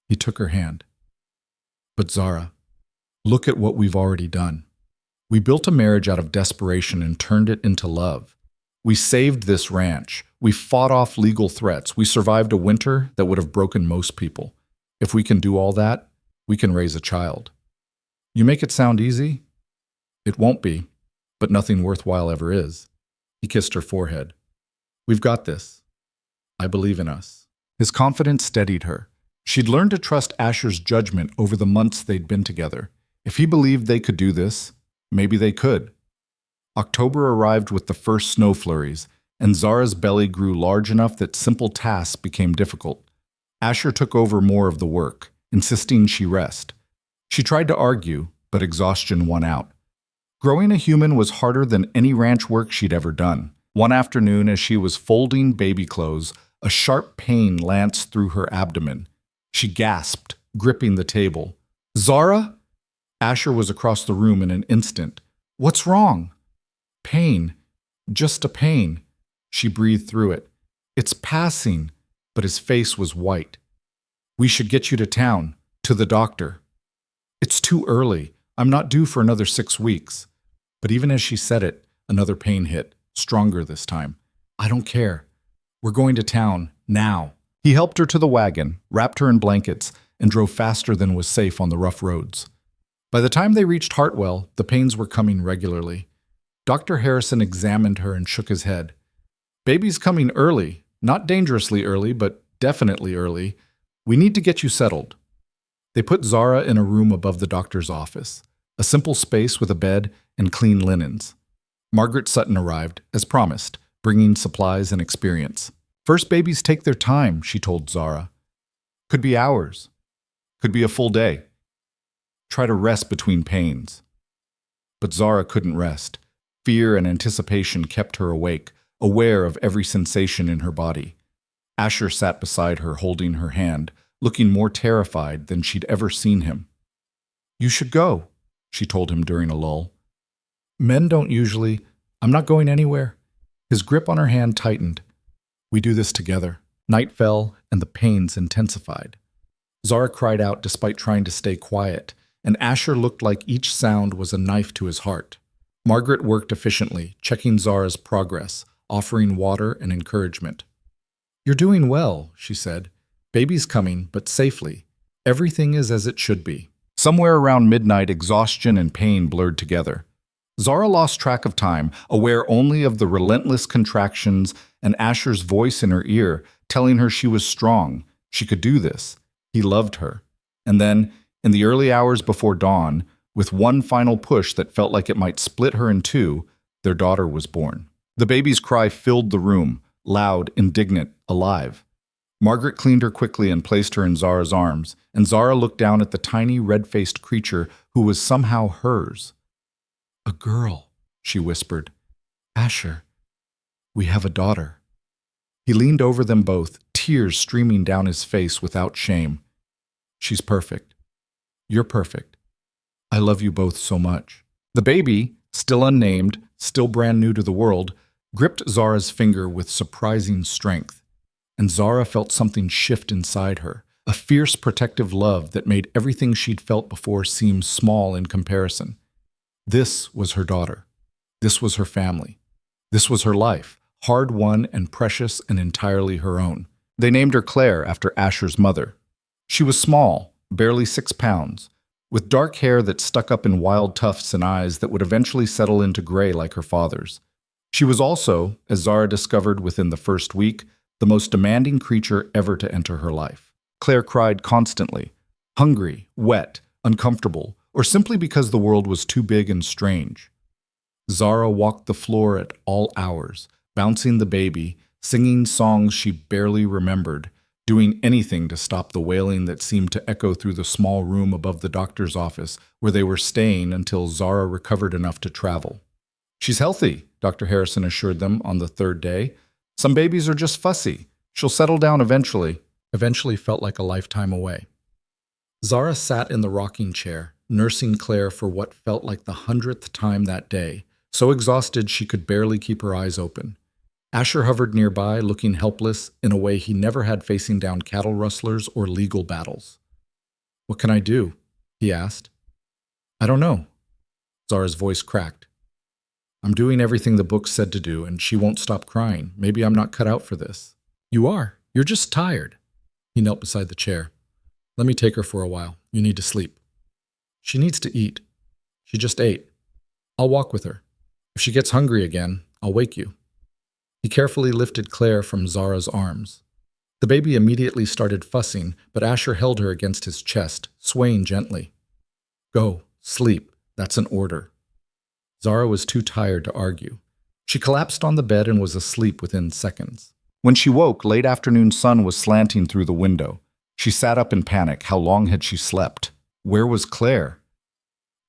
He took her hand. "But Zara, look at what we've already done. We built a marriage out of desperation and turned it into love. We saved this ranch. We fought off legal threats. We survived a winter that would have broken most people. If we can do all that, we can raise a child. You make it sound easy? It won't be, but nothing worthwhile ever is." He kissed her forehead. "We've got this. I believe in us." His confidence steadied her. She'd learned to trust Asher's judgment over the months they'd been together. If he believed they could do this, maybe they could. October arrived with the first snow flurries, and Zara's belly grew large enough that simple tasks became difficult. Asher took over more of the work, insisting she rest. She tried to argue, but exhaustion won out. Growing a human was harder than any ranch work she'd ever done. One afternoon, as she was folding baby clothes, a sharp pain lanced through her abdomen. She gasped, gripping the table. "Zara?" Asher was across the room in an instant. "What's wrong?" "Pain. Just a pain." She breathed through it. "It's passing," but his face was white. "We should get you to town, to the doctor." "It's too early. I'm not due for another 6 weeks." But even as she said it, another pain hit, stronger this time. "I don't care. We're going to town, now." He helped her to the wagon, wrapped her in blankets, and drove faster than was safe on the rough roads. By the time they reached Hartwell, the pains were coming regularly. Dr. Harrison examined her and shook his head. "Baby's coming early. Not dangerously early, but definitely early. We need to get you settled." They put Zara in a room above the doctor's office, a simple space with a bed and clean linens. Margaret Sutton arrived, as promised, bringing supplies and experience. First babies take their time, she told Zara. Could be hours. Could be a full day. Try to rest between pains. But Zara couldn't rest. Fear and anticipation kept her awake, aware of every sensation in her body. Asher sat beside her, holding her hand, looking more terrified than she'd ever seen him. You should go, she told him during a lull. Men don't usually. I'm not going anywhere. His grip on her hand tightened. We do this together. Night fell, and the pains intensified. Zara cried out despite trying to stay quiet, and Asher looked like each sound was a knife to his heart. Margaret worked efficiently, checking Zara's progress, offering water and encouragement. You're doing well, she said. Baby's coming, but safely. Everything is as it should be. Somewhere around midnight, exhaustion and pain blurred together. Zara lost track of time, aware only of the relentless contractions and Asher's voice in her ear, telling her she was strong. She could do this. He loved her. And then, in the early hours before dawn, with one final push that felt like it might split her in two, their daughter was born. The baby's cry filled the room, loud, indignant, alive. Margaret cleaned her quickly and placed her in Zara's arms, and Zara looked down at the tiny, red-faced creature who was somehow hers. A girl, she whispered. Asher, we have a daughter. He leaned over them both, tears streaming down his face without shame. She's perfect. You're perfect. I love you both so much. The baby, still unnamed, still brand new to the world, gripped Zara's finger with surprising strength. And Zara felt something shift inside her, a fierce protective love that made everything she'd felt before seem small in comparison. This was her daughter. This was her family. This was her life, hard-won and precious and entirely her own. They named her Claire after Asher's mother. She was small, barely 6 pounds, with dark hair that stuck up in wild tufts and eyes that would eventually settle into gray like her father's. She was also, as Zara discovered within the first week, the most demanding creature ever to enter her life. Claire cried constantly, hungry, wet, uncomfortable, or simply because the world was too big and strange. Zara walked the floor at all hours, bouncing the baby, singing songs she barely remembered, doing anything to stop the wailing that seemed to echo through the small room above the doctor's office where they were staying until Zara recovered enough to travel. She's healthy, Dr. Harrison assured them on the 3rd day. Some babies are just fussy. She'll settle down eventually. Eventually felt like a lifetime away. Zara sat in the rocking chair, nursing Claire for what felt like the 100th time that day, so exhausted she could barely keep her eyes open. Asher hovered nearby, looking helpless in a way he never had facing down cattle rustlers or legal battles. What can I do? He asked. I don't know. Zara's voice cracked. I'm doing everything the book said to do, and she won't stop crying. Maybe I'm not cut out for this. You are. You're just tired. He knelt beside the chair. Let me take her for a while. You need to sleep. She needs to eat. She just ate. I'll walk with her. If she gets hungry again, I'll wake you. He carefully lifted Claire from Zara's arms. The baby immediately started fussing, but Asher held her against his chest, swaying gently. Go, sleep. That's an order. Zara was too tired to argue. She collapsed on the bed and was asleep within seconds. When she woke, late afternoon sun was slanting through the window. She sat up in panic. How long had she slept? Where was Claire?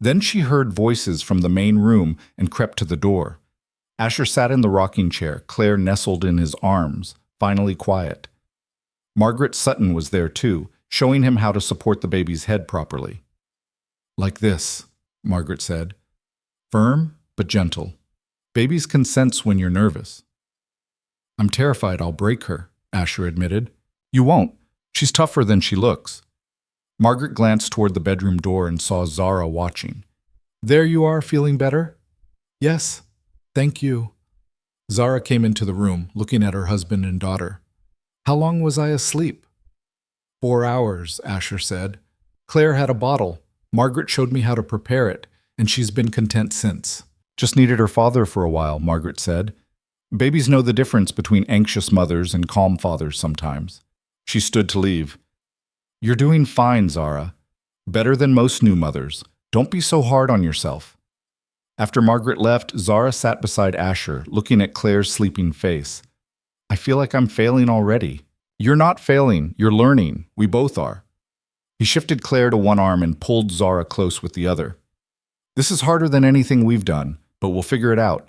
Then she heard voices from the main room and crept to the door. Asher sat in the rocking chair, Claire nestled in his arms, finally quiet. Margaret Sutton was there too, showing him how to support the baby's head properly. Like this, Margaret said. Firm, but gentle. Babies can sense when you're nervous. I'm terrified I'll break her, Asher admitted. You won't. She's tougher than she looks. Margaret glanced toward the bedroom door and saw Zara watching. There you are, feeling better? Yes, thank you. Zara came into the room, looking at her husband and daughter. How long was I asleep? 4 hours, Asher said. Claire had a bottle. Margaret showed me how to prepare it, and she's been content since. Just needed her father for a while, Margaret said. Babies know the difference between anxious mothers and calm fathers sometimes. She stood to leave. You're doing fine, Zara. Better than most new mothers. Don't be so hard on yourself. After Margaret left, Zara sat beside Asher, looking at Claire's sleeping face. I feel like I'm failing already. You're not failing, you're learning. We both are. He shifted Claire to one arm and pulled Zara close with the other. This is harder than anything we've done, but we'll figure it out,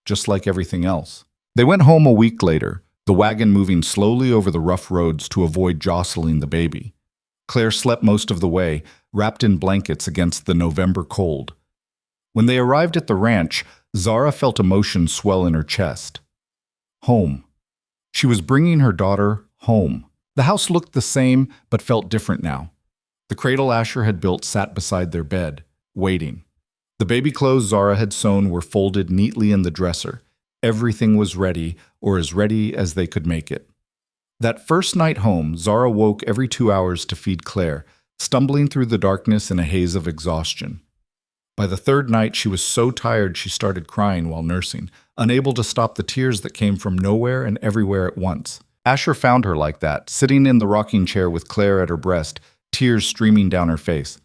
just like everything else. They went home a week later, the wagon moving slowly over the rough roads to avoid jostling the baby. Claire slept most of the way, wrapped in blankets against the November cold. When they arrived at the ranch, Zara felt emotion swell in her chest. Home. She was bringing her daughter home. The house looked the same, but felt different now. The cradle Asher had built sat beside their bed, waiting. The baby clothes Zara had sewn were folded neatly in the dresser. Everything was ready, or as ready as they could make it. That first night home, Zara woke every 2 hours to feed Claire, stumbling through the darkness in a haze of exhaustion. By the third night, she was so tired she started crying while nursing, unable to stop the tears that came from nowhere and everywhere at once. Asher found her like that, sitting in the rocking chair with Claire at her breast, tears streaming down her face.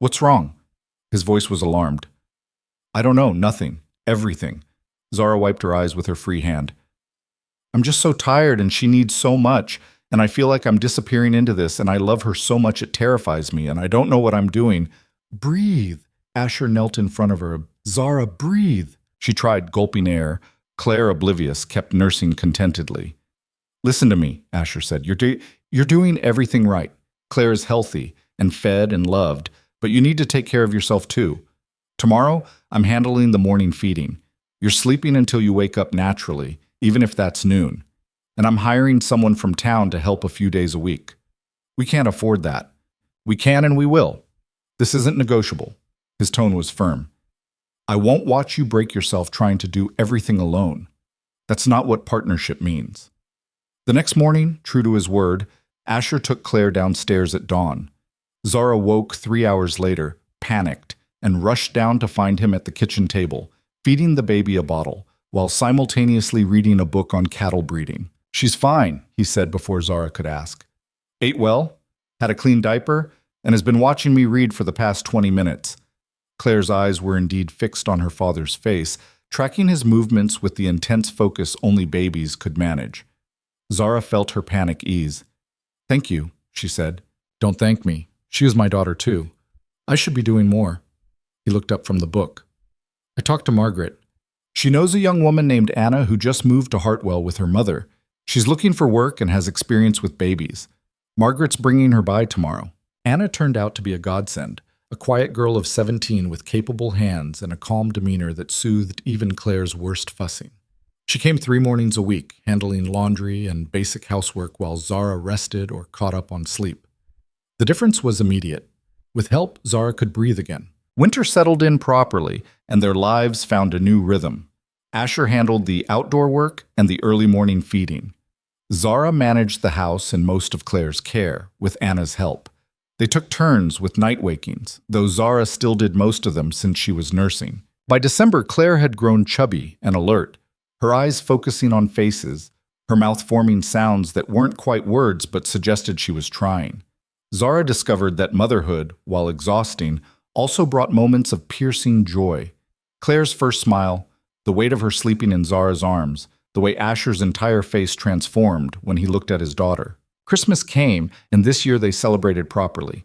What's wrong? His voice was alarmed. I don't know, nothing. Everything. Zara wiped her eyes with her free hand. I'm just so tired and she needs so much, and I feel like I'm disappearing into this, and I love her so much it terrifies me, and I don't know what I'm doing. Breathe. Asher knelt in front of her. Zara, breathe. She tried, gulping air. Claire, oblivious, kept nursing contentedly. Listen to me, Asher said. You're doing everything right. Claire is healthy and fed and loved, but you need to take care of yourself too. Tomorrow, I'm handling the morning feeding. You're sleeping until you wake up naturally, even if that's noon. And I'm hiring someone from town to help a few days a week. We can't afford that. We can and we will. This isn't negotiable. His tone was firm. I won't watch you break yourself trying to do everything alone. That's not what partnership means. The next morning, true to his word, Asher took Claire downstairs at dawn. Zara woke 3 hours later, panicked, and rushed down to find him at the kitchen table, feeding the baby a bottle, while simultaneously reading a book on cattle breeding. She's fine, he said before Zara could ask. Ate well, had a clean diaper, and has been watching me read for the past 20 minutes. Claire's eyes were indeed fixed on her father's face, tracking his movements with the intense focus only babies could manage. Zara felt her panic ease. Thank you, she said. Don't thank me. She is my daughter too. I should be doing more. He looked up from the book. I talked to Margaret. She knows a young woman named Anna who just moved to Hartwell with her mother. She's looking for work and has experience with babies. Margaret's bringing her by tomorrow. Anna turned out to be a godsend, a quiet girl of 17 with capable hands and a calm demeanor that soothed even Claire's worst fussing. She came 3 mornings a week, handling laundry and basic housework while Zara rested or caught up on sleep. The difference was immediate. With help, Zara could breathe again. Winter settled in properly, and their lives found a new rhythm. Asher handled the outdoor work and the early morning feeding. Zara managed the house and most of Claire's care, with Anna's help. They took turns with night wakings, though Zara still did most of them since she was nursing. By December, Claire had grown chubby and alert, her eyes focusing on faces, her mouth forming sounds that weren't quite words but suggested she was trying. Zara discovered that motherhood, while exhausting, also brought moments of piercing joy. Claire's first smile, the weight of her sleeping in Zara's arms, the way Asher's entire face transformed when he looked at his daughter. Christmas came, and this year they celebrated properly.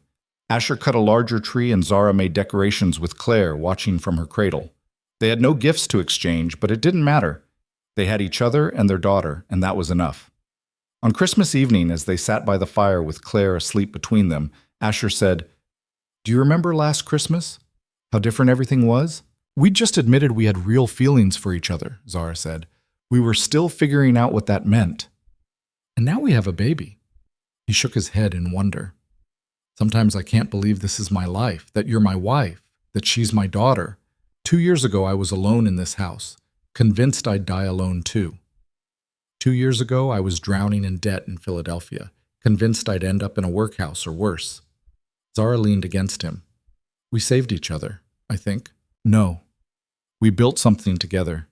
Asher cut a larger tree and Zara made decorations with Claire watching from her cradle. They had no gifts to exchange, but it didn't matter. They had each other and their daughter, and that was enough. On Christmas evening, as they sat by the fire with Claire asleep between them, Asher said, Do you remember last Christmas? How different everything was? We just admitted we had real feelings for each other, Zara said. We were still figuring out what that meant. And now we have a baby. He shook his head in wonder. Sometimes I can't believe this is my life, that you're my wife, that she's my daughter. 2 years ago, I was alone in this house, convinced I'd die alone too. 2 years ago, I was drowning in debt in Philadelphia, convinced I'd end up in a workhouse or worse. Zara leaned against him. We saved each other, I think. No. We built something together.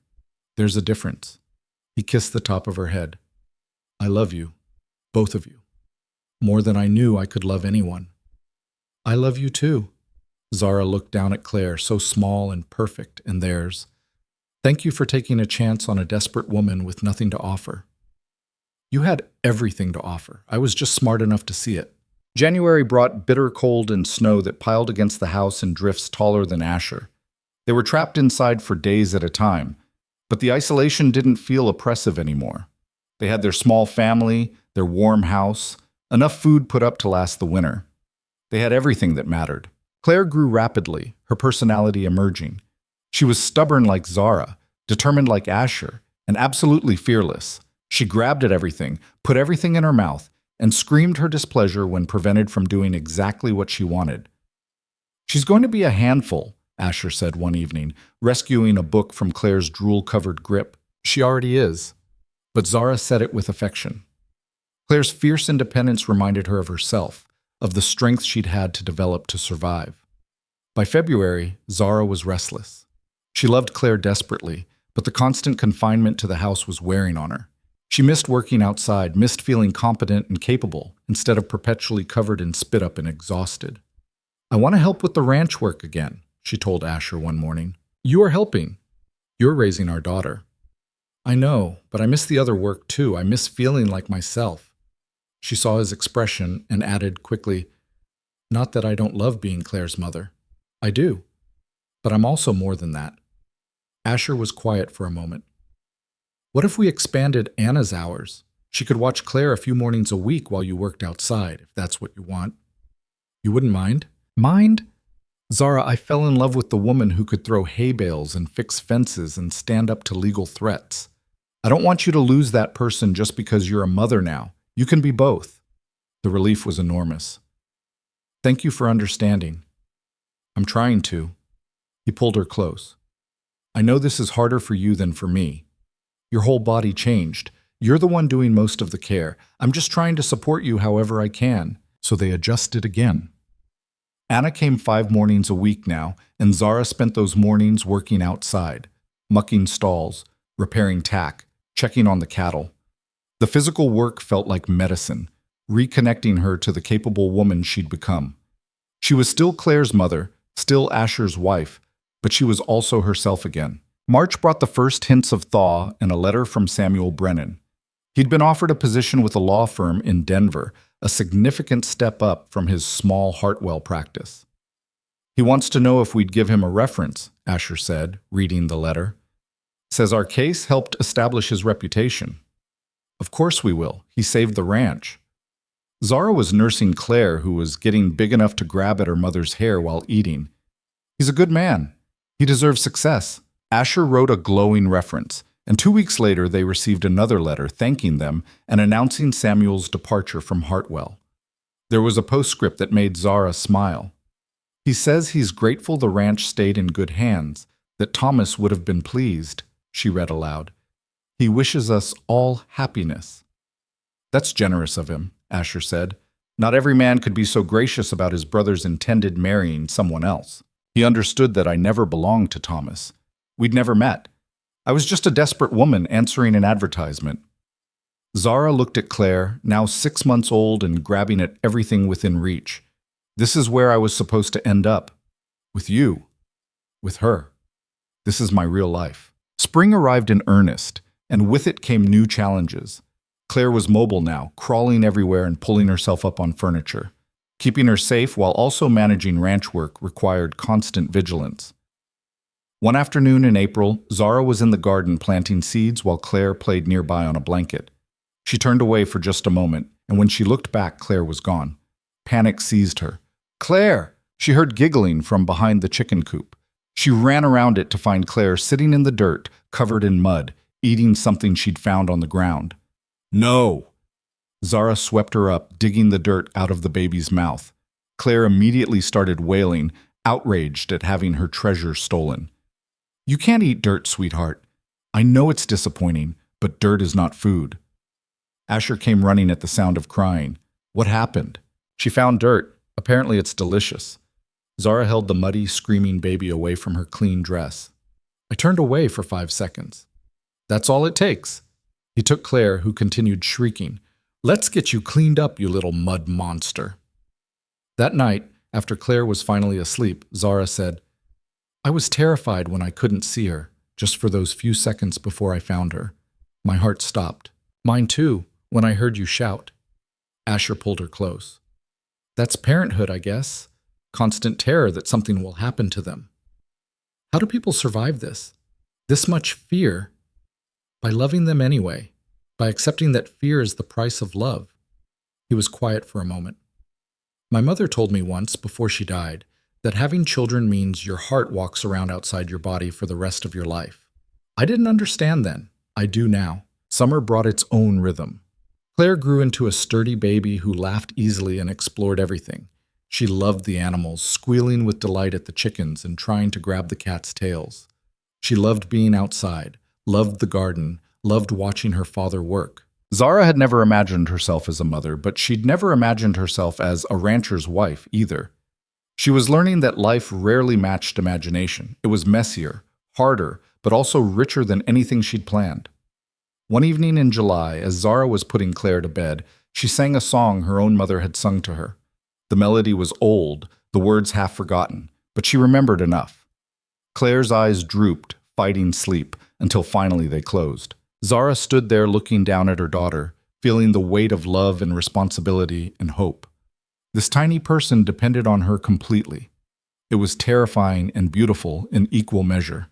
There's a difference. He kissed the top of her head. I love you, both of you, more than I knew I could love anyone. I love you too. Zara looked down at Claire, so small and perfect, and theirs. Thank you for taking a chance on a desperate woman with nothing to offer. You had everything to offer. I was just smart enough to see it. January brought bitter cold and snow that piled against the house in drifts taller than Asher. They were trapped inside for days at a time, but the isolation didn't feel oppressive anymore. They had their small family, their warm house, enough food put up to last the winter. They had everything that mattered. Claire grew rapidly, her personality emerging. She was stubborn like Zara, determined like Asher, and absolutely fearless. She grabbed at everything, put everything in her mouth, and screamed her displeasure when prevented from doing exactly what she wanted. She's going to be a handful, Asher said one evening, rescuing a book from Claire's drool-covered grip. She already is. But Zara said it with affection. Claire's fierce independence reminded her of herself, of the strength she'd had to develop to survive. By February, Zara was restless. She loved Claire desperately, but the constant confinement to the house was wearing on her. She missed working outside, missed feeling competent and capable, instead of perpetually covered in spit-up and exhausted. I want to help with the ranch work again, she told Asher one morning. You are helping. You're raising our daughter. I know, but I miss the other work too. I miss feeling like myself. She saw his expression and added quickly, Not that I don't love being Claire's mother. I do. But I'm also more than that. Asher was quiet for a moment. What if we expanded Anna's hours? She could watch Claire a few mornings a week while you worked outside, if that's what you want. You wouldn't mind? Mind? Zara, I fell in love with the woman who could throw hay bales and fix fences and stand up to legal threats. I don't want you to lose that person just because you're a mother now. You can be both. The relief was enormous. Thank you for understanding. I'm trying to. He pulled her close. I know this is harder for you than for me. Your whole body changed. You're the one doing most of the care. I'm just trying to support you however I can. So they adjusted again. Anna came 5 mornings a week now, and Zara spent those mornings working outside, mucking stalls, repairing tack, checking on the cattle. The physical work felt like medicine, reconnecting her to the capable woman she'd become. She was still Claire's mother, still Asher's wife, but she was also herself again. March brought the first hints of thaw in a letter from Samuel Brennan. He'd been offered a position with a law firm in Denver, a significant step up from his small Hartwell practice. He wants to know if we'd give him a reference, Asher said, reading the letter. Says our case helped establish his reputation. Of course we will. He saved the ranch. Zara was nursing Claire, who was getting big enough to grab at her mother's hair while eating. He's a good man. He deserves success. Asher wrote a glowing reference, and 2 weeks later they received another letter thanking them and announcing Samuel's departure from Hartwell. There was a postscript that made Zara smile. He says he's grateful the ranch stayed in good hands, that Thomas would have been pleased, she read aloud. He wishes us all happiness. That's generous of him, Asher said. Not every man could be so gracious about his brother's intended marrying someone else. He understood that I never belonged to Thomas. We'd never met. I was just a desperate woman answering an advertisement. Zara looked at Claire, now 6 months old and grabbing at everything within reach. This is where I was supposed to end up. With you. With her. This is my real life. Spring arrived in earnest, and with it came new challenges. Claire was mobile now, crawling everywhere and pulling herself up on furniture. Keeping her safe while also managing ranch work required constant vigilance. One afternoon in April, Zara was in the garden planting seeds while Claire played nearby on a blanket. She turned away for just a moment, and when she looked back, Claire was gone. Panic seized her. Claire! She heard giggling from behind the chicken coop. She ran around it to find Claire sitting in the dirt, covered in mud, eating something she'd found on the ground. No! Zara swept her up, digging the dirt out of the baby's mouth. Claire immediately started wailing, outraged at having her treasure stolen. You can't eat dirt, sweetheart. I know it's disappointing, but dirt is not food. Asher came running at the sound of crying. What happened? She found dirt. Apparently it's delicious. Zara held the muddy, screaming baby away from her clean dress. I turned away for 5 seconds. That's all it takes. He took Claire, who continued shrieking. Let's get you cleaned up, you little mud monster. That night, After Claire was finally asleep, Zara said, I was terrified when I couldn't see her, just for those few seconds before I found her. My heart stopped. Mine too, when I heard you shout. Asher pulled her close. That's parenthood, I guess. Constant terror that something will happen to them. How do people survive this? This much fear? By loving them anyway, by accepting that fear is the price of love. He was quiet for a moment. My mother told me once, before she died, that having children means your heart walks around outside your body for the rest of your life. I didn't understand then. I do now. Summer brought its own rhythm. Claire grew into a sturdy baby who laughed easily and explored everything. She loved the animals, squealing with delight at the chickens and trying to grab the cats' tails. She loved being outside, loved the garden, loved watching her father work. Zara had never imagined herself as a mother, but she'd never imagined herself as a rancher's wife either. She was learning that life rarely matched imagination. It was messier, harder, but also richer than anything she'd planned. One evening in July, as Zara was putting Claire to bed, she sang a song her own mother had sung to her. The melody was old, the words half forgotten, but she remembered enough. Claire's eyes drooped, fighting sleep, until finally they closed. Zara stood there looking down at her daughter, feeling the weight of love and responsibility and hope. This tiny person depended on her completely. It was terrifying and beautiful in equal measure.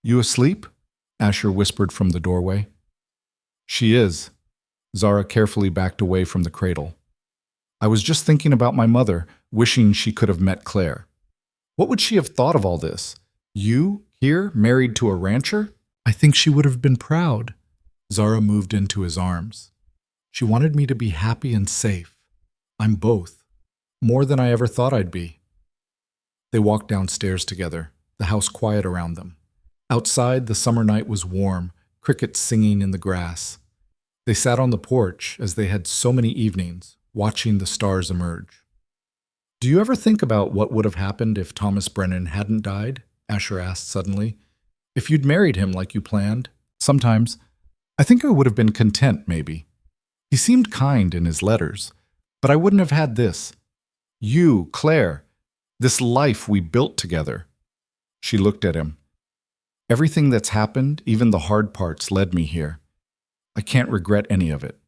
You asleep? Asher whispered from the doorway. She is. Zara carefully backed away from the cradle. I was just thinking about my mother, wishing she could have met Claire. What would she have thought of all this? You, here, married to a rancher? I think she would have been proud. Zara moved into his arms. She wanted me to be happy and safe. I'm both. More than I ever thought I'd be. They walked downstairs together, the house quiet around them. Outside, the summer night was warm, crickets singing in the grass. They sat on the porch, as they had so many evenings, watching the stars emerge. Do you ever think about what would have happened if Thomas Brennan hadn't died? Asher asked suddenly. If you'd married him like you planned? Sometimes. I think I would have been content, maybe. He seemed kind in his letters, but I wouldn't have had this. You, Claire, this life we built together. She looked at him. Everything that's happened, even the hard parts, led me here. I can't regret any of it.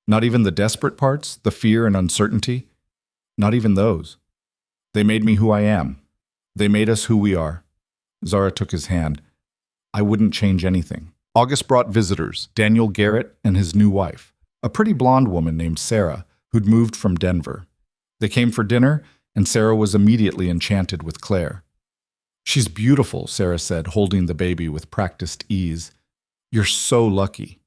Not even the desperate parts, the fear and uncertainty. Not even those. They made me who I am. They made us who we are. Zara took his hand. I wouldn't change anything. August brought visitors, Daniel Garrett and his new wife, a pretty blonde woman named Sarah, who'd moved from Denver. They came for dinner, and Sarah was immediately enchanted with Claire. She's beautiful, Sarah said, holding the baby with practiced ease. You're so lucky.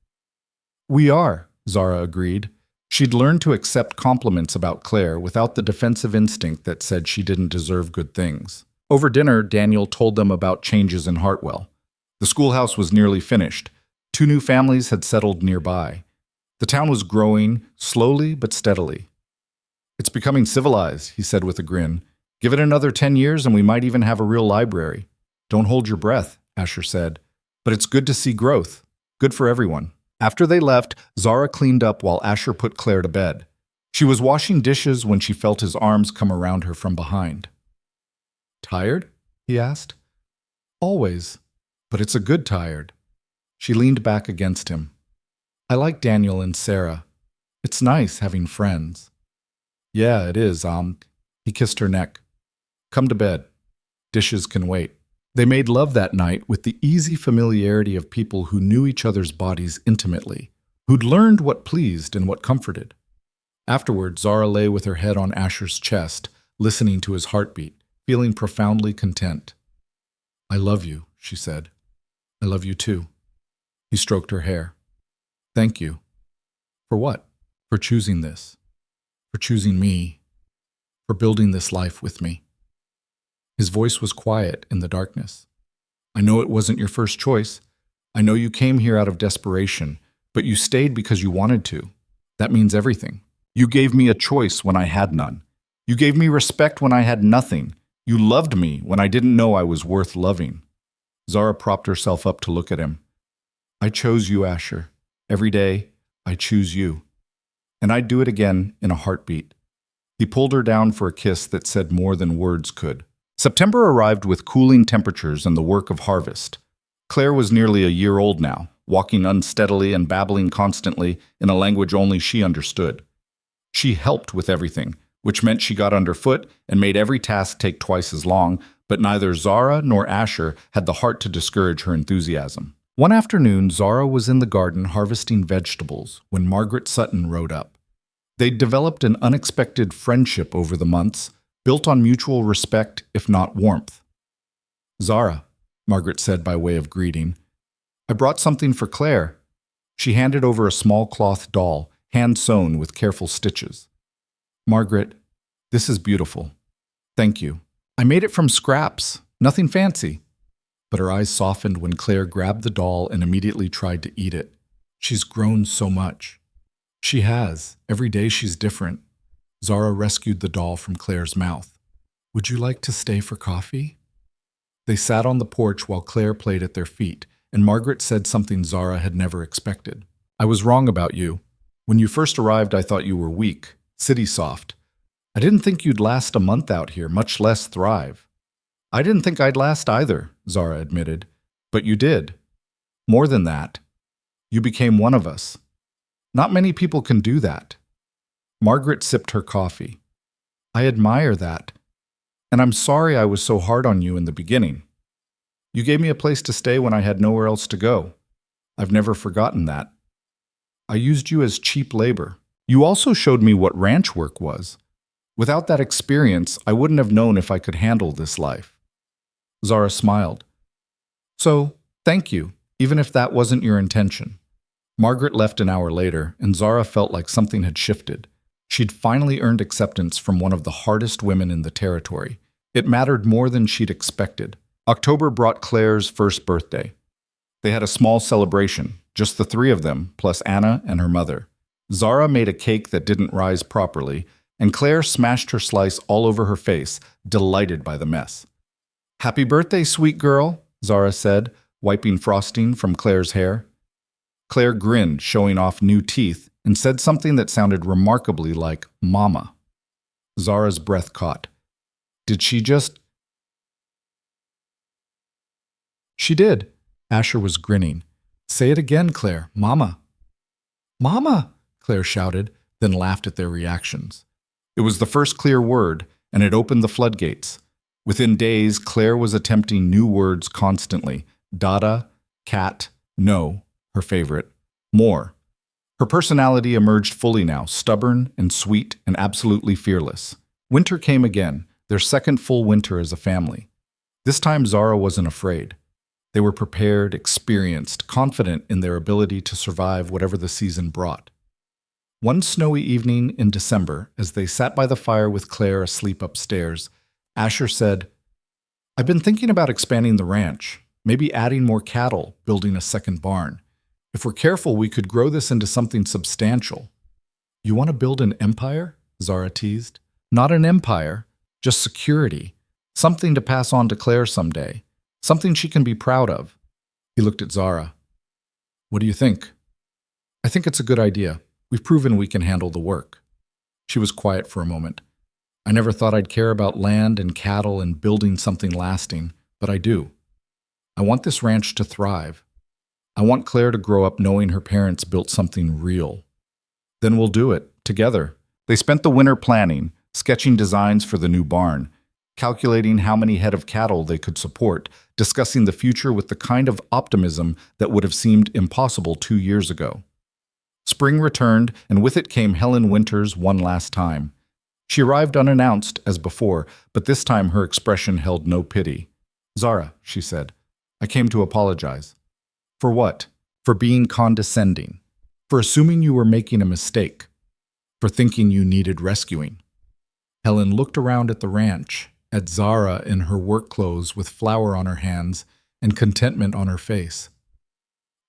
We are, Zara agreed. She'd learned to accept compliments about Claire without the defensive instinct that said she didn't deserve good things. Over dinner, Daniel told them about changes in Hartwell. The schoolhouse was nearly finished. 2 new families had settled nearby. The town was growing, slowly but steadily. It's becoming civilized, he said with a grin. Give it another 10 years and we might even have a real library. Don't hold your breath, Asher said. But it's good to see growth. Good for everyone. After they left, Zara cleaned up while Asher put Claire to bed. She was washing dishes when she felt his arms come around her from behind. Tired? He asked. Always. But it's a good tired. She leaned back against him. I like Daniel and Sarah. It's nice having friends. Yeah, it is, He kissed her neck. Come to bed. Dishes can wait. They made love that night with the easy familiarity of people who knew each other's bodies intimately, who'd learned what pleased and what comforted. Afterward, Zara lay with her head on Asher's chest, listening to his heartbeat, feeling profoundly content. I love you, she said. I love you too. He stroked her hair. Thank you. For what? For choosing this. For choosing me. For building this life with me. His voice was quiet in the darkness. I know it wasn't your first choice. I know you came here out of desperation, but you stayed because you wanted to. That means everything. You gave me a choice when I had none. You gave me respect when I had nothing. You loved me when I didn't know I was worth loving. Zara propped herself up to look at him. I chose you, Asher. Every day, I choose you. And I'd do it again in a heartbeat. He pulled her down for a kiss that said more than words could. September arrived with cooling temperatures and the work of harvest. Claire was nearly a year old now, walking unsteadily and babbling constantly in a language only she understood. She helped with everything, which meant she got underfoot and made every task take twice as long, but neither Zara nor Asher had the heart to discourage her enthusiasm. One afternoon, Zara was in the garden harvesting vegetables when Margaret Sutton rode up. They'd developed an unexpected friendship over the months, built on mutual respect, if not warmth. "Zara," Margaret said by way of greeting, "I brought something for Claire." She handed over a small cloth doll, hand-sewn with careful stitches. "Margaret, this is beautiful. Thank you. I made it from scraps, nothing fancy." But her eyes softened when Claire grabbed the doll and immediately tried to eat it. "She's grown so much." "She has. Every day she's different." Zara rescued the doll from Claire's mouth. "Would you like to stay for coffee?" They sat on the porch while Claire played at their feet, and Margaret said something Zara had never expected. "I was wrong about you. When you first arrived, I thought you were weak, city-soft. I didn't think you'd last a month out here, much less thrive." "I didn't think I'd last either," Zara admitted. "But you did. More than that, you became one of us. Not many people can do that." Margaret sipped her coffee. "I admire that. And I'm sorry I was so hard on you in the beginning. You gave me a place to stay when I had nowhere else to go. I've never forgotten that. I used you as cheap labor. You also showed me what ranch work was. Without that experience, I wouldn't have known if I could handle this life." Zara smiled. "So, thank you, even if that wasn't your intention." Margaret left an hour later, and Zara felt like something had shifted. She'd finally earned acceptance from one of the hardest women in the territory. It mattered more than she'd expected. October brought Claire's first birthday. They had a small celebration, just the three of them, plus Anna and her mother. Zara made a cake that didn't rise properly, and Claire smashed her slice all over her face, delighted by the mess. "Happy birthday, sweet girl," Zara said, wiping frosting from Claire's hair. Claire grinned, showing off new teeth, and said something that sounded remarkably like "Mama." Zara's breath caught. "Did she just—" "She did." Asher was grinning. "Say it again, Claire. Mama." "Mama!" Claire shouted, then laughed at their reactions. It was the first clear word, and it opened the floodgates. Within days, Claire was attempting new words constantly. Dada, cat, no, her favorite, more. Her personality emerged fully now, stubborn and sweet and absolutely fearless. Winter came again, their second full winter as a family. This time Zara wasn't afraid. They were prepared, experienced, confident in their ability to survive whatever the season brought. One snowy evening in December, as they sat by the fire with Claire asleep upstairs, Asher said, "I've been thinking about expanding the ranch, maybe adding more cattle, building a second barn. If we're careful, we could grow this into something substantial." "You want to build an empire?" Zara teased. "Not an empire, just security. Something to pass on to Claire someday. Something she can be proud of." He looked at Zara. "What do you think?" "I think it's a good idea. We've proven we can handle the work." She was quiet for a moment. "I never thought I'd care about land and cattle and building something lasting, but I do. I want this ranch to thrive. I want Claire to grow up knowing her parents built something real. Then we'll do it, together." They spent the winter planning, sketching designs for the new barn, calculating how many head of cattle they could support, discussing the future with the kind of optimism that would have seemed impossible 2 years ago. Spring returned, and with it came Helen Winters one last time. She arrived unannounced, as before, but this time her expression held no pity. "Zara," she said, "I came to apologize." "For what?" "For being condescending. For assuming you were making a mistake. For thinking you needed rescuing." Helen looked around at the ranch, at Zara in her work clothes with flour on her hands and contentment on her face.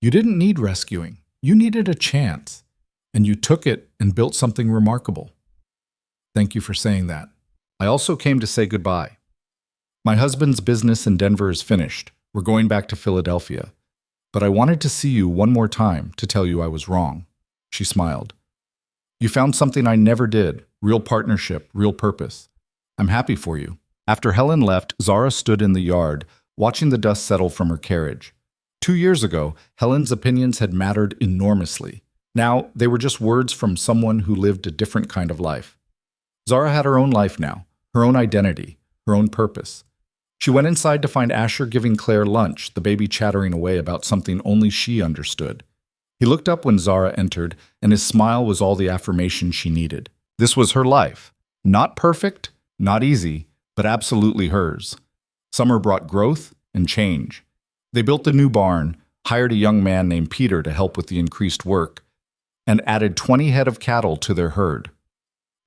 "You didn't need rescuing. You needed a chance. And you took it and built something remarkable." "Thank you for saying that. I also came to say goodbye. My husband's business in Denver is finished. We're going back to Philadelphia. But I wanted to see you one more time to tell you I was wrong." She smiled. You found something I never did. Real partnership, real purpose. I'm happy for you. After Helen left, Zara stood in the yard, watching the dust settle from her carriage. 2 years ago, Helen's opinions had mattered enormously. Now, they were just words from someone who lived a different kind of life. Zara had her own life now, her own identity, her own purpose. She went inside to find Asher giving Claire lunch, the baby chattering away about something only she understood. He looked up when Zara entered, and his smile was all the affirmation she needed. This was her life. Not perfect, not easy, but absolutely hers. Summer brought growth and change. They built a new barn, hired a young man named Peter to help with the increased work, and added 20 head of cattle to their herd.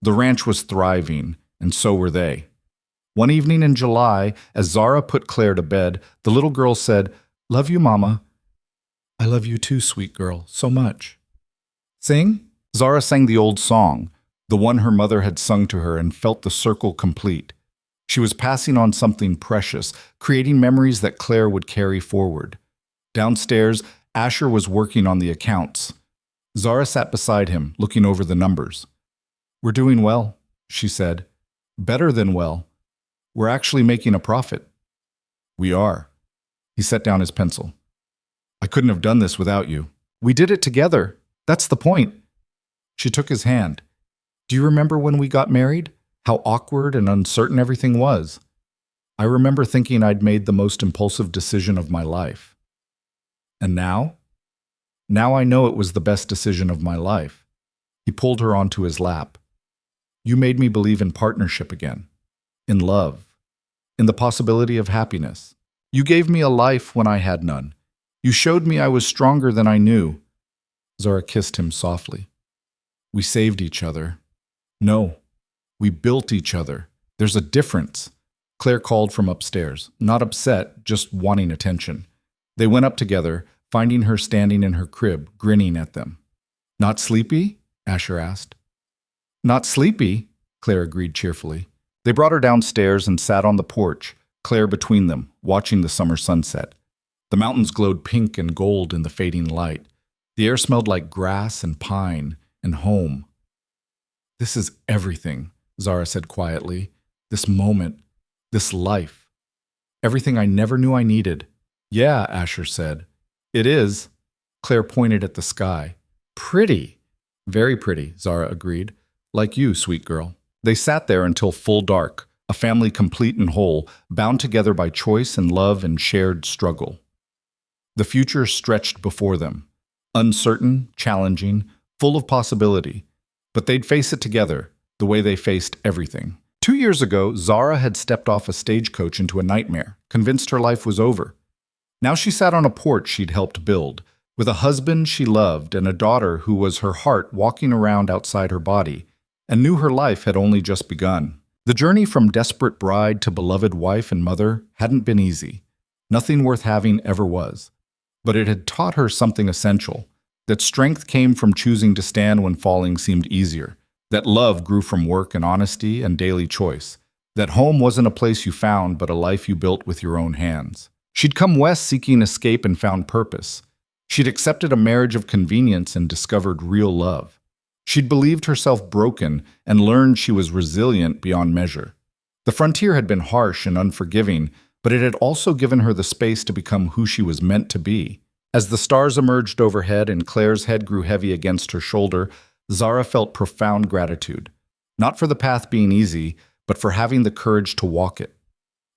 The ranch was thriving, and so were they. One evening in July, as Zara put Claire to bed, the little girl said, "Love you, Mama." "I love you too, sweet girl, so much." "Sing?" Zara sang the old song, the one her mother had sung to her, and felt the circle complete. She was passing on something precious, creating memories that Claire would carry forward. Downstairs, Asher was working on the accounts. Zara sat beside him, looking over the numbers. "We're doing well," she said. "Better than well. We're actually making a profit." "We are." He set down his pencil. "I couldn't have done this without you. We did it together. That's the point." She took his hand. "Do you remember when we got married? How awkward and uncertain everything was. I remember thinking I'd made the most impulsive decision of my life. And now? Now I know it was the best decision of my life." He pulled her onto his lap. "You made me believe in partnership again, in love, in the possibility of happiness. You gave me a life when I had none. You showed me I was stronger than I knew." Zara kissed him softly. "We saved each other. No, we built each other. There's a difference." Claire called from upstairs, not upset, just wanting attention. They went up together, finding her standing in her crib, grinning at them. "Not sleepy?" Asher asked. "Not sleepy," Claire agreed cheerfully. They brought her downstairs and sat on the porch, Claire between them, watching the summer sunset. The mountains glowed pink and gold in the fading light. The air smelled like grass and pine and home. "This is everything," Zara said quietly. "This moment, this life. Everything I never knew I needed." "Yeah," Asher said. "It is." Claire pointed at the sky. "Pretty." "Very pretty," Zara agreed. "Like you, sweet girl." They sat there until full dark, a family complete and whole, bound together by choice and love and shared struggle. The future stretched before them, uncertain, challenging, full of possibility. But they'd face it together, the way they faced everything. 2 years ago, Zara had stepped off a stagecoach into a nightmare, convinced her life was over. Now she sat on a porch she'd helped build, with a husband she loved and a daughter who was her heart walking around outside her body, and knew her life had only just begun. The journey from desperate bride to beloved wife and mother hadn't been easy. Nothing worth having ever was. But it had taught her something essential, that strength came from choosing to stand when falling seemed easier, that love grew from work and honesty and daily choice, that home wasn't a place you found but a life you built with your own hands. She'd come west seeking escape and found purpose. She'd accepted a marriage of convenience and discovered real love. She'd believed herself broken and learned she was resilient beyond measure. The frontier had been harsh and unforgiving, but it had also given her the space to become who she was meant to be. As the stars emerged overhead and Claire's head grew heavy against her shoulder, Zara felt profound gratitude, not for the path being easy, but for having the courage to walk it,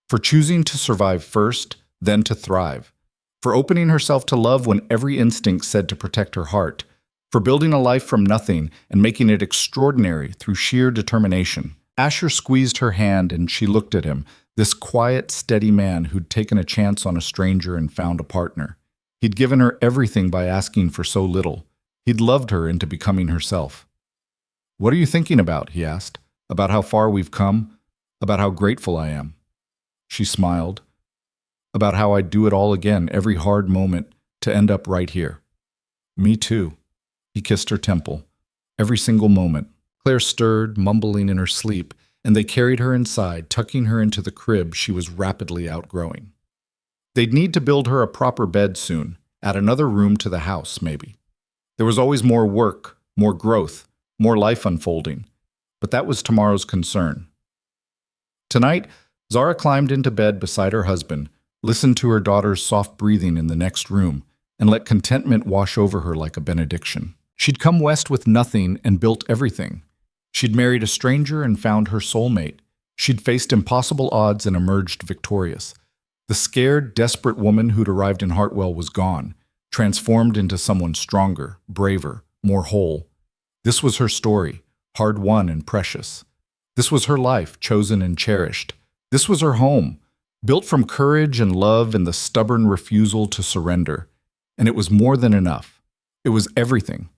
for choosing to survive first, then to thrive, for opening herself to love when every instinct said to protect her heart, for building a life from nothing and making it extraordinary through sheer determination. Asher squeezed her hand and she looked at him, this quiet, steady man who'd taken a chance on a stranger and found a partner. He'd given her everything by asking for so little. He'd loved her into becoming herself. "What are you thinking about?" he asked. "About how far we've come? About how grateful I am?" She smiled. "About how I'd do it all again, every hard moment, to end up right here." "Me too." He kissed her temple. "Every single moment." Claire stirred, mumbling in her sleep, and they carried her inside, tucking her into the crib she was rapidly outgrowing. They'd need to build her a proper bed soon, add another room to the house, maybe. There was always more work, more growth, more life unfolding. But that was tomorrow's concern. Tonight, Zara climbed into bed beside her husband, listened to her daughter's soft breathing in the next room, and let contentment wash over her like a benediction. She'd come west with nothing and built everything. She'd married a stranger and found her soulmate. She'd faced impossible odds and emerged victorious. The scared, desperate woman who'd arrived in Hartwell was gone, transformed into someone stronger, braver, more whole. This was her story, hard-won and precious. This was her life, chosen and cherished. This was her home, built from courage and love and the stubborn refusal to surrender. And it was more than enough. It was everything.